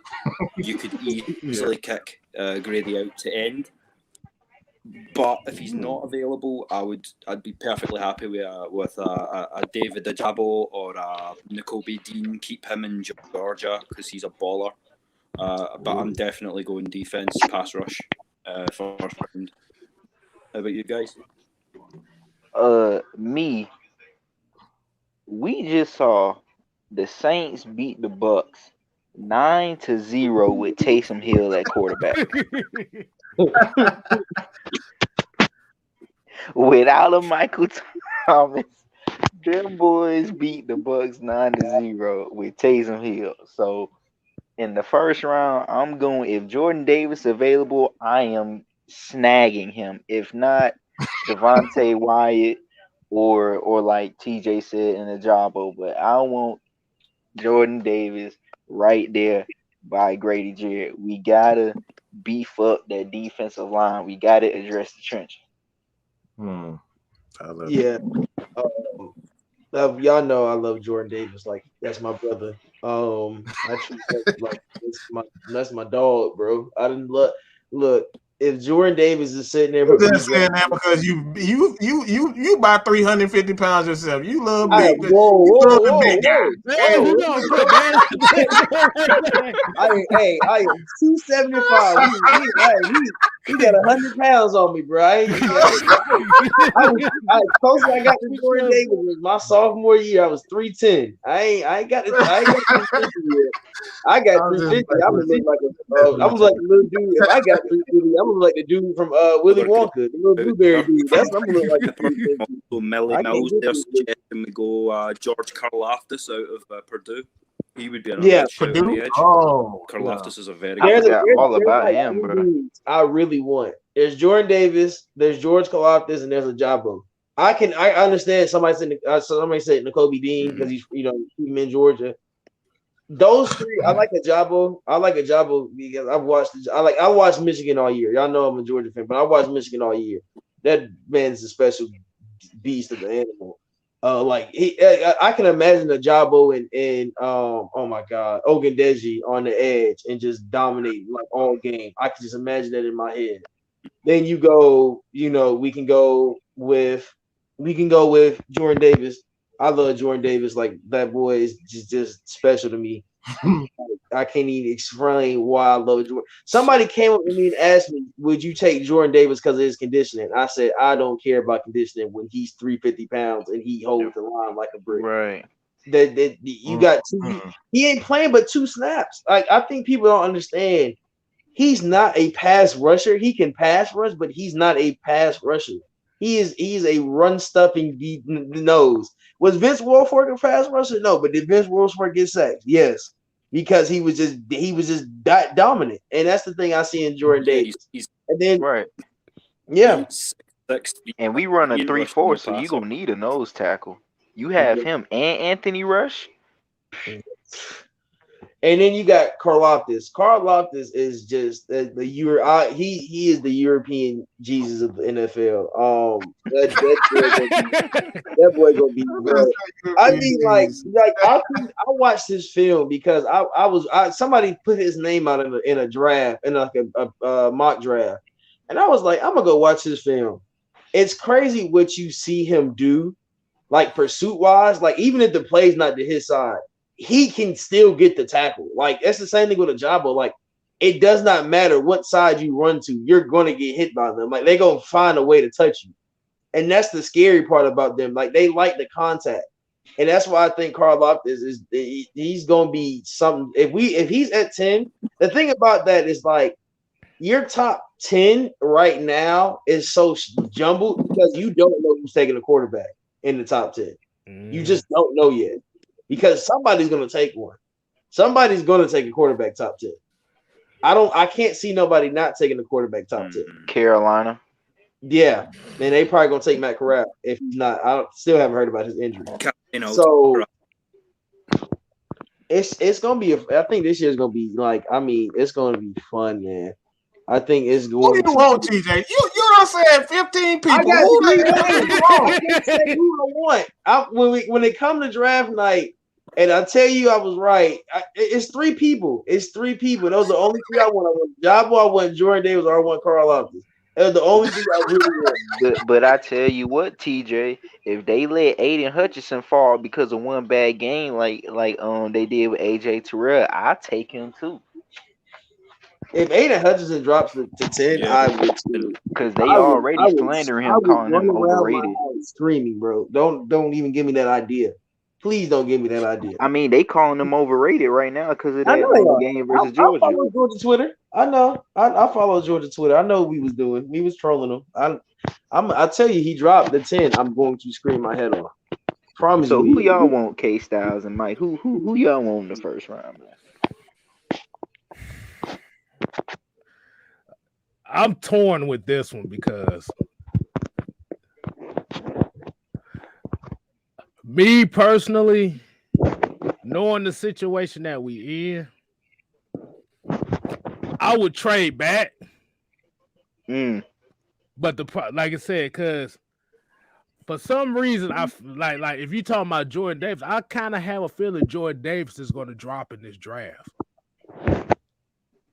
You could easily kick Grady out to end. But if he's not available, I'd be perfectly happy with a David Ajabo or a Nakobe Dean. Keep him in Georgia because he's a baller. But I'm definitely going defense, pass rush, first round. How about you guys? Me. We just saw the Saints beat the Bucks 9-0 with Taysom Hill at quarterback. Without a Michael Thomas, them boys beat the Bucks 9-0 with Taysom Hill. So in the first round, I'm going. If Jordan Davis is available, I am snagging him. If not, Devontae Wyatt or like TJ said in the Jabo. But I want Jordan Davis right there by Grady Jarrett. We gotta beef up that defensive line. We gotta address the trenches. Y'all know I love Jordan Davis. Like, that's my brother. I treat that like that's my dog, bro. I didn't look. If Jordan Davis is sitting there, I'm just saying that because you about 350 pounds yourself. You love big. Whoa. I am 275. He got 100 pounds on me, bro. I closest I got to Jordan Davis was my sophomore year. I was 310. I ain't got 350 yet. I got 350. I'm gonna look like I'm like the little dude. If I got 350, I'm gonna look like the dude from Willy Wonka, the little blueberry dude. That's what I'm gonna look like. So Millie Mills, they're suggesting we go George Karlaftis out of Purdue. He would be another Purdue. On the edge. Karlaftis is a very good. All about him, bro. I really want. There's Jordan Davis, there's George Karlaftis, and there's Ajabo. I understand somebody said Nakobe Dean because he's in Georgia. Those three, I like Ajabo. I like Ajabo because I watched Michigan all year. Y'all know I'm a Georgia fan, but I watched Michigan all year. That man's a special beast of the animal. I can imagine Ajabo and oh my God, Ogundeji on the edge and just dominate like all game. I can just imagine that in my head. Then you go, we can go with Jordan Davis. I love Jordan Davis. Like, that boy is just special to me. I can't even explain why I love Jordan. Somebody came up to me and asked me, would you take Jordan Davis because of his conditioning? I said, I don't care about conditioning when he's 350 pounds and he holds the line like a brick. Right. You got two. He ain't playing but 2 snaps. Like, I think people don't understand. he's not a pass rusher. He can pass rush, but he's not a pass rusher. He's a run stuffing nose. Was Vince Wilfork a pass rusher? No, but did Vince Wilfork get sacked? Yes, because he was just dominant, and that's the thing I see in Jordan Davis. And then Right. yeah, And we run a 3-4, so you're gonna need a nose tackle. You have him and Anthony Rush. and then you got Karlaftis. Karlaftis is just he is the European Jesus of the NFL. That boy gonna be good. I mean, like I watched this film because somebody put his name out in a draft, in like a mock draft, and I was like, I'm gonna go watch this film. It's crazy what you see him do, like pursuit wise. Like even if the play's not to his side, he can still get the tackle. Like that's the same thing with a Jabba. Like it does not matter what side you run to, you're gonna get hit by them. Like they're gonna find a way to touch you. And that's the scary part about them. Like they like the contact. And that's why I think Karlaftis he's gonna be something. If he's at 10, the thing about that is like your top 10 right now is so jumbled because you don't know who's taking a quarterback in the top 10. You just don't know yet. Because somebody's gonna take one. Somebody's gonna take a quarterback top 10. I can't see nobody not taking the quarterback top 10. Carolina. Yeah, and they probably gonna take Matt Corral if he's not. Still haven't heard about his injury. So it's gonna be. I think this year's gonna be like. I mean, it's gonna be fun, man. I think it's going. Who do you want, TJ? You don't say 15 people. I got 3 names. I can't say who I want. When it come to draft night, and I tell you I was right. It's 3 people. It's 3 people. Those are the only 3 I want. I want Jabba, I want Jordan Davis, or I want Karlaftis. They're the only thing I really want. But I tell you what, TJ, if they let Aiden Hutchinson fall because of one bad game, like they did with AJ Terrell, I take him too. If Aiden Hutchinson drops to 10, I would too. Because they already slandering him, calling him overrated. Screaming, bro. Don't even give me that idea. Please don't give me that idea. I mean, they calling him overrated right now because of that game versus Georgia. I follow Georgia Twitter. I know. I follow Georgia Twitter. I know what we was doing. We was trolling him. I tell you, he dropped the 10. I'm going to scream my head off. Promise. So who y'all want, K Styles and Mike? Who y'all want in the first round, man? I'm torn with this one because me personally, knowing the situation that we in, I would trade back. But like I said, because for some reason, I like if you talking about Jordan Davis, I kind of have a feeling Jordan Davis is going to drop in this draft.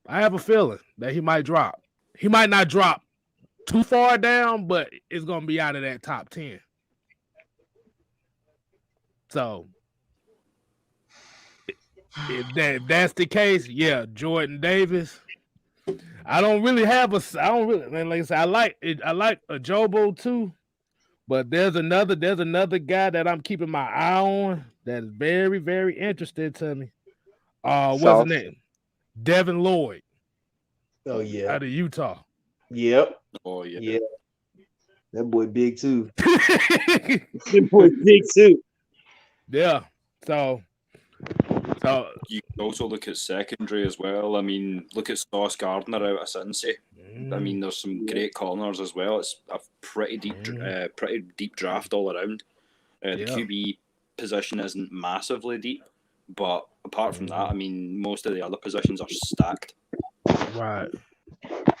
I have a feeling that he might drop. He might not drop too far down, but it's going to be out of that top 10. So, if that's the case, yeah, Jordan Davis. I don't really, like I said, I like a Jobo too, but there's another guy that I'm keeping my eye on that is very, very interesting to me. What's his name? Devin Lloyd. Oh yeah, out of Utah. Yep. Oh yeah. Yeah. That boy big too. That boy big too. Yeah. So you can also look at secondary as well. I mean, look at Sauce Gardner out of Cincy. I mean, there's some great corners as well. It's a pretty deep draft all around. The QB position isn't massively deep, but apart from that, I mean, most of the other positions are stacked. Right.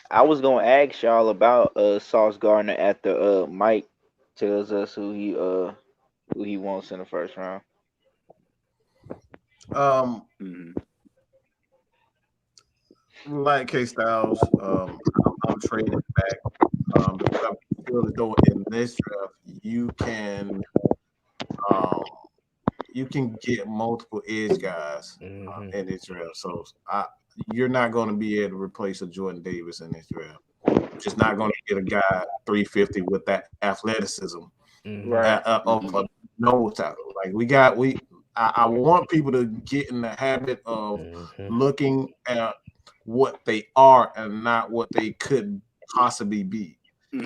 I was gonna ask y'all about Sauce Gardner after Mike tells us who he wants in the first round. Like K Styles, I'm trading back because I feel as though in this draft you can get multiple edge guys in this draft. So you're not going to be able to replace a Jordan Davis in this draft. You're just not going to get a guy 350 with that athleticism of a nose tackle. Like I want people to get in the habit of looking at what they are and not what they could possibly be.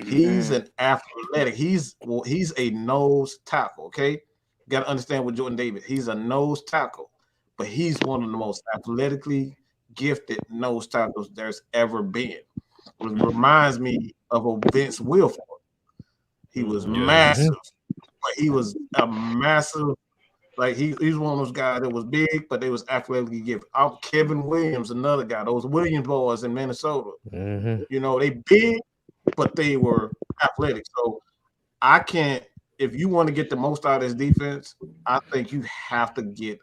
He's an athletic. He's a nose tackle. Okay, got to understand with Jordan Davis. He's a nose tackle, but he's one of the most athletically gifted nose tackles there's ever been. It reminds me of a Vince Wilfork. He was massive, but he was a massive. Like he's one of those guys that was big, but they was athletically gifted. Kevin Williams, another guy. Those Williams boys in Minnesota. You know, they big, but they were athletic. So I can't. If you want to get the most out of his defense, I think you have to get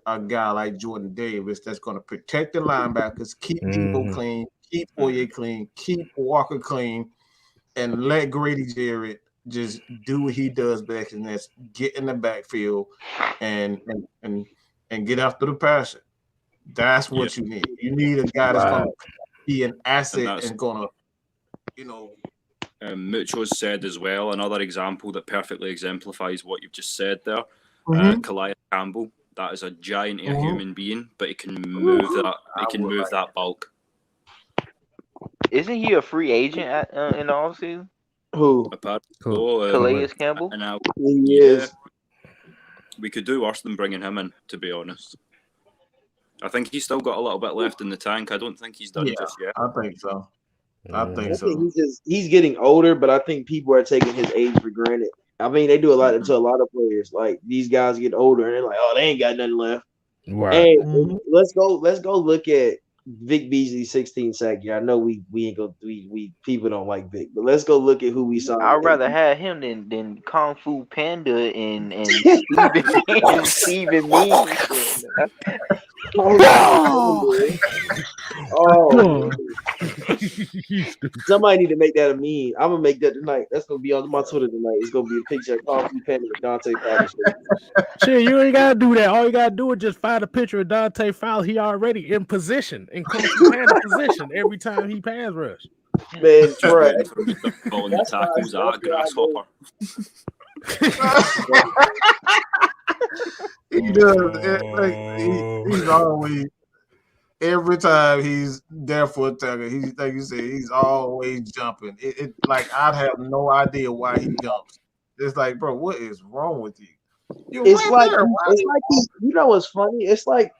a guy like Jordan Davis that's going to protect the linebackers, keep Debo clean, keep Oye clean, keep Walker clean, and let Grady Jarrett just do what he does best, and that's get in the backfield and get after the passer. That's what you need. You need a guy that's going to be an asset and going to, you know. Mucho's said as well, another example that perfectly exemplifies what you've just said there. Calais Campbell, that is a giant human being, but he can move that. He can move that bulk. Isn't he a free agent in the offseason? Who? Calais Campbell? He is. We could do worse than bringing him in, to be honest. I think he's still got a little bit left in the tank. I don't think he's done just yet. I think so. I think he's getting older, but I think people are taking his age for granted. I mean, they do a lot to a lot of players. Like these guys get older and they're like, oh, they ain't got nothing left. Right. And let's go look at Vick Beasley's 16 sack year. I know we ain't go we people don't like Vick, but let's go look at who we saw. I'd rather have him than Kung Fu Panda and Steven Means. Oh, somebody need to make that a meme. I'm gonna make that tonight. That's gonna be on my Twitter tonight. It's gonna be a picture of Kung Fu Panda and Dante Fowler. Shit, you ain't gotta do that. All you gotta do is just find a picture of Dante Fowler. He already in position, in Kung Fu Panda position every time he pass rush. Man, try. The tackles are grasshopper. He does. He's always, every time he's there for a tackle, he's like you said, he's always jumping. It like I'd have no idea why he jumps. It's like, bro, what is wrong with you? It's like he, you know what's funny? It's like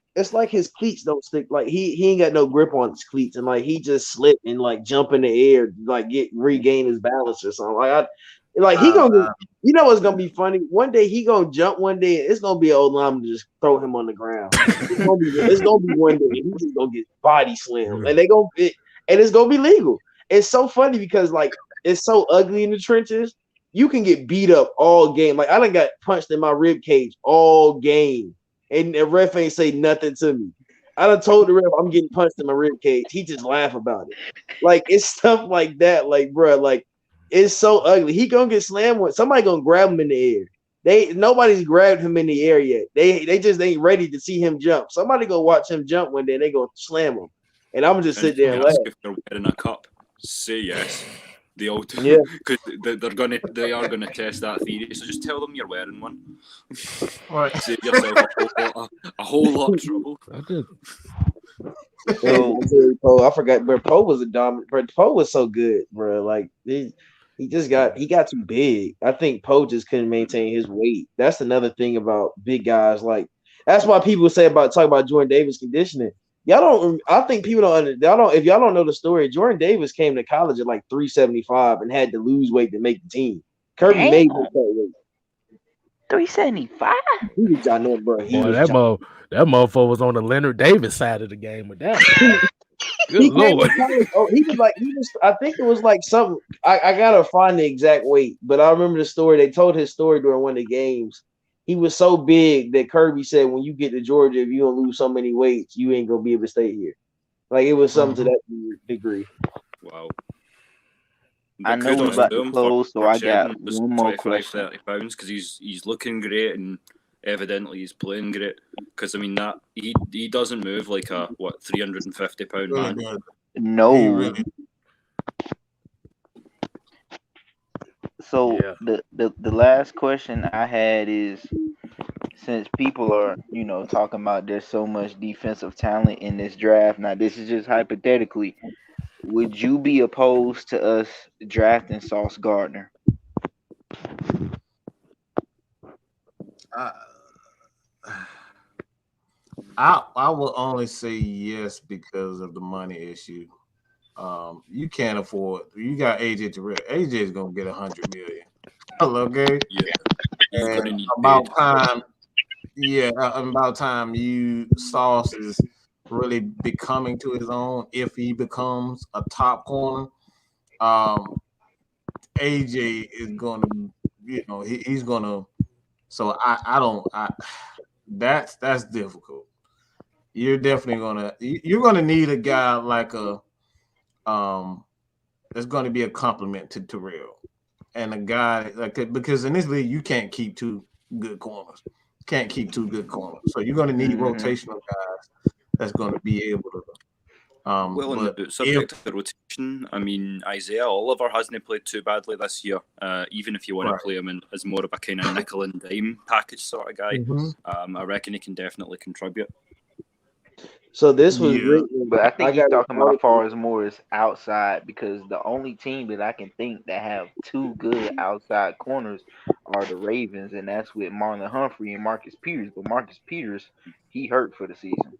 his cleats don't stick. Like he ain't got no grip on his cleats, and like he just slip and like jump in the air, like regain his balance or something. Like he gonna, you know what's gonna be funny? One day he gonna jump. One day it's gonna be an old lineman to just throw him on the ground. It's gonna be one day he's just gonna get body slammed, and and it's gonna be legal. It's so funny because like it's so ugly in the trenches. You can get beat up all game. Like I done got punched in my rib cage all game, and the ref ain't say nothing to me. I done told the ref I'm getting punched in my rib cage. He just laugh about it. Like it's stuff like that. Like bro, like. It's so ugly. He gonna get slammed with somebody gonna grab him in the air. Nobody's grabbed him in the air yet. They just ain't ready to see him jump. Somebody go watch him jump one day. They gonna slam him, and I'm gonna just sit there and laugh. If they're wearing a cup, say yes. They all do, because they are gonna test that theory. So just tell them you're wearing one. Right. Save yourself a whole lot of trouble. Poe, I forgot, but Poe was a dominant. But Poe was so good, bro. Like he got too big. I think Poe just couldn't maintain his weight. That's another thing about big guys. Like that's why people talk about Jordan Davis conditioning. Y'all don't. I think people don't. If y'all don't know the story, Jordan Davis came to college at like 375 and had to lose weight to make the team. Kirby made him that weight. 375. He was ginormous, bro. That motherfucker was on the Leonard Davis side of the game with that. Good Lord. I think it was like something. I gotta find the exact weight, but I remember the story. They told his story during one of the games. He was so big that Kirby said, when you get to Georgia, if you don't lose so many weights, you ain't gonna be able to stay here. Like it was something to that degree. Wow. I know we're about to close, so I got one more question. 30 pounds because he's looking great and evidently he's playing great. Because I mean that he doesn't move like a 350-pound man. No. So the last question I had is, since people are, talking about there's so much defensive talent in this draft. Now, this is just hypothetically. Would you be opposed to us drafting Sauce Gardner? I will only say yes because of the money issue. You can't afford. You got AJ Terrell. AJ is gonna get $100 million. Okay, Yeah, he's going to and need about paid. time. Yeah, about time you Sauce is really becoming to his own. If he becomes a top corner, AJ is gonna, he's gonna. So I don't. That's difficult. You're definitely you're gonna need a guy like that's gonna be a compliment to Terrell and a guy like because in this league you can't keep two good corners. Can't keep two good corners. So you're gonna need rotational guys that's gonna be able to. Well, on the subject of rotation, I mean, Isaiah Oliver hasn't played too badly this year. Even if you want to play him as more of a kind of nickel and dime package sort of guy, I reckon he can definitely contribute. So this was written, but I think he's talking about far as more as outside because the only team that I can think that have two good outside corners are the Ravens, and that's with Marlon Humphrey and Marcus Peters. But Marcus Peters, he hurt for the season.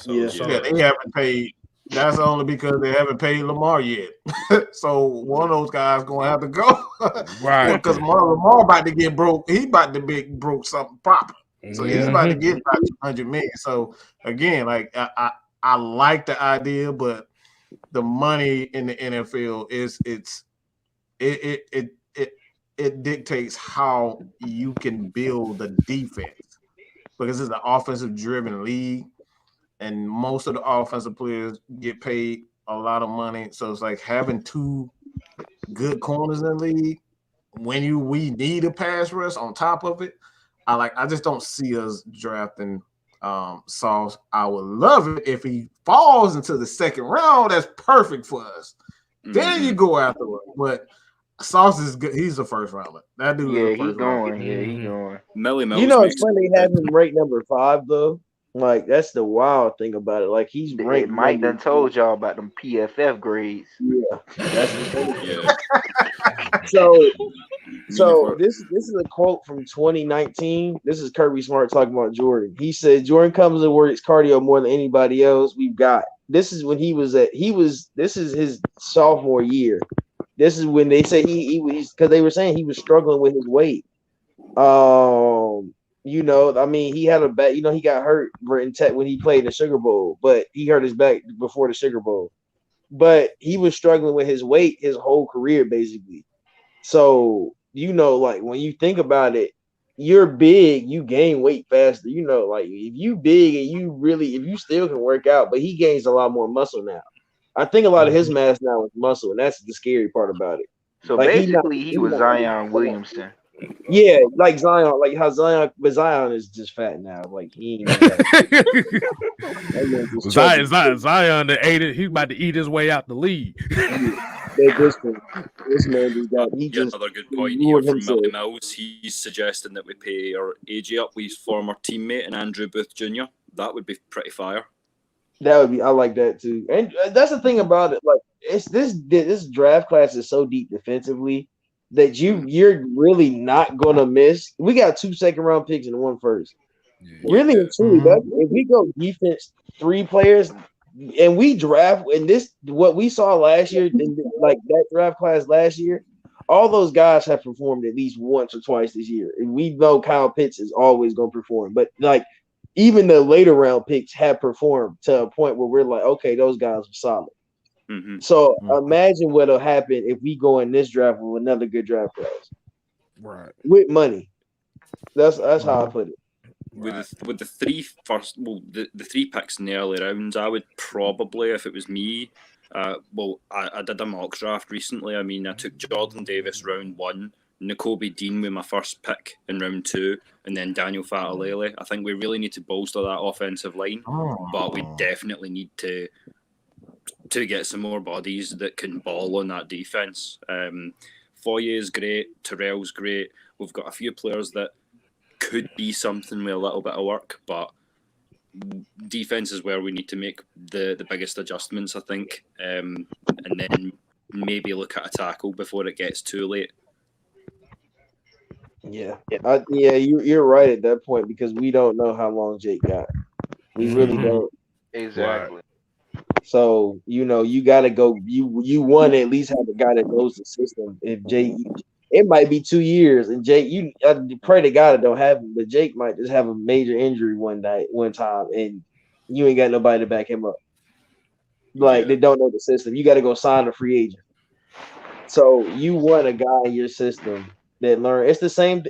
Yeah, they haven't paid. That's only because they haven't paid Lamar yet. So one of those guys gonna have to go, right? Because Lamar about to get broke. He about to be broke something proper. So he's about to get about $200 million. So again, like I like the idea, but the money in the NFL it dictates how you can build the defense because it's an offensive driven league. And most of the offensive players get paid a lot of money. So it's like having two good corners in the league when we need a pass rush on top of it. I just don't see us drafting Sauce. I would love it if he falls into the second round. That's perfect for us. Then you go after him. But Sauce is good. He's a first rounder. That dude is a first rounder. Yeah, he going. It's funny they have him ranked number 5 though. Like that's the wild thing about it. Like he's ranked. Mike done told y'all about them PFF grades. Yeah, that's the thing. So this is a quote from 2019. This is Kirby Smart talking about Jordan. He said Jordan comes and works cardio more than anybody else we've got. This is when this is his sophomore year. This is when they say he was because they were saying he was struggling with his weight. I mean, he had a back. He got hurt when he played in the Sugar Bowl, but he hurt his back before the Sugar Bowl. But he was struggling with his weight his whole career, basically. So, like when you think about it, you're big, you gain weight faster. Like if you big and if you still can work out, but he gains a lot more muscle now. I think a lot of his mass now is muscle, and that's the scary part about it. So like basically, he was Zion Williamson. Yeah, like Zion, like how Zion is just fat now. Like he ain't Zion ate it. He's about to eat his way out the league. This man just got. Another good point here from Millie Mills. He's suggesting that we pay our AJ up with his former teammate and Andrew Booth Jr. That would be pretty fire. That would be. I like that too. And that's the thing about it. Like it's this draft class is so deep defensively that you're really not gonna miss. We got 2 second-round picks and 1 first. Really and truly, if we go defense 3 players and we draft and this what we saw last year, like that draft class last year, all those guys have performed at least once or twice this year. And we know Kyle Pitts is always gonna perform, but like even the later round picks have performed to a point where we're like, okay, those guys are solid. So imagine what'll happen if we go in this draft with another good draft class, right? With money. That's how I put it. With the 3 first, the 3 picks in the early rounds, I would probably, if it was me, I did a mock draft recently. I mean, I took Jordan Davis round 1, Nakobe Dean with my first pick in round 2, and then Daniel Fatalele. I think we really need to bolster that offensive line, but we definitely need to get some more bodies that can ball on that defense. Foye is great, Terrell's great. We've got a few players that could be something with a little bit of work, but defense is where we need to make the biggest adjustments, I think, and then maybe look at a tackle before it gets too late. Yeah, you're right at that point because we don't know how long Jake got. We really don't. Exactly. So you got to go. You want to at least have a guy that knows the system. If Jake, it might be 2 years, and Jake, I pray to God it don't happen, but Jake might just have a major injury one time, and you ain't got nobody to back him up. Like they don't know the system. You got to go sign a free agent. So you want a guy in your system that learn. It's the same.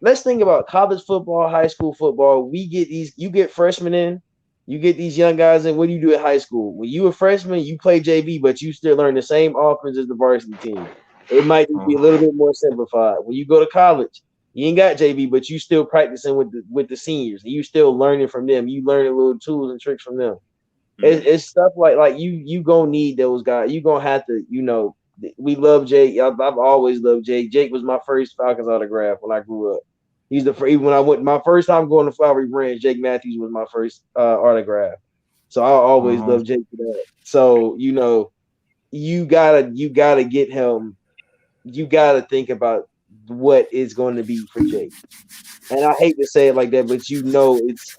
Let's think about college football, high school football. You get freshmen in, you get these young guys in. What do you do at high school? When you a freshman, you play JV, but you still learn the same offense as the varsity team. It might just be a little bit more simplified. When you go to college, you ain't got JV, but you still practicing with the seniors. And you still learning from them. You learning little tools and tricks from them. It's stuff like you gonna need those guys. You gonna have to, we love Jake. I've always loved Jake. Jake was my first Falcons autograph when I grew up. He's even when I went my first time going to Flowery Branch, Jake Matthews was my first autograph. So I always loved Jake for that. So you gotta get him. You gotta think about what is going to be for Jake. And I hate to say it like that, but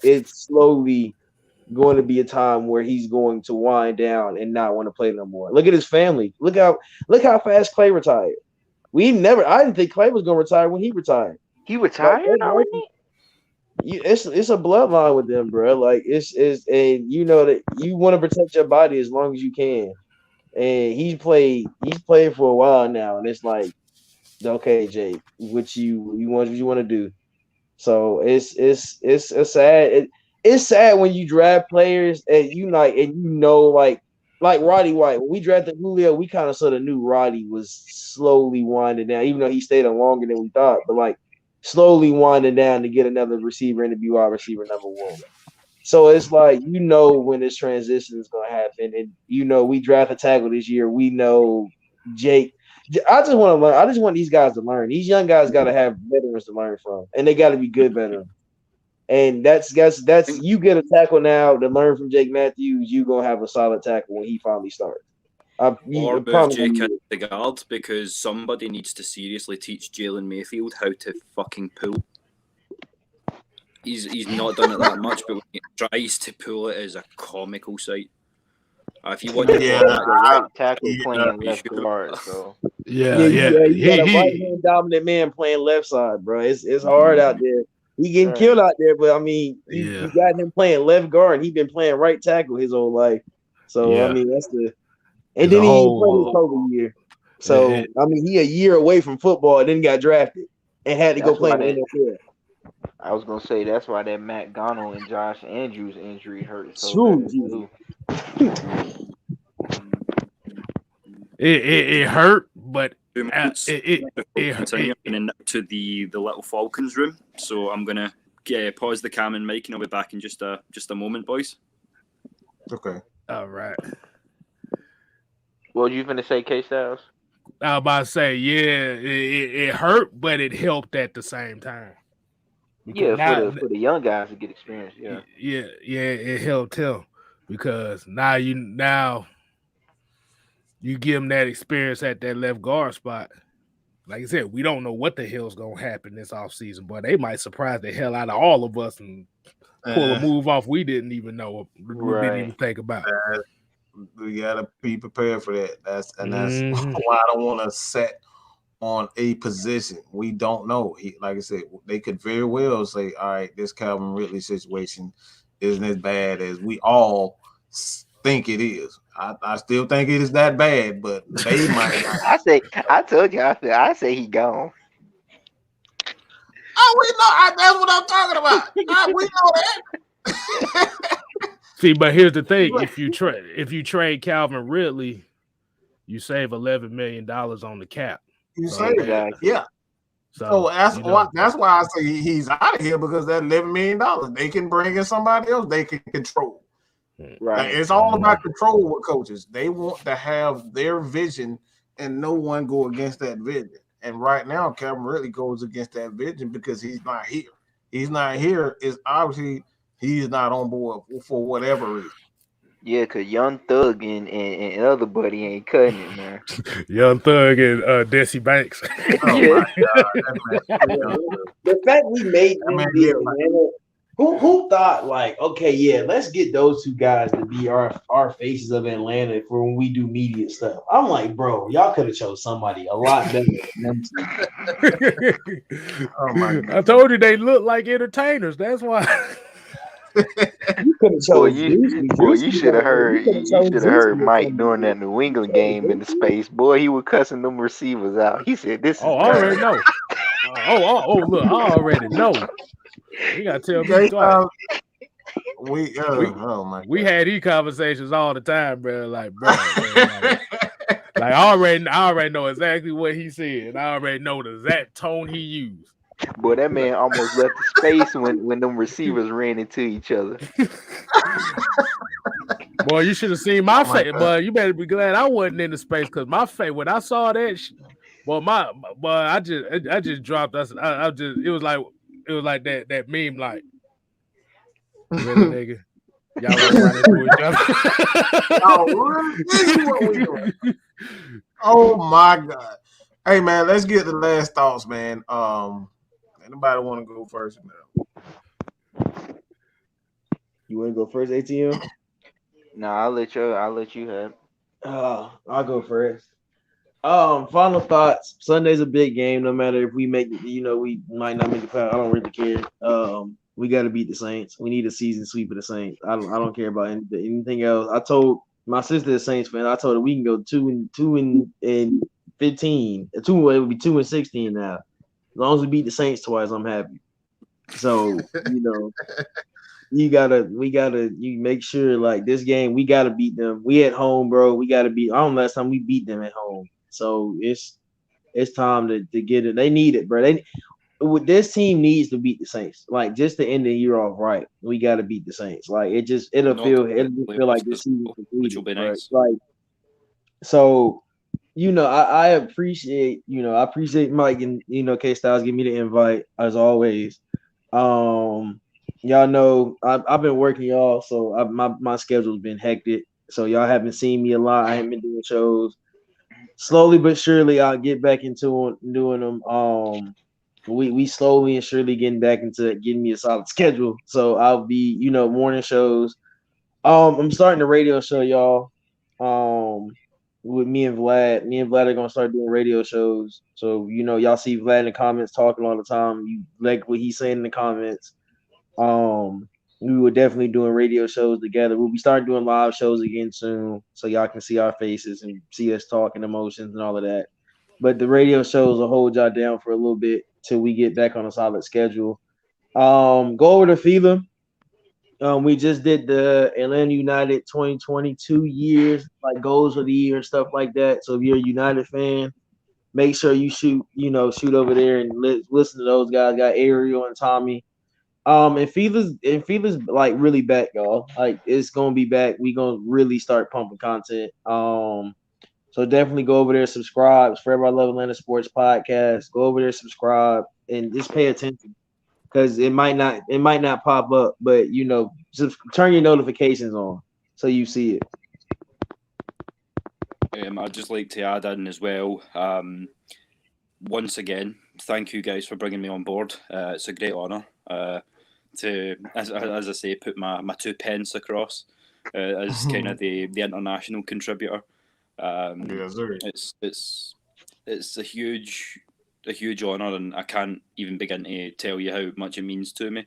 it's slowly going to be a time where he's going to wind down and not want to play no more. Look at his family. Look how fast Clay retired. I didn't think Clay was going to retire when he retired. He retired already? It's a bloodline with them, bro. Like and you know that you want to protect your body as long as you can. And he's played for a while now, and it's like, okay, Jake, what you want to do. So it's sad. It's sad when you draft players and like Roddy White. When we drafted Julio, we kind of sort of knew Roddy was slowly winding down, even though he stayed on longer than we thought, but like slowly winding down to get another receiver and to be wide receiver number one. So it's like, when this transition is going to happen, and we draft a tackle this year. We know Jake. I just want to learn. I just want these guys to learn. These young guys got to have veterans to learn from, and they got to be good veterans. And that's you get a tackle now to learn from Jake Matthews. You gonna have a solid tackle when he finally starts. Or move Jake into the guard because somebody needs to seriously teach Jalen Mayfield how to fucking pull. He's not done it that much, but when he tries to pull it, is a comical sight. If you want to right tackle playing left guard, so you got a right hand dominant man playing left side, bro. It's hard out there. He getting killed out there, but I mean, you got him playing left guard. He been playing right tackle his whole life. So I mean, that's the. And then he played his COVID year. So I mean, he a year away from football, and then got drafted and had to go play in the NFL. I was gonna say that's why that Matt Gonal and Josh Andrews injury hurt so bad too. It hurt, but it into the little Falcons room. So I'm gonna pause the cam and mic, and I'll be back in just a moment, boys. Okay. All right. What were you gonna say, K-Styles? I was about to say, it hurt, but it helped at the same time. Because for the young guys to get experience, it helped him because now you give them that experience at that left guard spot. Like I said, we don't know what the hell's gonna happen this offseason, but they might surprise the hell out of all of us and pull a move off we didn't even know, we didn't even think about. We gotta be prepared for that. That's why I don't want to set on a position. We don't know. Like I said, they could very well say, all right, this Calvin Ridley situation isn't as bad as we all think it is. I still think it is that bad, but they might not. I told you, I say he gone. Oh, we know. That's what I'm talking about. We know that. See, but here's the thing: if you trade Calvin Ridley, you save $11 million on the cap. You say that, yeah. So that's why I say he's out of here, because that $11 million, they can bring in somebody else they can control. Right. Like, it's all about control with coaches. They want to have their vision and no one go against that vision. And right now, Calvin Ridley goes against that vision because he's not here. he's not here, it's obviously he's not on board for whatever reason. Yeah, cause Young Thug and other buddy ain't cutting it, man. Young Thug and Desi Banks. Oh Yeah. my God, The fact we made that them man be get Atlanta. Who thought like, okay, yeah, let's get those two guys to be our faces of Atlanta for when we do media stuff. I'm like, bro, y'all could have chose somebody a lot better than them two. Oh my God. I told you they look like entertainers. That's why. You could have Boy, chose you should have heard Mike during that New England game in the space. Boy, he was cussing them receivers out. He said, "This is I already know. Look, I already know. You gotta tell me twice. Oh my God. We had these conversations all the time, bro. Like, bro, like I already know exactly what he said. I already know the exact tone he used. Boy, that man almost left the space when them receivers ran into each other. Boy, you should have seen my face. But you better be glad I wasn't in the space because my face when I saw that, I just dropped us. It was like that meme like, really, nigga. Y'all gonna run into each other. This is what we doing. Oh my God. Hey man, let's get the last thoughts, man. Anybody want to go first? You want to go first, ATM? No, I'll let you have. I'll go first. Final thoughts. Sunday's a big game. No matter if we make it, we might not make the playoff. I don't really care. We got to beat the Saints. We need a season sweep of the Saints. I don't care about anything else. I told my sister, a Saints fan, I told her we can go 2-15. 2, it would be 2-16 now. As long as we beat the Saints twice, I'm happy. So you make sure like this game we gotta beat them. We at home, bro. We gotta beat. I don't know last time we beat them at home. So it's time to get it. They need it, bro. This team needs to beat the Saints. Like just to end the year off right, we gotta beat the Saints. Like it'll feel like this season which will be nice. Like so. I appreciate Mike and K Styles give me the invite as always. Y'all know I've been working y'all, so my schedule's been hectic. So y'all haven't seen me a lot. I haven't been doing shows. Slowly but surely, I'll get back into doing them. We slowly and surely getting back into getting me a solid schedule. So I'll be morning shows. I'm starting a radio show, y'all. With me and Vlad. Me and Vlad are gonna start doing radio shows. So y'all see Vlad in the comments talking all the time. You like what he's saying in the comments. We were definitely doing radio shows together. We'll be starting doing live shows again soon, so y'all can see our faces and see us talking emotions and all of that. But the radio shows will hold y'all down for a little bit till we get back on a solid schedule. Go over to FILA. We just did the Atlanta United 2022 years, like goals for the year and stuff like that. So if you're a United fan, make sure you shoot over there and listen to those guys. Got Ariel and Tommy. And FILA's like really back, y'all. Like it's gonna be back. We gonna really start pumping content. So definitely go over there, subscribe. It's Forever I Love Atlanta Sports Podcast. Go over there, subscribe, and just pay attention. Because it might not pop up, but just turn your notifications on so you see it. I'd just like to add in as well. Once again, thank you guys for bringing me on board. It's a great honour to, as I say, put my 2 pence across as kind of the international contributor. Yes, sir. It's a huge honour, and I can't even begin to tell you how much it means to me.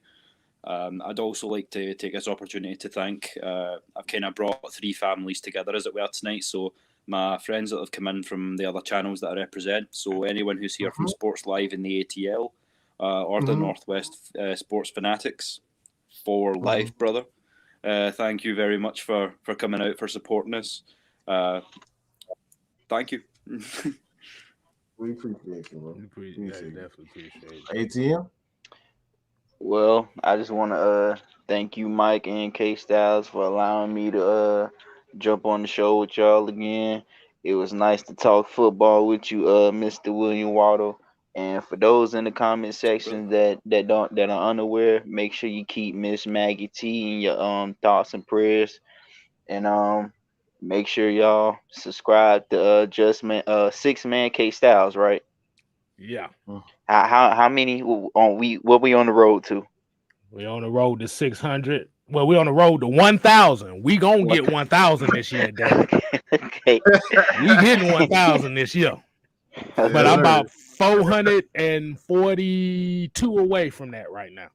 I'd also like to take this opportunity to thank. I've kind of brought 3 families together, as it were, tonight. So my friends that have come in from the other channels that I represent. So anyone who's here from Sports Live in the ATL or the Northwest Sports Fanatics for life, brother. Thank you very much for coming out, for supporting us. Thank you. We appreciate you, bro. Definitely appreciate it. ATM? Well, I just want to thank you, Mike and K Styles, for allowing me to jump on the show with y'all again. It was nice to talk football with you, Mr. William Waddle. And for those in the comment section that are unaware, make sure you keep Miss Maggie T in your thoughts and prayers, and make sure y'all subscribe to Six Man K Styles, right? Yeah. How many what we on the road to? We on the road to 600. Well, we on the road to 1,000. We gonna get 1,000 this year, Dan. Okay. We getting 1,000 this year. But I'm about 442 away from that right now.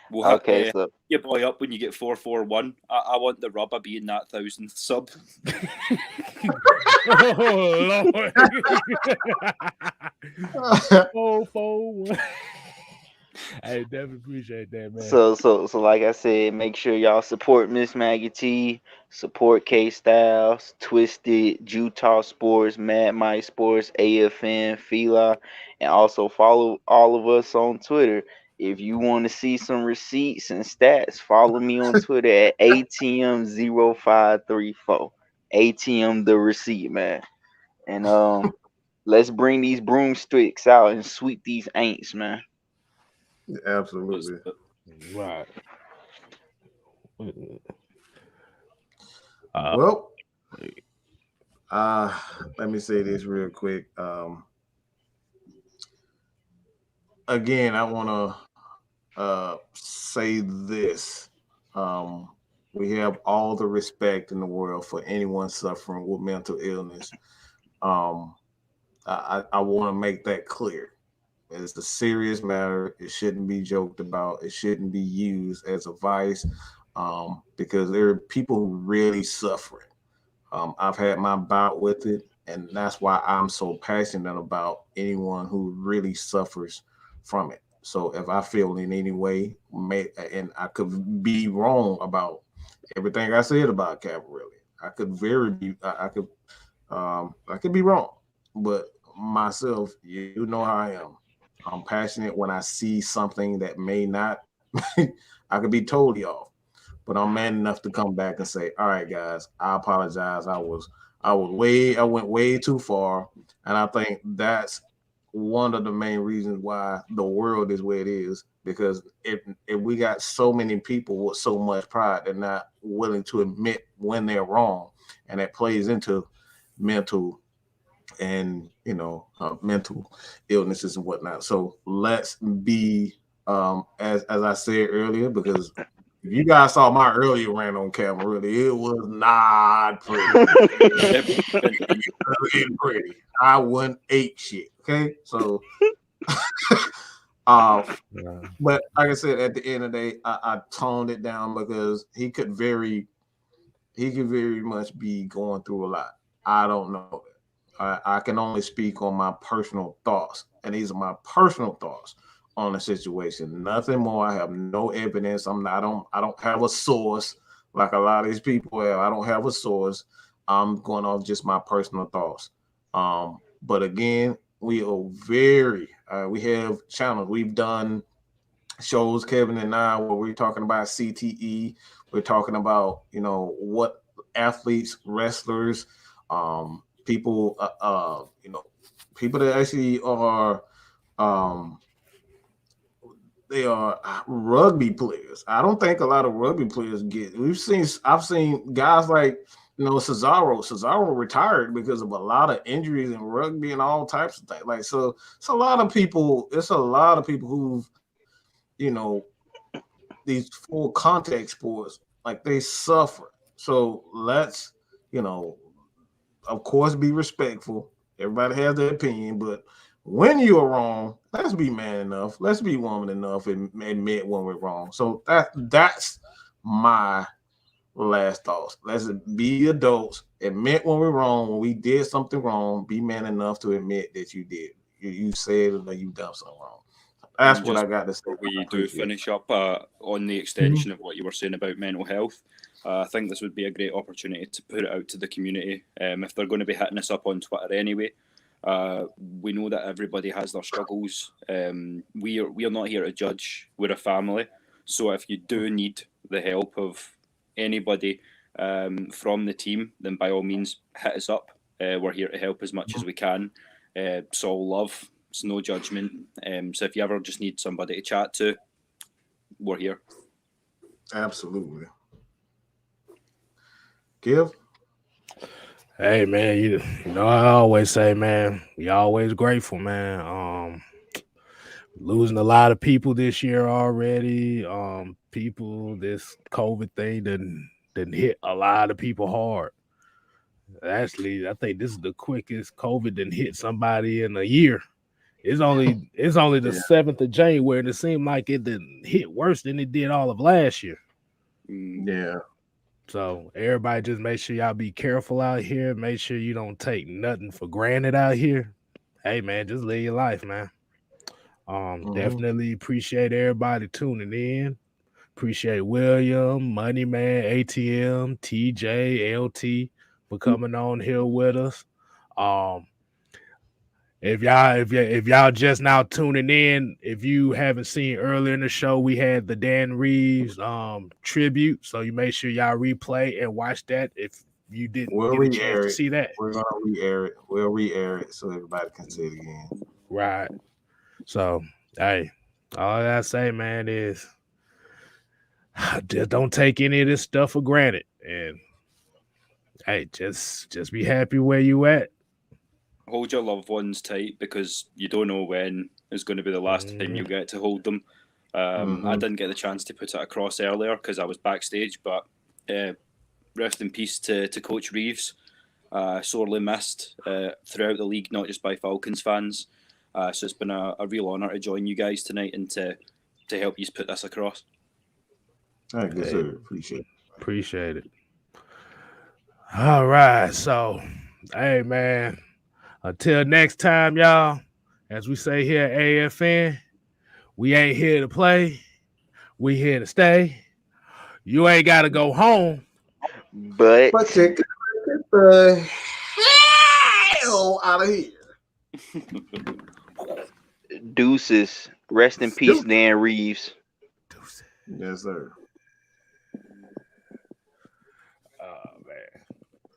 We'll Okay, so your boy up when you get 441. I want the rubber being that 1,000th sub. Oh Lord. 441. I definitely appreciate that, man. So like I said, make sure y'all support Miss Maggie T, support K Styles, Twisted, Utah Sports, Mad Mike Sports, AFN, Fila, and also follow all of us on Twitter. If you want to see some receipts and stats, follow me on Twitter at ATM0534. ATM the receipt, man. And let's bring these broomsticks out and sweep these ain'ts, man. Absolutely. Right. Well, let me say this real quick. Again, I want to say this. We have all the respect in the world for anyone suffering with mental illness. I want to make that clear. It's a serious matter. It shouldn't be joked about. It shouldn't be used as a vice, because there are people who really suffering. I've had my bout with it, and that's why I'm so passionate about anyone who really suffers from it. So if I feel in any way, and I could be wrong about everything I said about Cavalry, I could be wrong, but myself, you know how I am. I'm passionate when I see something that may not, I could be totally off, but I'm man enough to come back and say, all right, guys, I apologize. I went way too far. And I think that's one of the main reasons why the world is where it is, because if we got so many people with so much pride, they're not willing to admit when they're wrong. And that plays into mental and mental illnesses and whatnot. So let's be as I said earlier, because if you guys saw my earlier rant on camera, really, it was not pretty. It ain't pretty. I wouldn't ape shit. Okay, so but like I said, at the end of the day, I toned it down because he could very much be going through a lot. I don't know. I can only speak on my personal thoughts, and these are my personal thoughts on the situation. Nothing more. I have no evidence. I don't have a source like a lot of these people have. I don't have a source. I'm going off just my personal thoughts. But again, we are we have channels. We've done shows, Kevin and I, where we're talking about CTE. We're talking about, what athletes, wrestlers, people, people that actually are, they are rugby players. I don't think a lot of rugby players get. I've seen guys like, Cesaro. Cesaro retired because of a lot of injuries in rugby and all types of things. Like, so it's a lot of people. It's a lot of people who've, these full contact sports, like, they suffer. So let's, of course, be respectful. Everybody has their opinion, but when you are wrong, let's be man enough. Let's be woman enough and admit when we're wrong. So that's my last thoughts. Let's be adults, admit when we're wrong. When we did something wrong, be man enough to admit that you did. You said that you've done something wrong. That's what I got to say. We do finish up on the extension of what you were saying about mental health. I think this would be a great opportunity to put it out to the community. If they're going to be hitting us up on Twitter anyway, we know that everybody has their struggles. We are not here to judge. We're a family. So if you do need the help of anybody from the team, then by all means hit us up. We're here to help as much as we can. It's all love. It's no judgment. So if you ever just need somebody to chat to, we're here. Absolutely. Give. Hey man, you know I always say, man, we always grateful, man. Losing a lot of people this year already. People, this COVID thing didn't hit a lot of people hard. Actually, I think this is the quickest COVID didn't hit somebody in a year. It's only the 7th of January, and it seemed like it didn't hit worse than it did all of last year. Yeah. So everybody just make sure y'all be careful out here. Make sure you don't take nothing for granted out here. Hey man, just live your life, man. Definitely appreciate everybody tuning in. Appreciate William, Moneyman, ATM, TJ, LT for coming on here with us. If y'all just now tuning in, if you haven't seen earlier in the show, we had the Dan Reeves tribute. So you make sure y'all replay and watch that if you didn't get a chance to see that. We're gonna re-air it. We'll re-air it so everybody can see it again. Right. So hey, all I gotta say, man, is just don't take any of this stuff for granted. And hey, just be happy where you at. Hold your loved ones tight because you don't know when is going to be the last time you get to hold them. I didn't get the chance to put it across earlier because I was backstage, but rest in peace to Coach Reeves. Sorely missed throughout the league, not just by Falcons fans. So it's been a real honour to join you guys tonight and to help you put this across. Thank you, sir. Appreciate it. All right. So, hey, man. Until next time, y'all, as we say here at AFN, we ain't here to play. We here to stay. You ain't got to go home. But you get the hell out of here. Deuces. Rest in peace, Dan Reeves. Yes, sir.